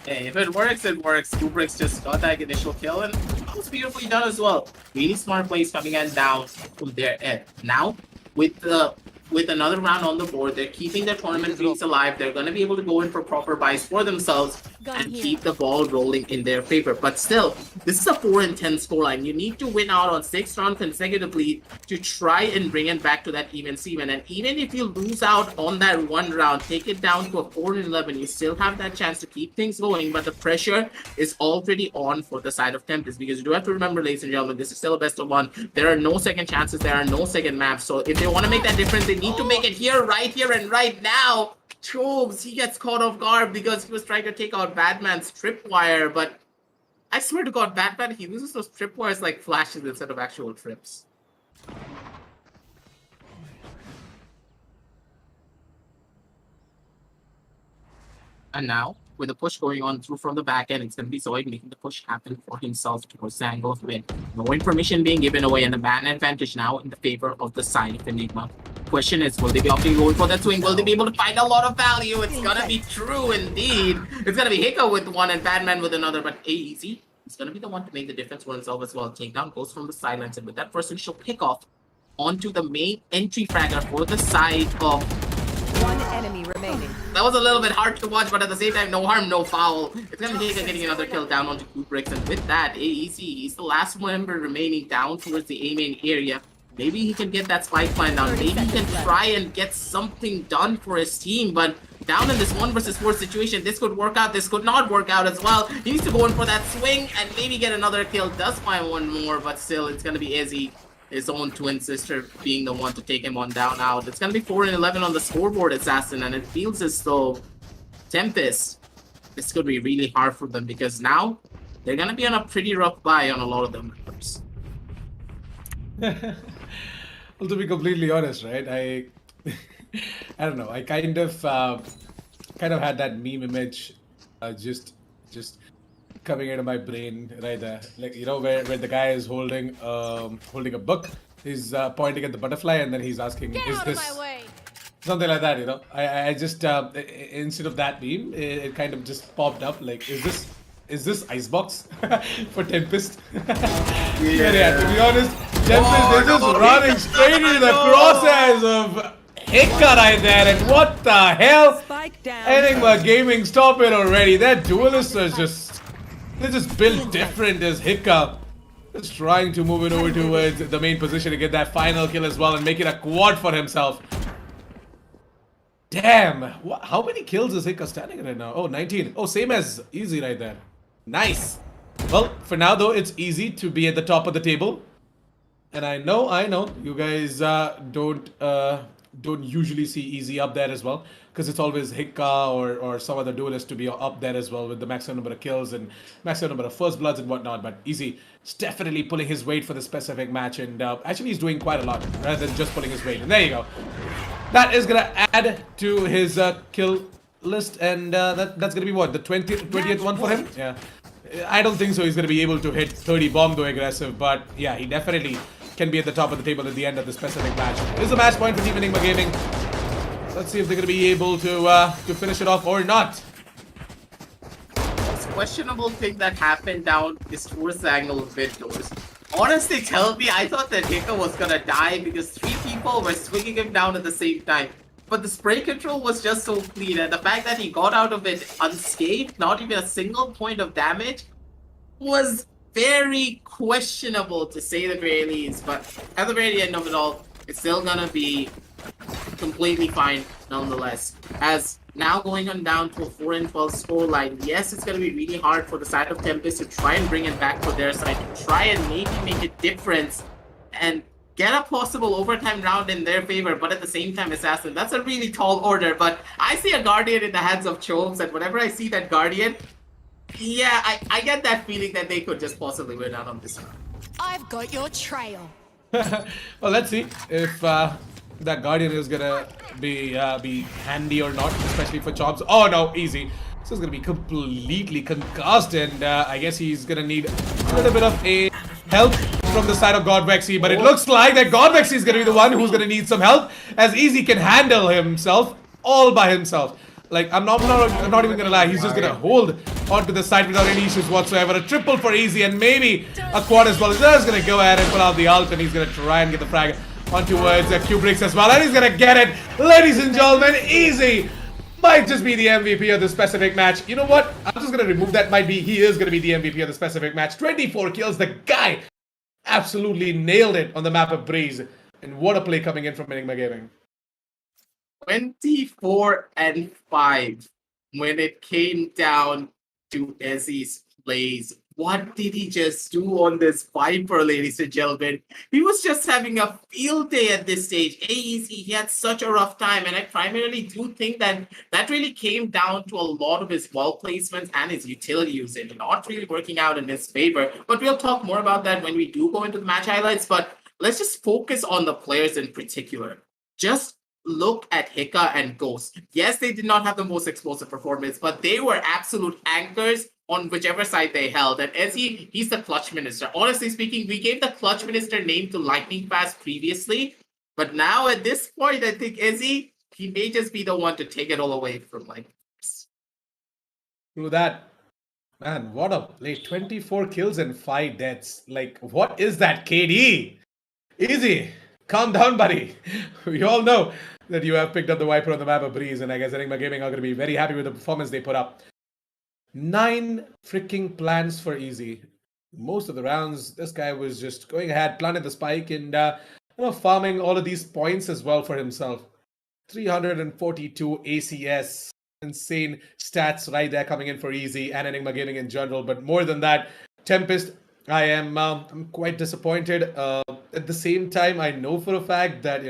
Hey, if it works, it works. Kubrick's just got that initial kill, and that was beautifully done as well. Really smart plays coming in down from their end. Now, with another round on the board, they're keeping their tournament dreams alive. They're going to be able to go in for proper buys for themselves and keep the ball rolling in their favor. But still, this is a 4-10 scoreline. You need to win out on 6 rounds consecutively to try and bring it back to that even Steven. And even if you lose out on that 1 round, take it down to a 4-11, you still have that chance to keep things going. But the pressure is already on for the side of TempesT, because you do have to remember, ladies and gentlemen, this is still a best of 1. There are no second chances. There are no second maps. So if they want to make that difference, they need to make it here, and right now. Chobes, he gets caught off guard because he was trying to take out Batman's tripwire, but I swear to God, Batman, he uses those tripwires like flashes instead of actual trips. And now, with the push going on through from the back end, it's going to be Zoid making the push happen for himself towards the angle of win. No information being given away, and the man advantage now in the favor of the side of Enigma. Question is, will they be opting going for that swing? Will they be able to find a lot of value? It's gonna be true indeed. It's gonna be Hika with 1 and Batman with another, but AEZ He's going to be the one to make the difference for himself as well. Takedown goes from the sidelines, and with that first initial pick-off onto the main entry fragger for the side of... One enemy remaining. That was a little bit hard to watch, but at the same time, no harm, no foul. It's going to be getting another kill down onto Kubrick, and with that, AEC, he's the last member remaining down towards the A-main area. Maybe he can get that spike plan down. Maybe he can try and get something done for his team, but down in this 1 versus 4 situation, this could work out, this could not work out as well. He needs to go in for that swing and maybe get another kill. Does find one more, but still, it's going to be Izzy, his own twin sister, being the one to take him on down out. It's going to be 4-11 on the scoreboard, Assassin, and it feels as though TempesT, this could be really hard for them because now they're going to be on a pretty rough buy on a lot of them members. Well, to be completely honest, right? I don't know. I kind of had that meme image, just coming into my brain right there. Like, you know, where the guy is holding a book. He's pointing at the butterfly, and then he's asking, Get "Is out this?" of my way. Something like that, you know. I just instead of that meme, it kind of just popped up. Like, is this icebox for TempesT? Yeah. To be honest, TempesT, they're just running straight into the crosshairs of Hicka right there, and what the hell? Spike down. Enigma Gaming, stop it already. Their duelists are they're just built different as Hicka. Just trying to move it over towards the main position to get that final kill as well and make it a quad for himself. Damn, how many kills is Hicka standing right now? Oh, 19. Oh, same as Easy right there. Nice. Well, for now though, it's easy to be at the top of the table. And I know, you guys don't usually see Easy up there as well, because it's always Hicka or some other duelist to be up there as well with the maximum number of kills and maximum number of first bloods and whatnot. But Easy is definitely pulling his weight for this specific match, and actually he's doing quite a lot rather than just pulling his weight. And there you go. That is gonna add to his kill list, and that's gonna be what, the 20th one for him? Yeah. I don't think so he's gonna be able to hit 30 bomb though aggressive, but yeah, he definitely can be at the top of the table at the end of the specific match. It is a match point for Team Enigma Gaming. Let's see if they're gonna be able to finish it off or not. Most questionable thing that happened down is towards the angle of mid doors. Honestly, tell me, I thought that Hicka was gonna die because 3 people were swinging him down at the same time. But the spray control was just so clean, and the fact that he got out of it unscathed, not even a single point of damage, was very questionable to say the very least. But at the very end of it all, it's still gonna be completely fine nonetheless. As now going on down to a 4-12 scoreline, yes, it's gonna be really hard for the side of TempesT to try and bring it back for their side, to try and maybe make a difference and get a possible overtime round in their favor. But at the same time, Assassin, that's a really tall order. But I see a Guardian in the hands of Chokes, and whenever I see that Guardian, yeah, I get that feeling that they could just possibly win out on this round. I've got your trail. Well, let's see if that Guardian is gonna be handy or not, especially for Chops. Oh no, Easy. This is gonna be completely concussed, and I guess he's gonna need a little bit of a help from the side of Godvexy, but it looks like that Godvexy is gonna be the one who's gonna need some help, as Easy can handle himself all by himself. Like, I'm not even gonna lie, he's just gonna hold onto the side without any issues whatsoever. A triple for Easy, and maybe a quad as well. He's just gonna go ahead and pull out the ult, and he's gonna try and get the frag on towards Kubrick as well, and he's gonna get it. Ladies and gentlemen, Easy might just be the MVP of this specific match. You know what? I'm just gonna remove that might be. He is gonna be the MVP of the specific match. 24 kills. The guy absolutely nailed it on the map of Breeze. And what a play coming in from Enigma Gaming. 24-5 when it came down to Ezzy's plays. What did he just do on this Viper, ladies and gentlemen? He was just having a field day at this stage. AEC, he had such a rough time, and I primarily do think that that really came down to a lot of his wall placements and his utility usage, not really working out in his favor. But we'll talk more about that when we do go into the match highlights. But let's just focus on the players in particular. Just look at Hicka and Ghost. Yes, they did not have the most explosive performance, but they were absolute anchors on whichever side they held. And Ezzy, he's the clutch minister. Honestly speaking, we gave the clutch minister name to Lightning Fast previously, but now at this point, I think Ezzy, he may just be the one to take it all away from Lightning Fast. Through that. Man, what a play. 24 kills and 5 deaths. Like, what is that, KD? Easy. Calm down, buddy. We all know that you have picked up the Viper on the map of Breeze, and I guess Enigma Gaming are going to be very happy with the performance they put up. 9 freaking plans for Easy. Most of the rounds, this guy was just going ahead, planted the spike, and farming all of these points as well for himself. 342 ACS. Insane stats right there coming in for Easy and Enigma Gaming in general. But more than that, TempesT, I'm quite disappointed. At the same time, I know for a fact that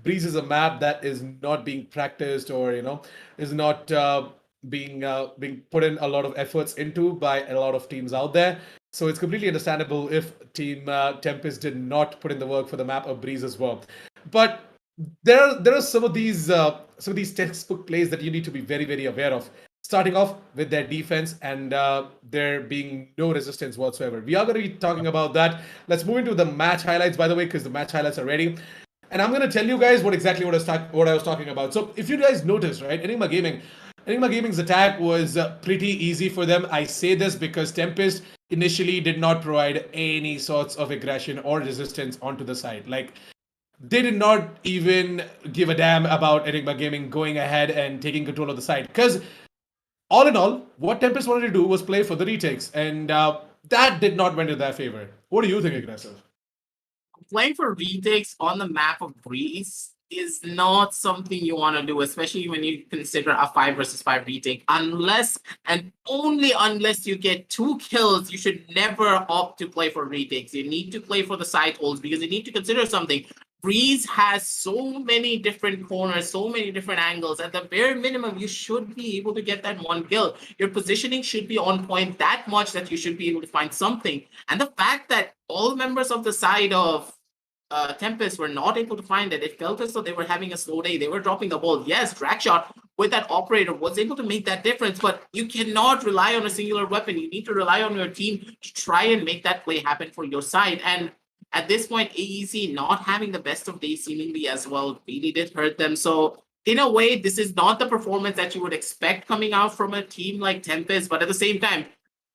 Breeze is a map that is not being practiced or is not being put in a lot of efforts into by a lot of teams out there. So it's completely understandable if Team TempesT did not put in the work for the map of Breeze as well. But there are some of these textbook plays that you need to be very very aware of. Starting off with their defense and there being no resistance whatsoever. We are going to be talking about that. Let's move into the match highlights, by the way, because the match highlights are ready. And I'm going to tell you guys what I was talking about. So if you guys noticed, right, Enigma Gaming's attack was pretty easy for them. I say this because TempesT initially did not provide any sorts of aggression or resistance onto the side. Like, they did not even give a damn about Enigma Gaming going ahead and taking control of the side. Because all in all, what TempesT wanted to do was play for the retakes, and that did not went in their favor. What do you think, Aggressive? Playing for retakes on the map of Breeze is not something you want to do, especially when you consider a 5 versus 5 retake. Unless and only unless you get 2 kills, you should never opt to play for retakes. You need to play for the side holds because you need to consider something. Breeze has so many different corners, so many different angles. At the bare minimum, you should be able to get that 1 kill. Your positioning should be on point that much that you should be able to find something. And the fact that all members of the side of TempesT were not able to find it. It felt as though they were having a slow day. They were dropping the ball. Yes, Dragshot with that operator was able to make that difference, but you cannot rely on a singular weapon. You need to rely on your team to try and make that play happen for your side. And at this point, AEC not having the best of days seemingly as well really did hurt them. So in a way, this is not the performance that you would expect coming out from a team like TempesT, but at the same time,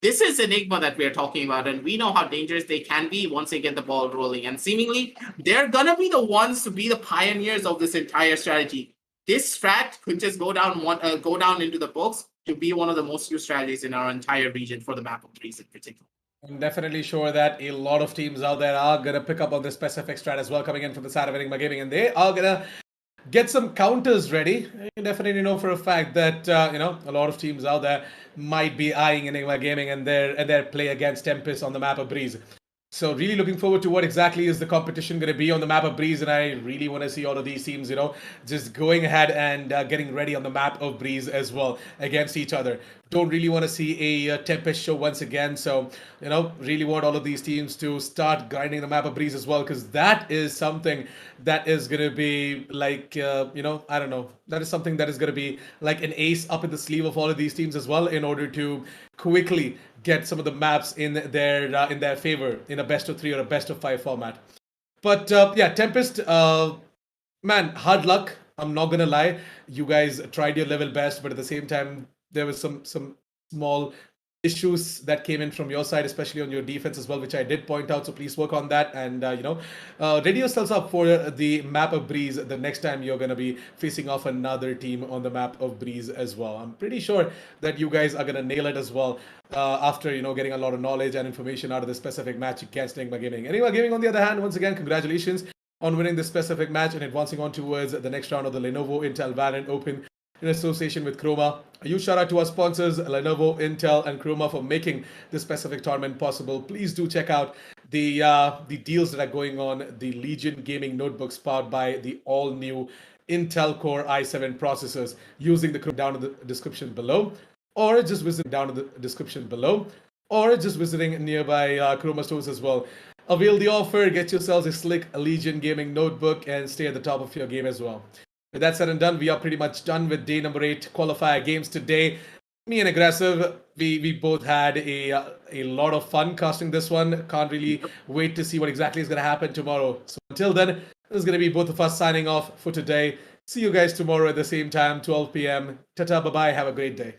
this is Enigma that we're talking about, and we know how dangerous they can be once they get the ball rolling. And seemingly, they're gonna be the ones to be the pioneers of this entire strategy. This strat could just go down into the books to be one of the most used strategies in our entire region for the map of Greece in particular. I'm definitely sure that a lot of teams out there are going to pick up on this specific strat as well, coming in from the side of Enigma Gaming, and they are going to get some counters ready. You definitely know for a fact that a lot of teams out there might be eyeing Enigma Gaming and their play against TempesT on the map of Breeze. So really looking forward to what exactly is the competition going to be on the map of Breeze, and I really want to see all of these teams, just going ahead and getting ready on the map of Breeze as well against each other. Don't really want to see a TempesT show once again, so really want all of these teams to start grinding the map of Breeze as well, because that is something that is going to be like I don't know, that is something that is going to be like an ace up in the sleeve of all of these teams as well, in order to quickly get some of the maps in their favor in a best of 3 or a best of 5 format. But yeah, TempesT, man, hard luck. I'm not gonna lie. You guys tried your level best, but at the same time, there was some small issues that came in from your side, especially on your defense as well, which I did point out. So please work on that, and ready yourselves up for the map of Breeze the next time you're going to be facing off another team on the map of Breeze as well. I'm pretty sure that you guys are going to nail it as well after getting a lot of knowledge and information out of this specific match against Enigma Gaming. Enigma Gaming, on the other hand, once again, congratulations on winning this specific match and advancing on towards the next round of the Lenovo Intel Valorant Open in association with Croma. A huge shout out to our sponsors, Lenovo, Intel, and Croma, for making this specific tournament possible. Please do check out the deals that are going on. The Legion gaming notebooks powered by the all-new Intel Core i7 processors, using the code down in the description below, or just visit down in the description below, or just visiting nearby Croma stores as well. Avail the offer, get yourselves a slick Legion gaming notebook, and stay at the top of your game as well. With that said and done, we are pretty much done with day number 8 qualifier games today. Me and Aggressive, we both had a lot of fun casting this one. Can't really wait to see what exactly is going to happen tomorrow. So until then, this is going to be both of us signing off for today. See you guys tomorrow at the same time, 12 p.m. Ta-ta, bye-bye, have a great day.